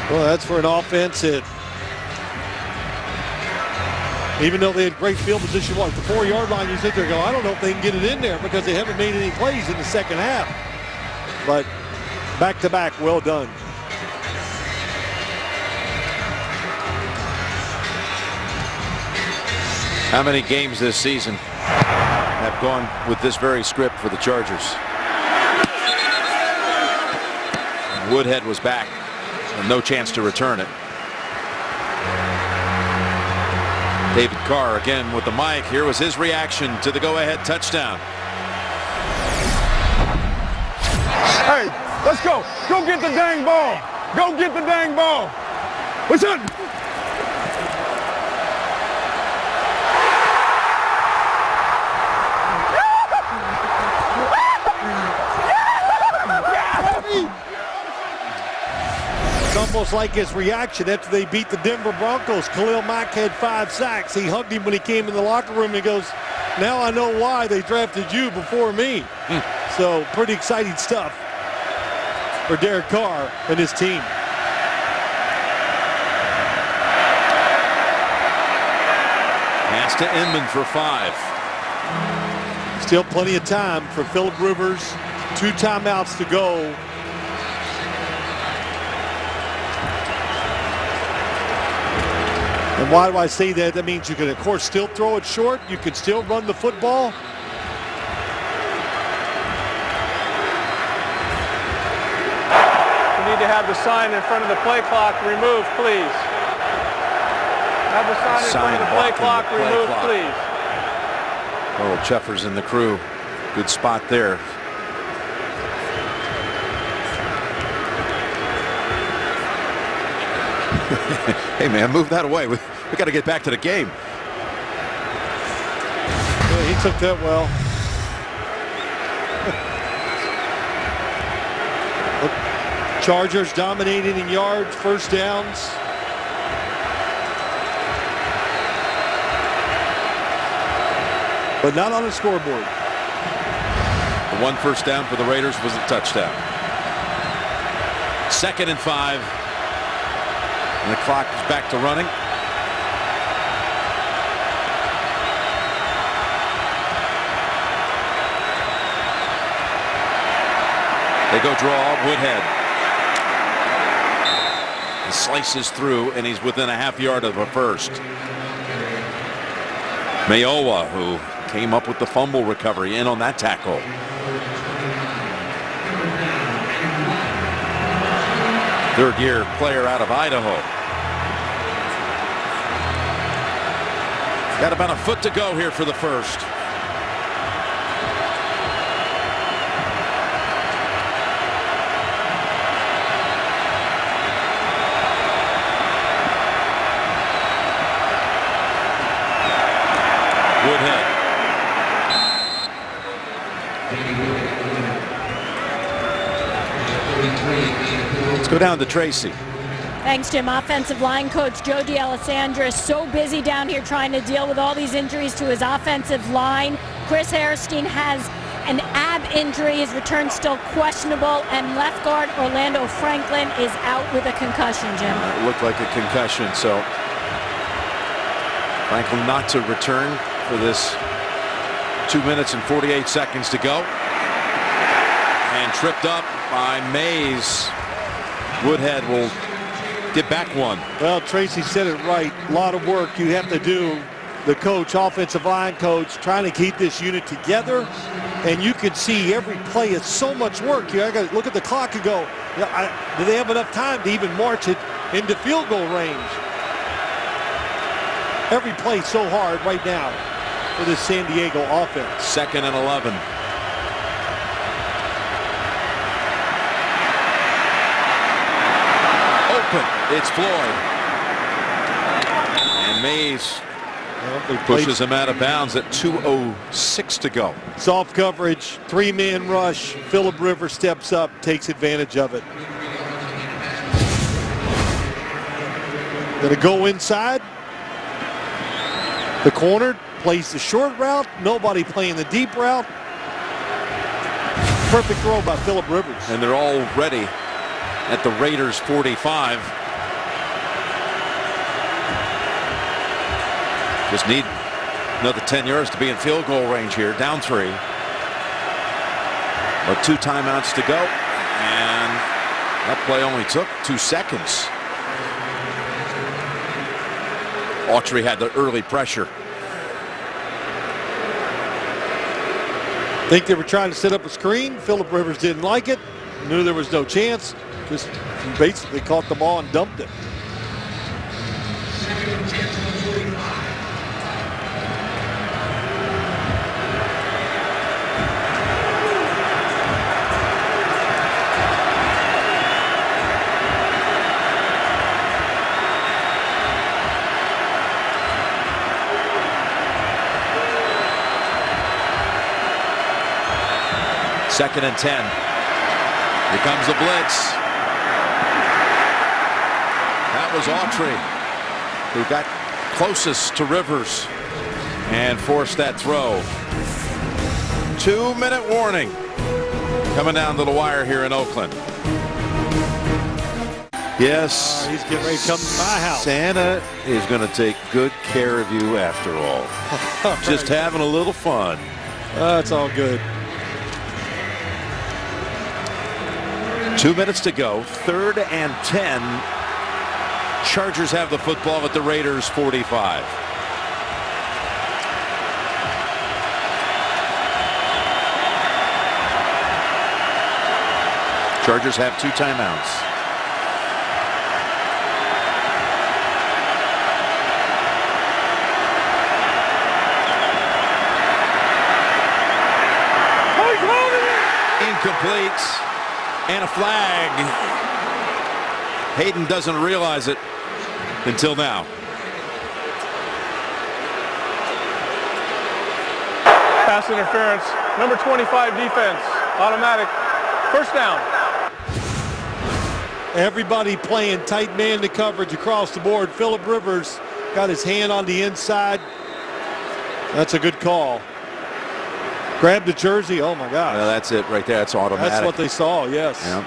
Well, that's for an offense that, even though they had great field position, the 4-yard line, you sit there and go, I don't know if they can get it in there because they haven't made any plays in the second half. but back-to-back, well done. How many games this season have gone with this very script for the Chargers? Woodhead was back and no chance to return it. David Carr again with the mic. Here was his reaction to the go-ahead touchdown. Hey, let's go. Go get the dang ball. Go get the dang ball. What's up? It's almost like his reaction after they beat the Denver Broncos. Khalil Mack had 5 sacks. He hugged him when he came in the locker room. He goes, now I know why they drafted you before me. So pretty exciting stuff for Derek Carr and his team. Pass to Inman for 5. Still plenty of time for Phillip Rivers. 2 timeouts to go. And why do I say that? That means you can, of course, still throw it short. You can still run the football. You need to have the sign in front of the play clock removed, please. Have the sign in front of the play clock removed, please. Oh, Cheffers and the crew. Good spot there. Hey, man, move that away. We got to get back to the game. Yeah, he took that well. Chargers dominating in yards, first downs. But not on the scoreboard. The 1 first down for the Raiders was a touchdown. 2nd and 5. And the clock is back to running. They go draw. Woodhead. He slices through, and he's within a half yard of a first. Mayowa, who came up with the fumble recovery, in on that tackle. Third-year player out of Idaho. Got about a foot to go here for the first. Woodhead. Let's go down to Tracy. Thanks, Jim. Offensive line coach Joe D'Alessandro is so busy down here trying to deal with all these injuries to his offensive line. Chris Hairston has an ab injury. His return still questionable. And left guard Orlando Franklin is out with a concussion, Jim. It looked like a concussion, so Franklin not to return for this 2 minutes and 48 seconds to go. And tripped up by Mays. Woodhead will get back one. Well, Tracy said it right. A lot of work you have to do. The coach, offensive line coach, trying to keep this unit together. And you can see every play is so much work. I got to look at the clock and go, do they have enough time to even march it into field goal range? Every play so hard right now for the San Diego offense. 2nd and 11. It's Floyd. And Mays pushes him out of bounds at 2:06 to go. Soft coverage, 3-man rush. Phillip Rivers steps up, takes advantage of it. Gonna go inside. The corner plays the short route. Nobody playing the deep route. Perfect throw by Phillip Rivers. And they're all ready at the Raiders 45. Just need another 10 yards to be in field goal range here. Down 3. But 2 timeouts to go. That play only took 2 seconds. Autry had the early pressure. Think they were trying to set up a screen. Phillip Rivers didn't like it. Knew there was no chance. Just basically caught the ball and dumped it. Second and 10. Here comes the blitz. That was Autry who got closest to Rivers and forced that throw. 2-minute warning coming down to the wire here in Oakland. Yes, he's getting ready to come to my house. Santa is going to take good care of you after all. Just having a little fun. That's all good. 2 minutes to go. 3rd and 10. Chargers have the football at the Raiders 45. Chargers have 2 timeouts. Incomplete. And a flag. Hayden doesn't realize it until now. Pass interference. Number 25 defense. Automatic. First down. Everybody playing tight man to coverage across the board. Phillip Rivers got his hand on the inside. That's a good call. Grab the jersey. Oh, my God. Well, that's it right there. That's automatic. That's what they saw, yes. Yeah.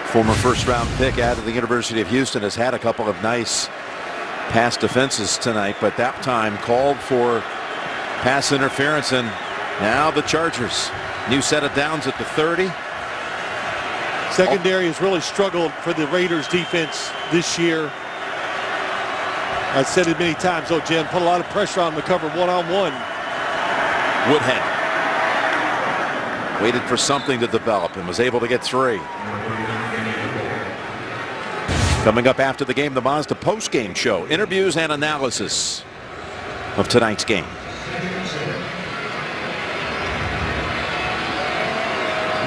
Former first-round pick out of the University of Houston has had a couple of nice pass defenses tonight, but that time called for pass interference, and now the Chargers. New set of downs at the 30. Secondary has really struggled for the Raiders defense this year. I've said it many times, though, Jim, put a lot of pressure on them to cover one-on-one. Woodhead waited for something to develop and was able to get 3. Coming up after the game, the Mazda post-game show. Interviews and analysis of tonight's game.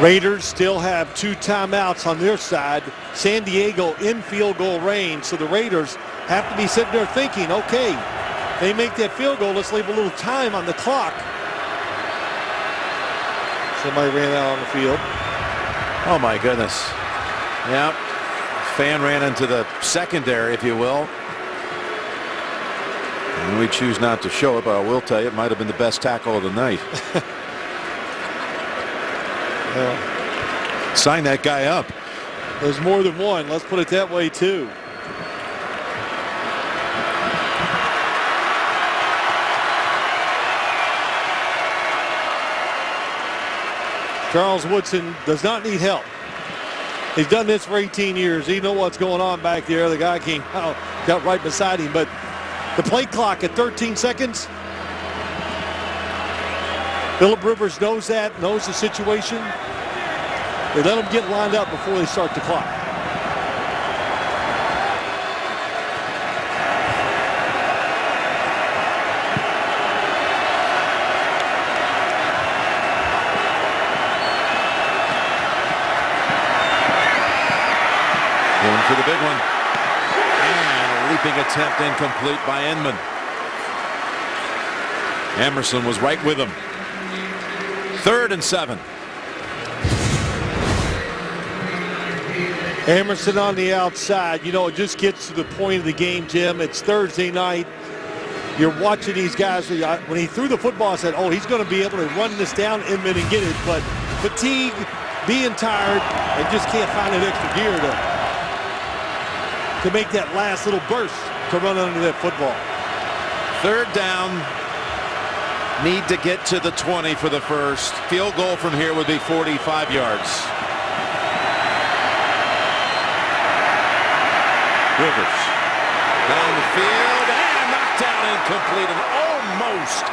Raiders still have 2 timeouts on their side. San Diego in field goal range, so the Raiders have to be sitting there thinking, okay, they make that field goal, let's leave a little time on the clock. Somebody ran out on the field. Oh, my goodness. Yep. Fan ran into the secondary, if you will. And we choose not to show it, but I will tell you, it might have been the best tackle of the night. Sign that guy up. There's more than one. Let's put it that way, too. Charles Woodson does not need help. He's done this for 18 years. He knows what's going on back there. The guy came out, got right beside him. But the play clock at 13 seconds. Phillip Rivers knows that, knows the situation. They let him get lined up before they start the clock. Going for the big one. And a leaping attempt incomplete by Inman. Emerson was right with him. 3rd and 7. Emerson on the outside. You know, it just gets to the point of the game, Jim. It's Thursday night. You're watching these guys. When he threw the football, I said, oh, he's going to be able to run this down Inman and get it. But fatigue, being tired, and just can't find an extra gear to make that last little burst to run under that football. 3rd down. Need to get to the 20 for the first. Field goal from here would be 45 yards. Rivers down the field and knocked down incomplete and almost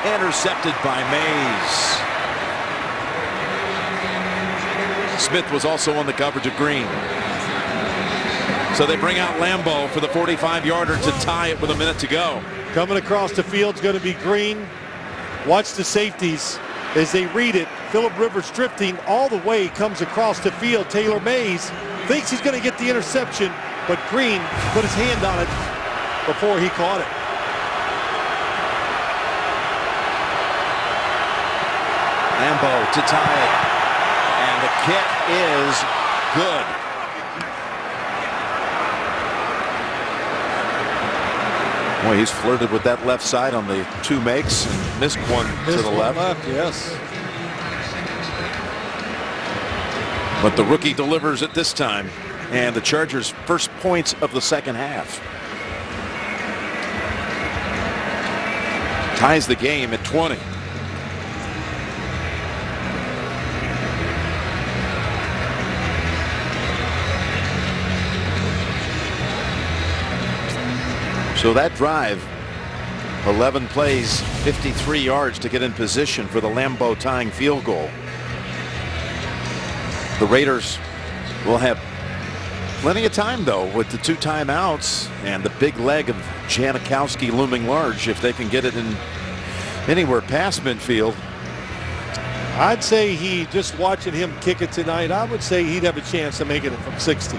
intercepted by Mays. Smith was also on the coverage of Green. So they bring out Lambeau for the 45-yarder to tie it with a minute to go. Coming across the field is going to be Green. Watch the safeties as they read it. Phillip Rivers drifting all the way, comes across the field. Taylor Mays thinks he's going to get the interception, but Green put his hand on it before he caught it. Lambeau to tie it, and the kick is good. Boy, he's flirted with that left side on the 2 makes and missed one to the left. Yes. But the rookie delivers it this time, and the Chargers' first points of the second half. Ties the game at 20. So that drive, 11 plays, 53 yards to get in position for the Lambeau tying field goal. The Raiders will have plenty of time, though, with the 2 timeouts and the big leg of Janikowski looming large if they can get it in anywhere past midfield. I'd say just watching him kick it tonight, I would say he'd have a chance of making it from 60.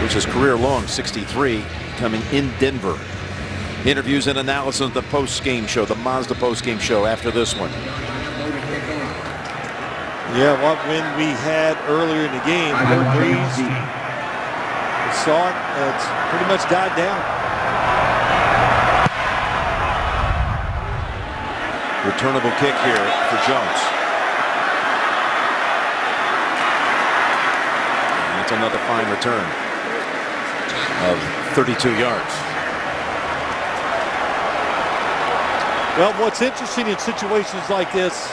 Which is career long 63, coming in Denver. Interviews and analysis of the post-game show, the Mazda post-game show after this one. Yeah, what win we had earlier in the game, Kurt Breeze. We saw it, it's pretty much died down. Returnable kick here for Jones. And it's another fine return of 32 yards. Well, what's interesting in situations like this,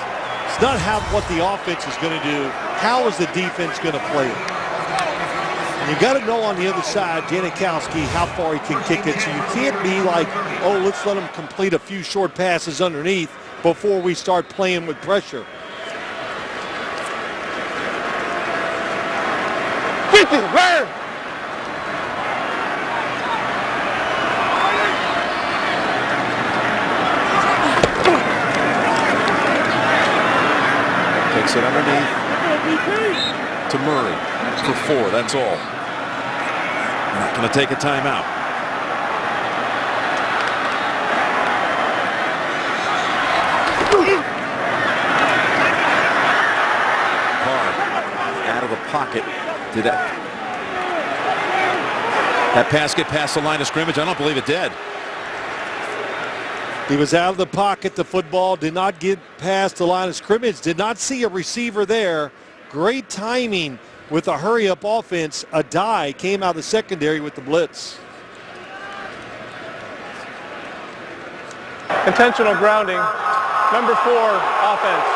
it's not what the offense is going to do. How is the defense going to play it? And you got to know on the other side, Janikowski, how far he can kick it. So you can't be like, oh, let's let him complete a few short passes underneath before we start playing with pressure. Get this, man! Takes it underneath to Murray for 4. That's all. Not going to take a timeout. Carr out of the pocket. Did that pass get past the line of scrimmage? I don't believe it did. He was out of the pocket. The football did not get past the line of scrimmage. Did not see a receiver there. Great timing with a hurry-up offense. A die came out of the secondary with the blitz. Intentional grounding. Number 4, offense.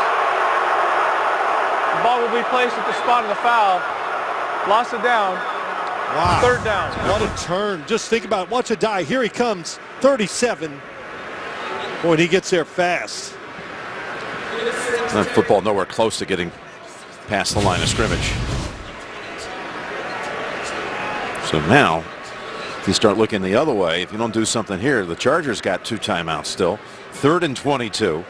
The ball will be placed at the spot of the foul. Lost it down. Wow. 3rd down. What a turn. Just think about it. Watch a die. Here he comes. 37. Boy, and he gets there fast. That football nowhere close to getting past the line of scrimmage. So now, if you start looking the other way, if you don't do something here, the Chargers got 2 timeouts still. 3rd and 22.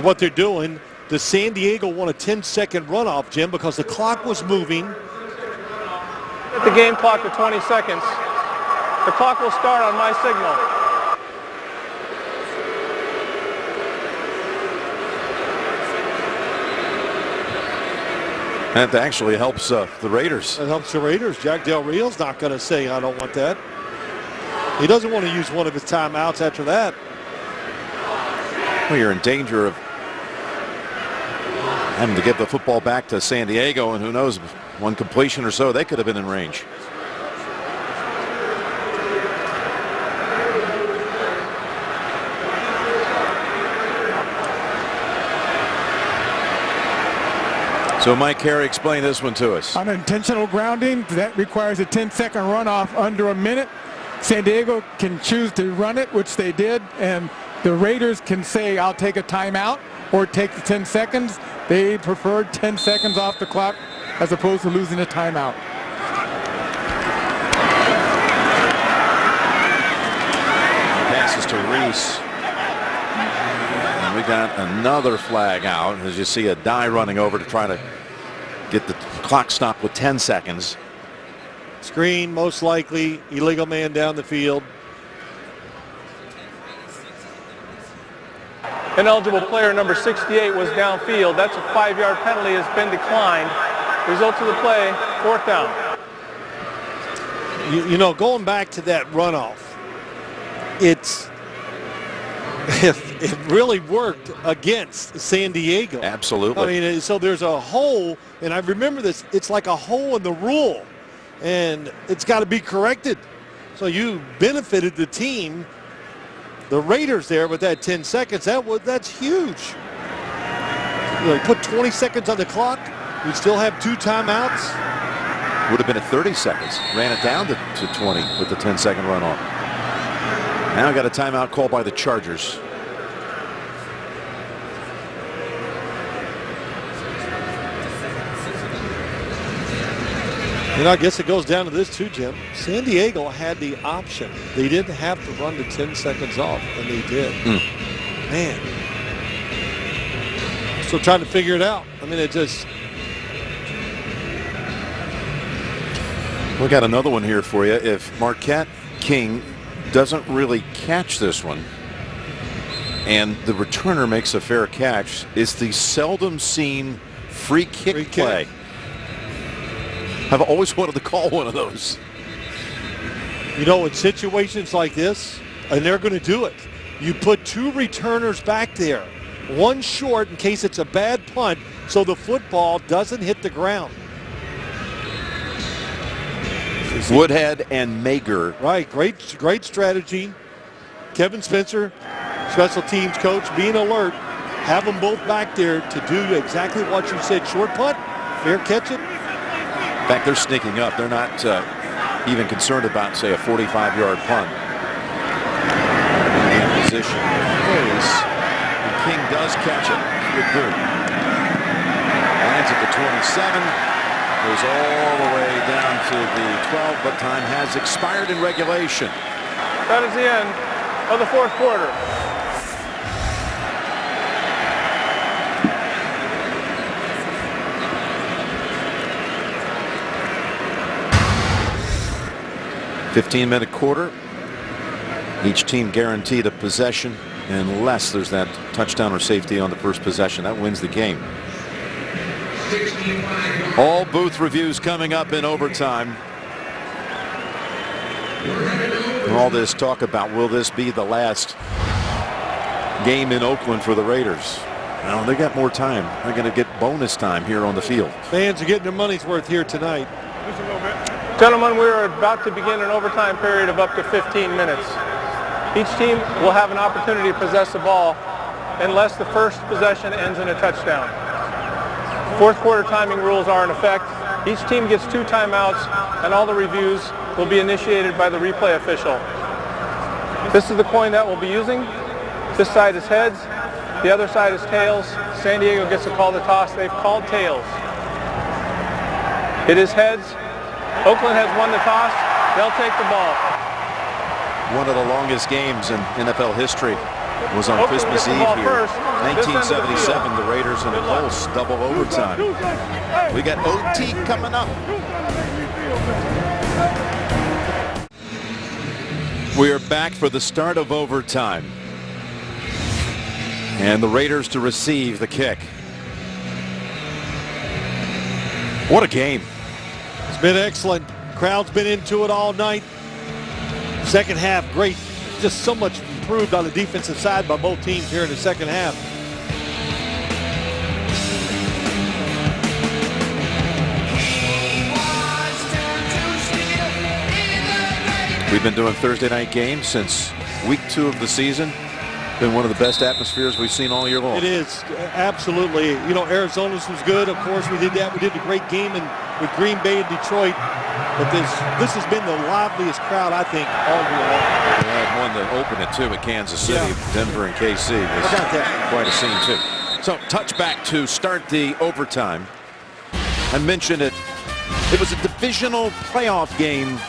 What they're doing, the San Diego won a 10-second runoff, Jim, because the clock was moving. At the game clock to 20 seconds. The clock will start on my signal. That actually helps the Raiders. It helps the Raiders. Jack Del Rio's not going to say, I don't want that. He doesn't want to use one of his timeouts after that. Well, you're in danger of Having to give the football back to San Diego, and who knows, one completion or so, they could have been in range. So Mike Carey, explain this one to us. Unintentional grounding, that requires a 10-second runoff under a minute. San Diego can choose to run it, which they did, and the Raiders can say, I'll take a timeout or take the 10 seconds. They preferred 10 seconds off the clock as opposed to losing a timeout. Passes to Reese. And we got another flag out as you see a die running over to try to get the clock stopped with 10 seconds. Screen, most likely, illegal man down the field. Ineligible player number 68 was downfield. That's a 5-yard penalty has been declined. Result of the play, 4th down. You know, going back to that runoff, it really worked against San Diego. Absolutely. I mean, so there's a hole, and I remember this, it's like a hole in the rule, and it's got to be corrected. So you benefited the team, the Raiders there with that 10 seconds. That's huge. You know, put 20 seconds on the clock. We still have 2 timeouts. Would have been at 30 seconds. Ran it down to 20 with the 10-second runoff. Now got a timeout called by the Chargers. And I guess it goes down to this too, Jim. San Diego had the option. They didn't have to run the 10 seconds off, and they did. Man. Still trying to figure it out. I mean, it just... We got another one here for you. If Marquette King doesn't really catch this one and the returner makes a fair catch, it's the seldom seen free kick play. I've always wanted to call one of those. You know, in situations like this, and they're going to do it, you put 2 returners back there, one short in case it's a bad punt, so the football doesn't hit the ground. Woodhead and Mager. Right, great strategy. Kevin Spencer, special teams coach, being alert. Have them both back there to do exactly what you said. Short punt, fair catch it. In fact, they're sneaking up. They're not even concerned about, say, a 45-yard punt. In position. And King does catch it. Good. Lands at the 27. Goes all the way down to the 12, but time has expired in regulation. That is the end of the 4th quarter. $15-minute quarter. Each team guaranteed a possession unless there's that touchdown or safety on the first possession. That wins the game. All booth reviews coming up in overtime. And all this talk about, will this be the last game in Oakland for the Raiders? No, they got more time. They're going to get bonus time here on the field. Fans are getting their money's worth here tonight. Gentlemen, we're about to begin an overtime period of up to 15 minutes. Each team will have an opportunity to possess the ball unless the first possession ends in a touchdown. 4th quarter timing rules are in effect. Each team gets 2 timeouts, and all the reviews will be initiated by the replay official. This is the coin that we'll be using. This side is heads. The other side is tails. San Diego gets to call the toss. They've called tails. It is heads. Oakland has won the toss. They'll take the ball. One of the longest games in NFL history was on Oakland Christmas gets the Eve ball here. first. 1977, the Raiders and the Colts double overtime. We got OT coming up. We are back for the start of overtime. And the Raiders to receive the kick. What a game. It's been excellent. Crowd's been into it all night. Second half, great. Just so much improved on the defensive side by both teams here in the second half. We've been doing Thursday night games since week 2 of the season. Been one of the best atmospheres we've seen all year long. It is, absolutely. You know, Arizona's was good. Of course, we did that. We did a great game with Green Bay and Detroit. But this has been the liveliest crowd, I think, all year long. We had one to open it, too, at Kansas City. Yeah. Denver and KC was How about that? quite a scene, too. So, touchback to start the overtime. I mentioned it. It was a divisional playoff game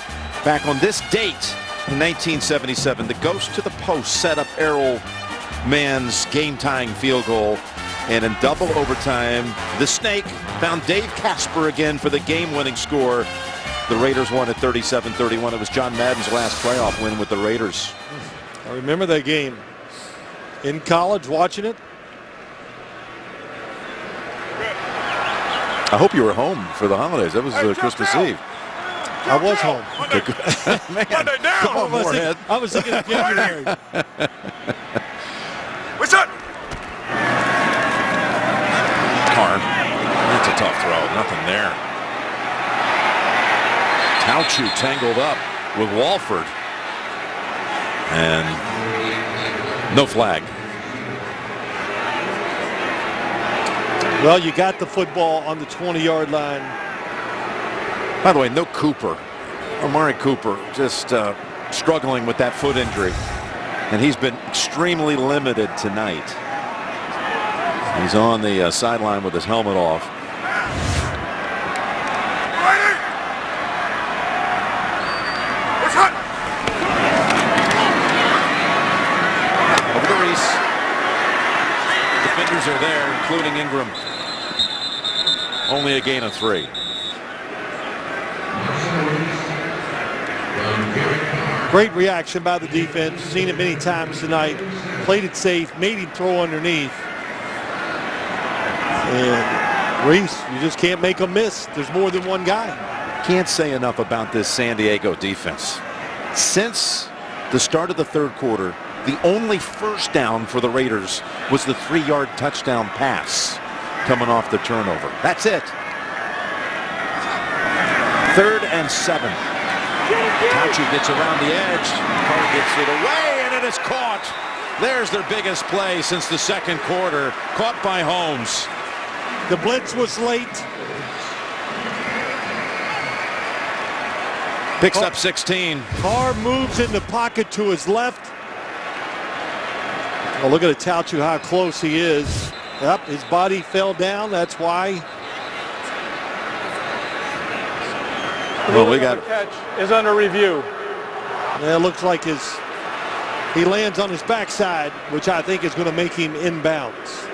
back on this date in 1977. The ghost to the post set up Errol Mann's game-tying field goal. And in double overtime, the Snake found Dave Casper again for the game-winning score. The Raiders won at 37-31. It was John Madden's last playoff win with the Raiders. I remember that game. In college, watching it. I hope you were home for the holidays. That was Christmas Eve. I was home. Man, Monday down. come on, Moorhead. I was thinking of January. What's up? Carr. That's a tough throw. Nothing there. Tauchu tangled up with Walford. And no flag. Well, you got the football on the 20-yard line. By the way, no Cooper. Amari Cooper just struggling with that foot injury. And he's been extremely limited tonight. He's on the sideline with his helmet off. What's hot? Over to Reese. Defenders are there, including Ingram. Only a gain of 3. Great reaction by the defense. Seen it many times tonight. Played it safe. Made him throw underneath. And Reese, you just can't make them miss. There's more than one guy. Can't say enough about this San Diego defense. Since the start of the third quarter, the only first down for the Raiders was the 3-yard touchdown pass coming off the turnover. That's it. 3rd and 7. Tauchu gets around the edge. Carr gets it away, and it is caught. There's their biggest play since the second quarter. Caught by Holmes. The blitz was late. Picks up 16. Carr moves in the pocket to his left. Oh, look at Tauchu, how close he is. Yep, his body fell down. That's why. Well, we got. The catch is under review. Yeah, it looks like he lands on his backside, which I think is going to make him inbounds.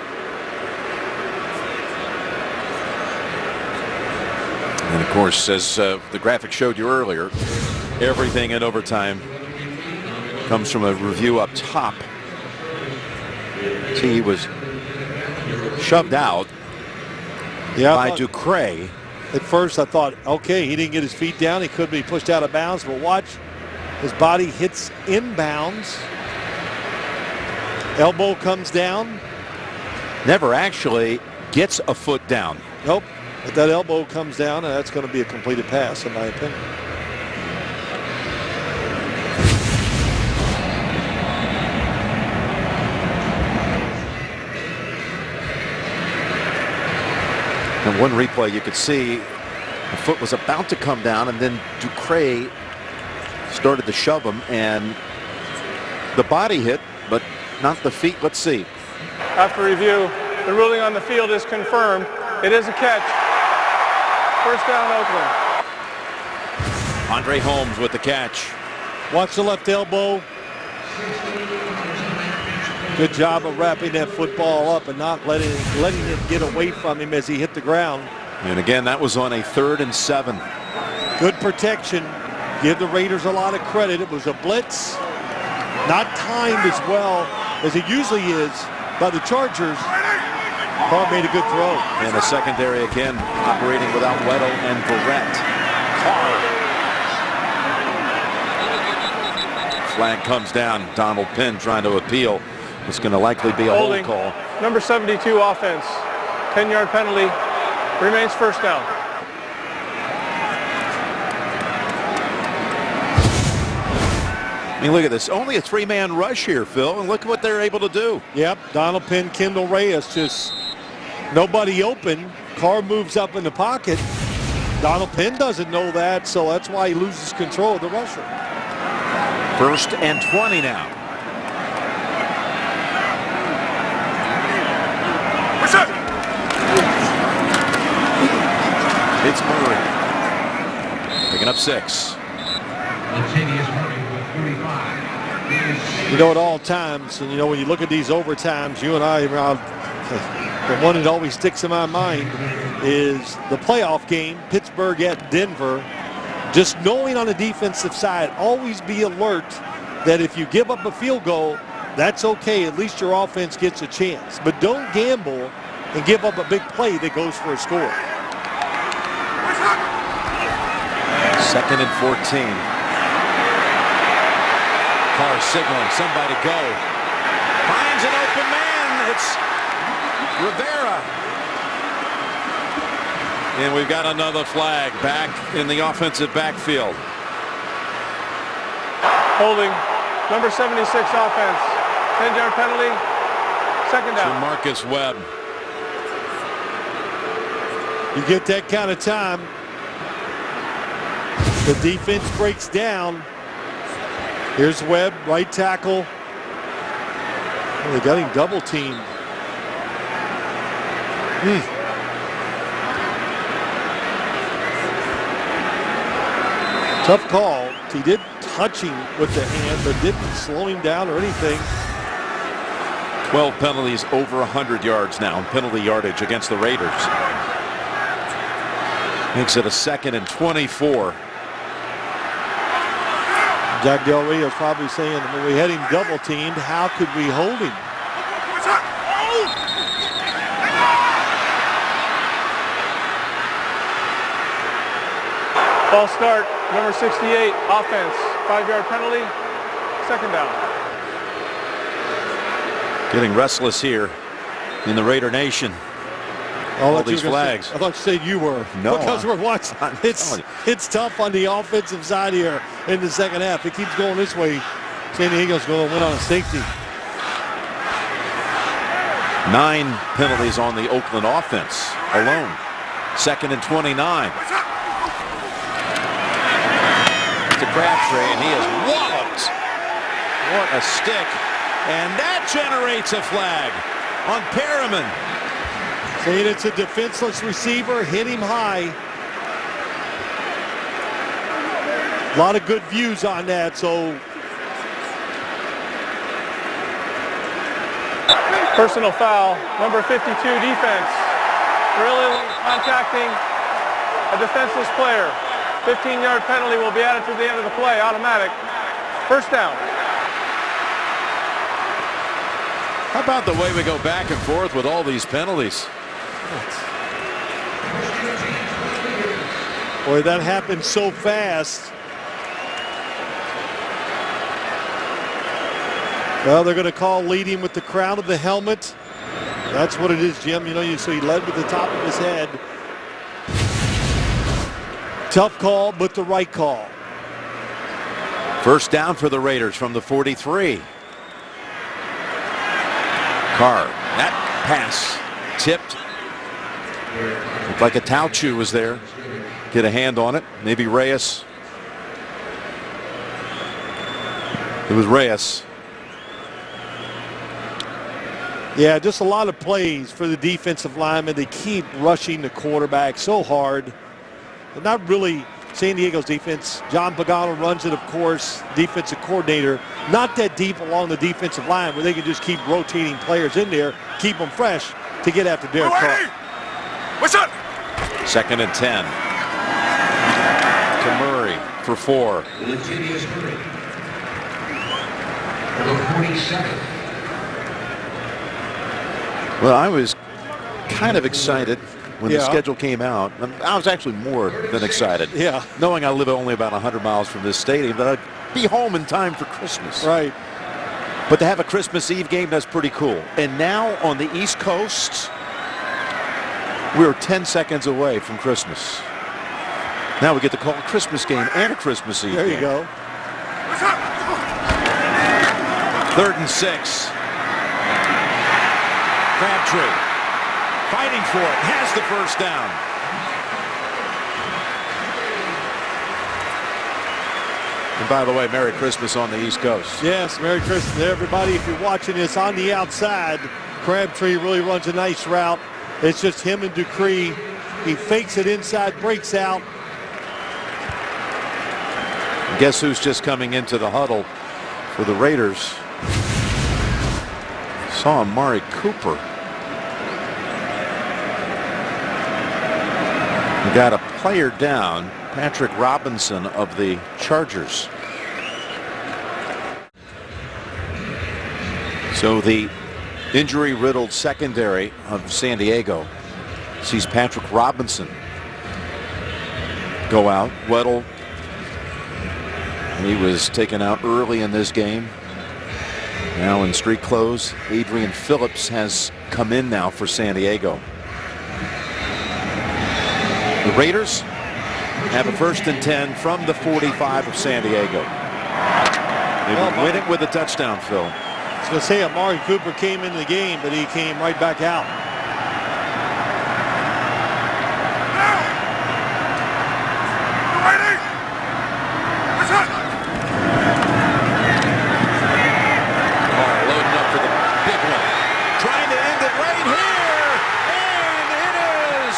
And of course, as the graphic showed you earlier, everything in overtime comes from a review up top. See, he was shoved out by Ducray. At first I thought, okay, he didn't get his feet down. He could be pushed out of bounds, but watch, his body hits inbounds. Elbow comes down. Never actually gets a foot down. Nope, but that elbow comes down, and that's going to be a completed pass, in my opinion. In one replay, you could see the foot was about to come down, and then Ducray started to shove him, and the body hit, but not the feet. Let's see. After review, the ruling on the field is confirmed. It is a catch. First down, Oakland. Andre Holmes with the catch. Watch the left elbow. Good job of wrapping that football up and not letting it get away from him as he hit the ground. And again, that was on a 3rd and 7. Good protection. Give the Raiders a lot of credit. It was a blitz. Not timed as well as it usually is by the Chargers. Carr made a good throw. And the secondary again operating without Weddle and Barrett. Carr. Flag comes down. Donald Penn trying to appeal. It's going to likely be a hold call. Number 72 offense. 10-yard penalty. Remains first down. I mean, look at this. Only a three-man rush here, Phil, and look what they're able to do. Yep, Donald Penn, Kendall Reyes, just nobody open. Carr moves up in the pocket. Donald Penn doesn't know that, so that's why he loses control of the rusher. 1st and 20 now. What's up? It's Murray. Picking up 6. You know, at all times, and you know, when you look at these overtimes, you and I, the one that always sticks in my mind is the playoff game, Pittsburgh at Denver. Just knowing on the defensive side, always be alert that if you give up a field goal, that's okay. At least your offense gets a chance. But don't gamble and give up a big play that goes for a score. 2nd and 14. Carr signaling somebody go. Finds an open man. It's Rivera. And we've got another flag back in the offensive backfield. Holding. Number 76 offense. 10-yard penalty. 2nd down. To Marcus Webb. You get that kind of time, the defense breaks down. Here's Webb, right tackle. Well, they got him double teamed. Tough call. He did touch him with the hand, but didn't slow him down or anything. 12 penalties, over 100 yards now in penalty yardage against the Raiders. Makes it a 2nd and 24. Jack Del Rio is probably saying, when we had him double teamed, how could we hold him? False start. Number 68 offense. 5-yard penalty. 2nd down. Getting restless here in the Raider Nation. All these flags. I thought you said you were. No. Because we're watching. It's tough on the offensive side here in the second half. It keeps going this way. San Diego's going to win on a safety. 9 penalties on the Oakland offense alone. 2nd and 29. To Crabtree, and he is walloped. What a stick. And that generates a flag on Perriman. Saying it's a defenseless receiver, hit him high. A lot of good views on that, so. Personal foul. Number 52 defense. Really contacting a defenseless player. 15-yard penalty will be added to the end of the play, automatic. 1st down. How about the way we go back and forth with all these penalties? Boy, that happened so fast. Well, they're going to call leading with the crown of the helmet. That's what it is, Jim. You know, so he led with the top of his head. Tough call, but the right call. 1st down for the Raiders from the 43. Carr, that pass tipped. Looked like a Tauchu was there. Get a hand on it. Maybe Reyes. It was Reyes. Yeah, just a lot of plays for the defensive linemen. They keep rushing the quarterback so hard. But not really San Diego's defense. John Pagano runs it, of course, defensive coordinator. Not that deep along the defensive line where they can just keep rotating players in there, keep them fresh to get after Derek Carr. What's up? 2nd and 10. To Murray for 4. Well, I was kind of excited when the schedule came out. I was actually more than excited. Yeah. Knowing I live only about 100 miles from this stadium, that I'd be home in time for Christmas. Right. But to have a Christmas Eve game, that's pretty cool. And now on the East Coast, we're 10 seconds away from Christmas. Now we get to call a Christmas game and a Christmas Eve There you game. go. What's up? 3rd and 6. Crabtree fighting for it, has the first down. And by the way, Merry Christmas on the East Coast. Yes, Merry Christmas to everybody. If you're watching this on the outside, Crabtree really runs a nice route. It's just him and Dupree. He fakes it inside, breaks out. Guess who's just coming into the huddle for the Raiders? Saw Amari Cooper. We got a player down, Patrick Robinson of the Chargers. So the injury-riddled secondary of San Diego sees Patrick Robinson go out. Weddle, he was taken out early in this game. Now in street clothes, Adrian Phillips has come in now for San Diego. The Raiders have a 1st and 10 from the 45 of San Diego. They will win it with a touchdown, Phil. I was going to say Amari Cooper came into the game, but he came right back out. Loading up for the big one. Trying to end it right here. And it is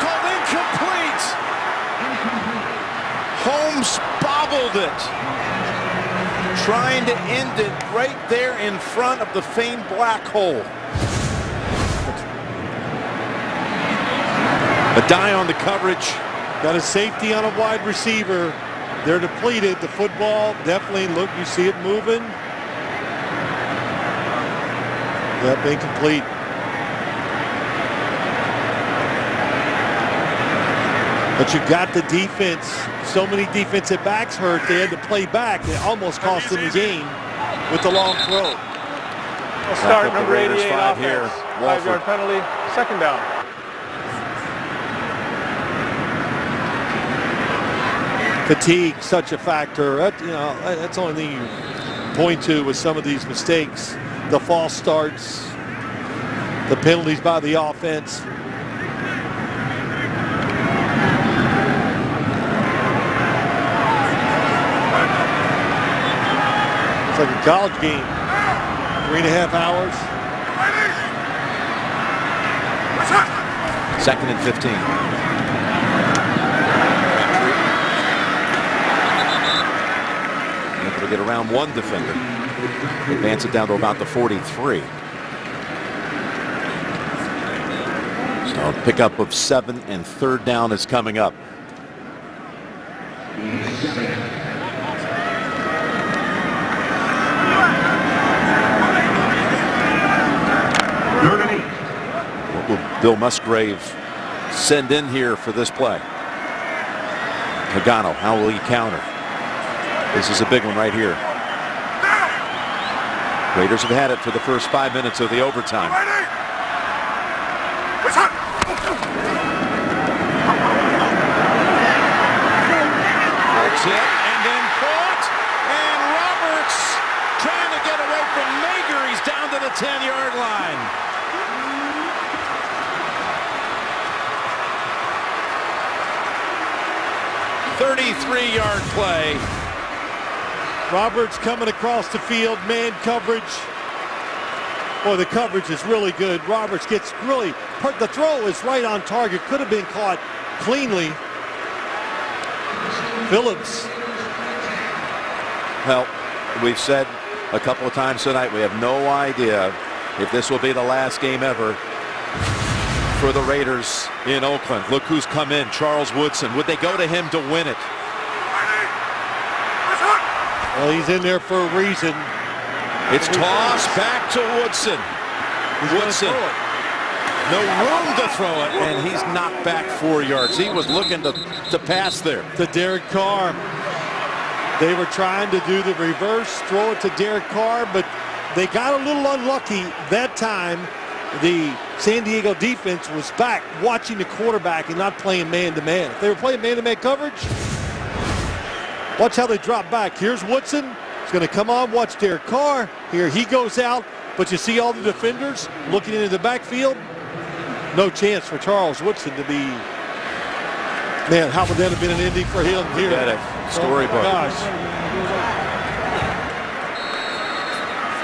called incomplete. Holmes bobbled it. Trying to end it right there in front of the famed black hole. A die on the coverage. Got a safety on a wide receiver. They're depleted. The football definitely, look, you see it moving. Yep, incomplete. But you got the defense. So many defensive backs hurt. They had to play back. It almost cost them the game with the long throw. We'll start number 88 offense. Here. 5-yard penalty, 2nd down. Fatigue, such a factor. That's the only thing you point to with some of these mistakes. The false starts, the penalties by the offense. It's like a college game. 3.5 hours. 2nd and 15. Able to get around one defender. Advance it down to about the 43. So a pickup of 7 and 3rd down is coming up. What will Bill Musgrave send in here for this play? Pagano, how will he counter? This is a big one right here. Raiders have had it for the first 5 minutes of the overtime. That's it, and then caught, and Roberts trying to get away from Mager. He's down to the 10-yard line. "33-yard play." Roberts coming across the field, man coverage. Boy, the coverage is really good. Roberts gets really, the throw is right on target. Could have been caught cleanly. Phillips. Well, we've said a couple of times tonight, we have no idea if this will be the last game ever for the Raiders in Oakland. Look who's come in, Charles Woodson. Would they go to him to win it? Well, he's in there for a reason. It's tossed back to Woodson. Woodson, no room to throw it, and he's knocked back 4 yards. He was looking to pass there. To Derek Carr. They were trying to do the reverse, throw it to Derek Carr, but they got a little unlucky that time. The San Diego defense was back watching the quarterback and not playing man-to-man. If they were playing man-to-man coverage, watch how they drop back. Here's Woodson. He's going to come on. Watch Derek Carr. Here he goes out. But you see all the defenders looking into the backfield. No chance for Charles Woodson to be. Man, how would that have been an ending for him here? Storybook. Oh gosh.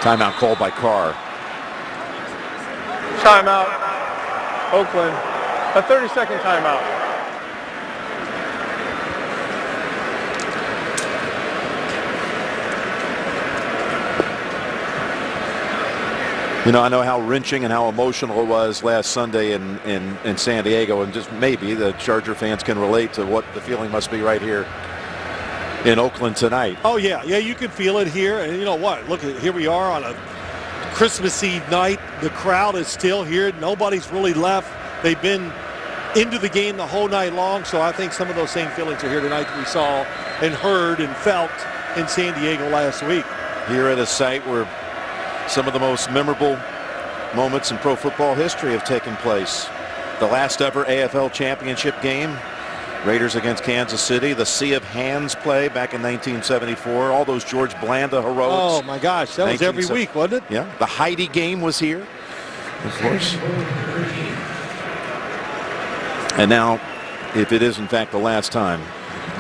Timeout called by Carr. Timeout, Oakland. A 30-second timeout. You know, I know how wrenching and how emotional it was last Sunday in San Diego, and just maybe the Charger fans can relate to what the feeling must be right here in Oakland tonight. Oh, yeah. Yeah, you can feel it here. And you know what? Look, here we are on a Christmas Eve night. The crowd is still here. Nobody's really left. They've been into the game the whole night long, so I think some of those same feelings are here tonight that we saw and heard and felt in San Diego last week. Here at a site where some of the most memorable moments in pro football history have taken place. The last ever AFL championship game, Raiders against Kansas City, the Sea of Hands play back in 1974, all those George Blanda heroics. Oh my gosh, that was every week, wasn't it? Yeah, the Heidi game was here, of course. And now, if it is in fact the last time,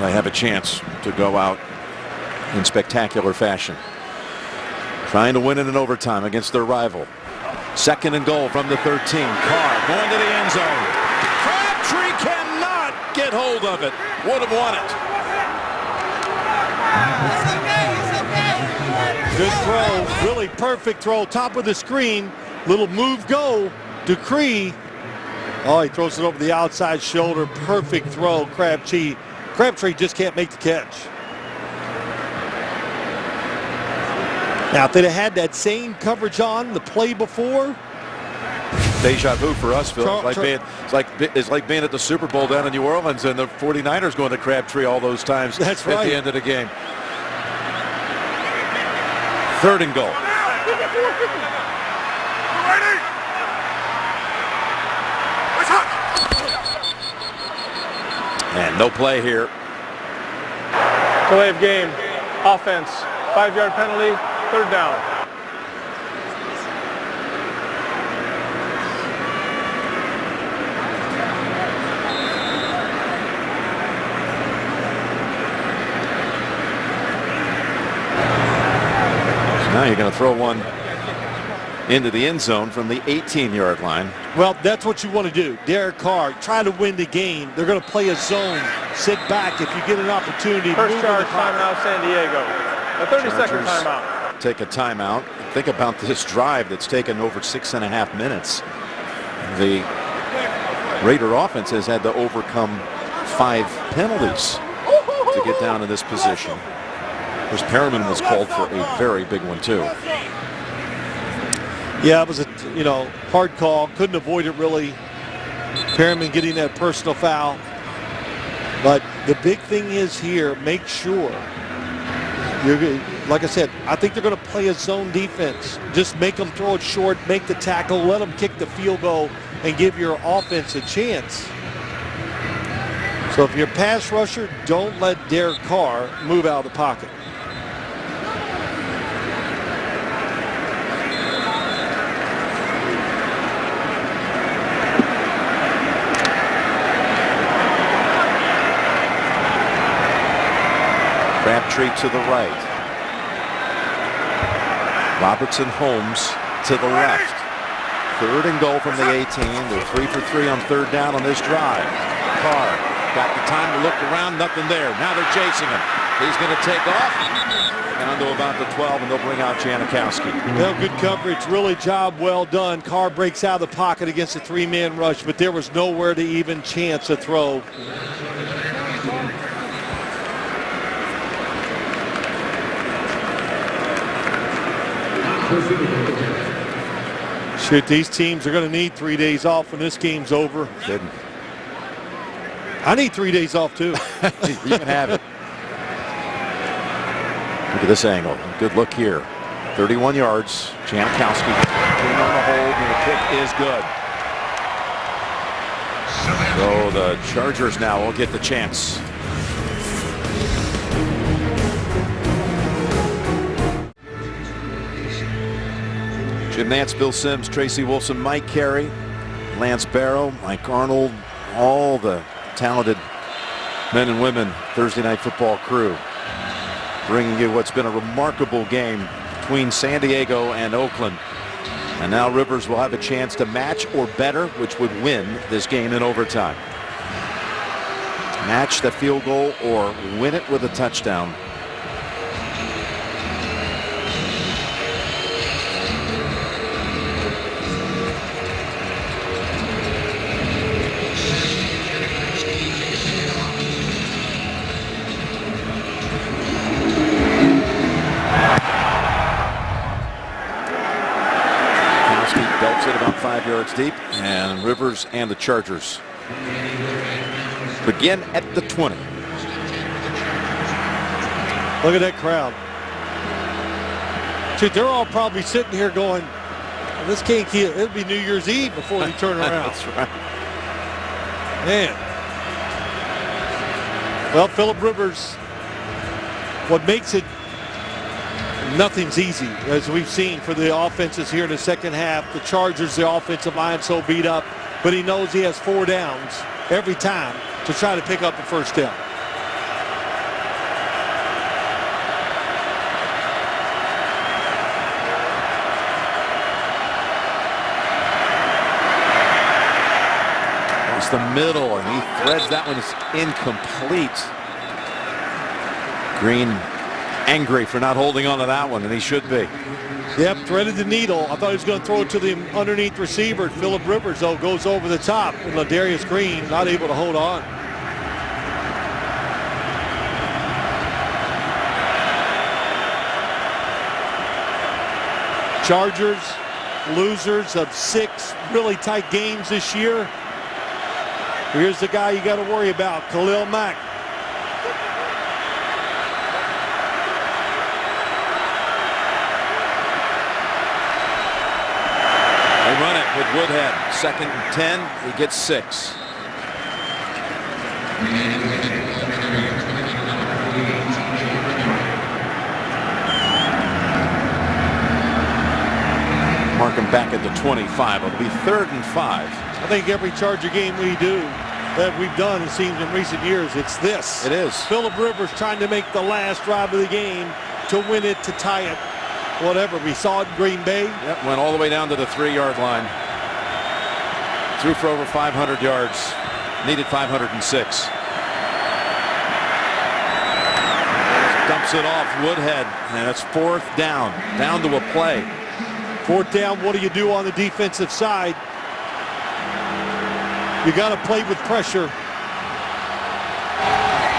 I have a chance to go out in spectacular fashion, trying to win in an overtime against their rival. 2nd and goal from the 13. Carr going to the end zone. Crabtree cannot get hold of it. Would have won it. Good throw, really perfect throw, top of the screen, little move go, Decree. Oh, he throws it over the outside shoulder, perfect throw, Crabtree just can't make the catch. Now, if they'd have had that same coverage on the play before. Deja vu for us, Phil. It's like being at the Super Bowl down in New Orleans and the 49ers going to Crabtree all those times. That's at right. the end of the game. 3rd and goal. And no play here. Delay of game. Offense. 5-yard penalty. 3rd down. So now you're going to throw one into the end zone from the 18-yard line. Well, that's what you want to do. Derek Carr, try to win the game. They're going to play a zone. Sit back if you get an opportunity. First charge timeout, San Diego. A 30-second timeout. Take a timeout. Think about this drive that's taken over 6.5 minutes. The Raider offense has had to overcome 5 penalties to get down in this position. Of course, Perriman was called for a very big one too. Yeah, it was a hard call. Couldn't avoid it really. Perriman getting that personal foul. But the big thing is here, make sure like I said, I think they're going to play a zone defense. Just make them throw it short, make the tackle, let them kick the field goal, and give your offense a chance. So if you're a pass rusher, don't let Derek Carr move out of the pocket. Crabtree to the right. Robertson Holmes to the left. 3rd and goal from the 18. They're 3 for 3 on 3rd down on this drive. Carr got the time to look around, nothing there. Now they're chasing him. He's going to take off down to about the 12, and they'll bring out Janikowski. Well, good coverage, really job well done. Carr breaks out of the pocket against a 3-man rush, but there was nowhere to even chance a throw. Shoot, these teams are going to need 3 days off when this game's over. Kidding. I need 3 days off too. You can have it. Look at this angle. Good look here. 31 yards. Janikowski on the hold, and the kick is good. So the Chargers now will get the chance. Jim Nance, Bill Sims, Tracy Wolfson, Mike Carey, Lance Barrow, Mike Arnold, all the talented men and women Thursday Night Football crew, bringing you what's been a remarkable game between San Diego and Oakland. And now Rivers will have a chance to match or better, which would win this game in overtime. Match the field goal or win it with a touchdown. Belts it about 5 yards deep, and Rivers and the Chargers begin at the 20. Look at that crowd. See, they're all probably sitting here going, this can't kill. It'll be New Year's Eve before they turn around. That's right. Man. Well, Phillip Rivers, what makes it, nothing's easy, as we've seen for the offenses here in the second half. The Chargers, the offensive line so beat up, but he knows he has 4 downs every time to try to pick up a first down. Across the middle, and he threads that one. It's incomplete. Green angry for not holding on to that one, and he should be. Yep, threaded the needle. I thought he was going to throw it to the underneath receiver. Phillip Rivers, though, goes over the top. And Ladarius Green not able to hold on. Chargers, losers of 6 really tight games this year. Here's the guy you got to worry about, Khalil Mack. Run it with Woodhead. 2nd and 10. He gets 6. Mark him back at the 25. It'll be 3rd and 5. I think every Charger game we do that we've done, it seems in recent years, it's this. It is. Phillip Rivers trying to make the last drive of the game to win it, to tie it. Whatever. We saw it in Green Bay. Yep, went all the way down to the 3-yard line. Threw for over 500 yards. Needed 506. Dumps it off Woodhead, and it's 4th down. Down to a play. 4th down, what do you do on the defensive side? You got to play with pressure.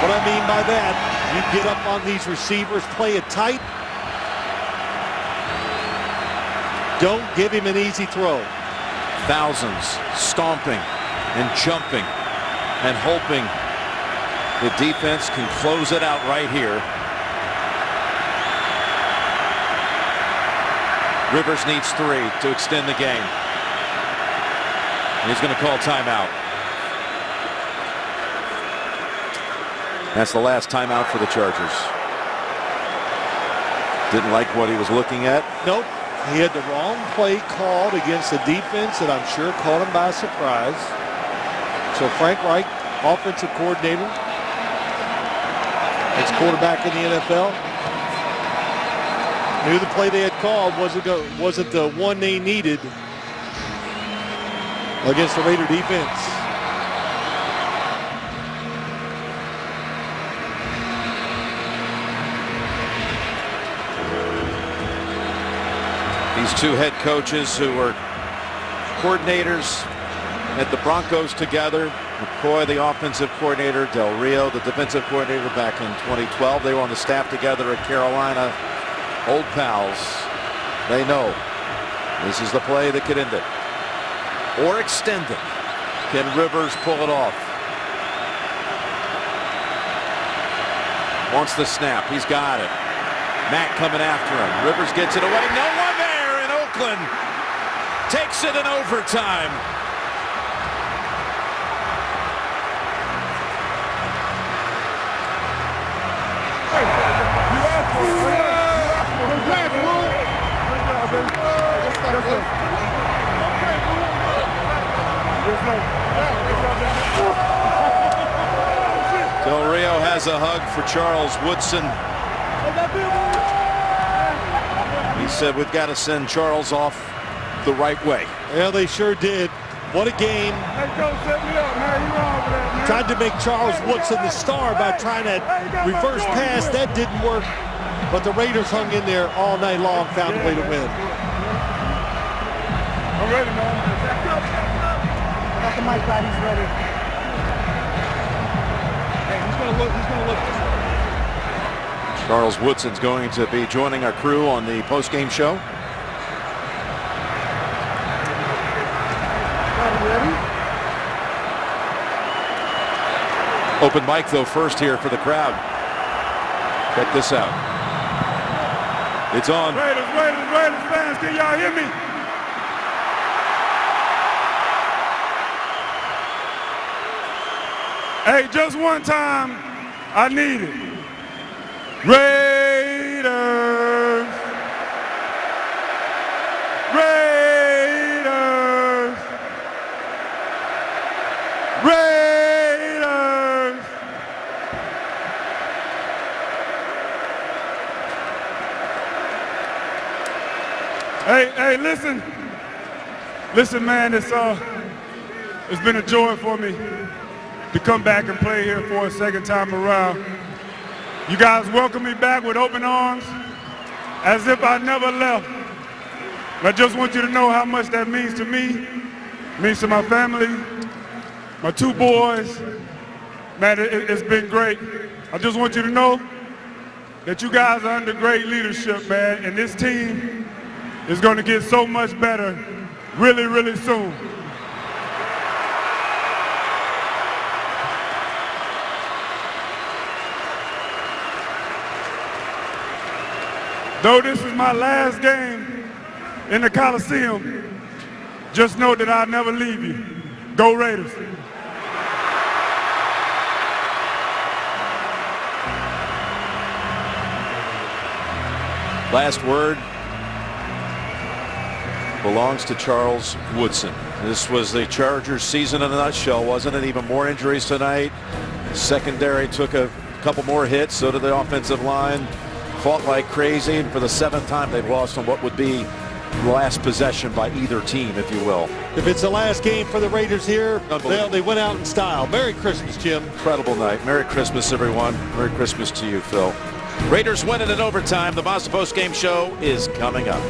What I mean by that, you get up on these receivers, play it tight. Don't give him an easy throw. Thousands stomping and jumping and hoping the defense can close it out right here. Rivers needs 3 to extend the game. And he's going to call timeout. That's the last timeout for the Chargers. Didn't like what he was looking at. Nope. He had the wrong play called against a defense that I'm sure caught him by surprise. So Frank Reich, offensive coordinator, ex-quarterback in the NFL, knew the play they had called wasn't the one they needed against the Raider defense. These 2 head coaches who were coordinators at the Broncos together. McCoy, the offensive coordinator, Del Rio, the defensive coordinator back in 2012. They were on the staff together at Carolina. Old pals. They know this is the play that could end it or extend it. Can Rivers pull it off? Wants the snap. He's got it. Mack coming after him. Rivers gets it away. No one there, and Oakland takes it in overtime. Del Rio has a hug for Charles Woodson. He said, we've got to send Charles off the right way. Yeah, they sure did. What a game. Tried to make Charles Woodson the star by trying to reverse pass. That didn't work. But the Raiders hung in there all night long, found a way to win. I'm ready, man. Got the mic right, he's ready. Hey, he's going to look this way. Charles Woodson's going to be joining our crew on the post-game show. Open mic, though, first here for the crowd. Check this out. It's on. Raiders fans, can y'all hear me? Hey, just one time, I need it. Raiders. Raiders. Raiders. Hey, listen. Listen, man, it's been a joy for me to come back and play here for a second time around. You guys welcome me back with open arms as if I never left. I just want you to know how much that means to me, means to my family, my two boys. Man, it's been great. I just want you to know that you guys are under great leadership, man, and this team is going to get so much better really, really soon. Though this is my last game in the Coliseum, just know that I'll never leave you. Go Raiders. Last word belongs to Charles Woodson. This was the Chargers season in a nutshell, wasn't it? Even more injuries tonight. Secondary took a couple more hits, so did the offensive line. Fought like crazy, and for the 7th time they've lost on what would be the last possession by either team, if you will. If it's the last game for the Raiders here, they went out in style. Merry Christmas, Jim. Incredible night. Merry Christmas, everyone. Merry Christmas to you, Phil. Raiders win it in overtime. The Mazda Post Game Show is coming up.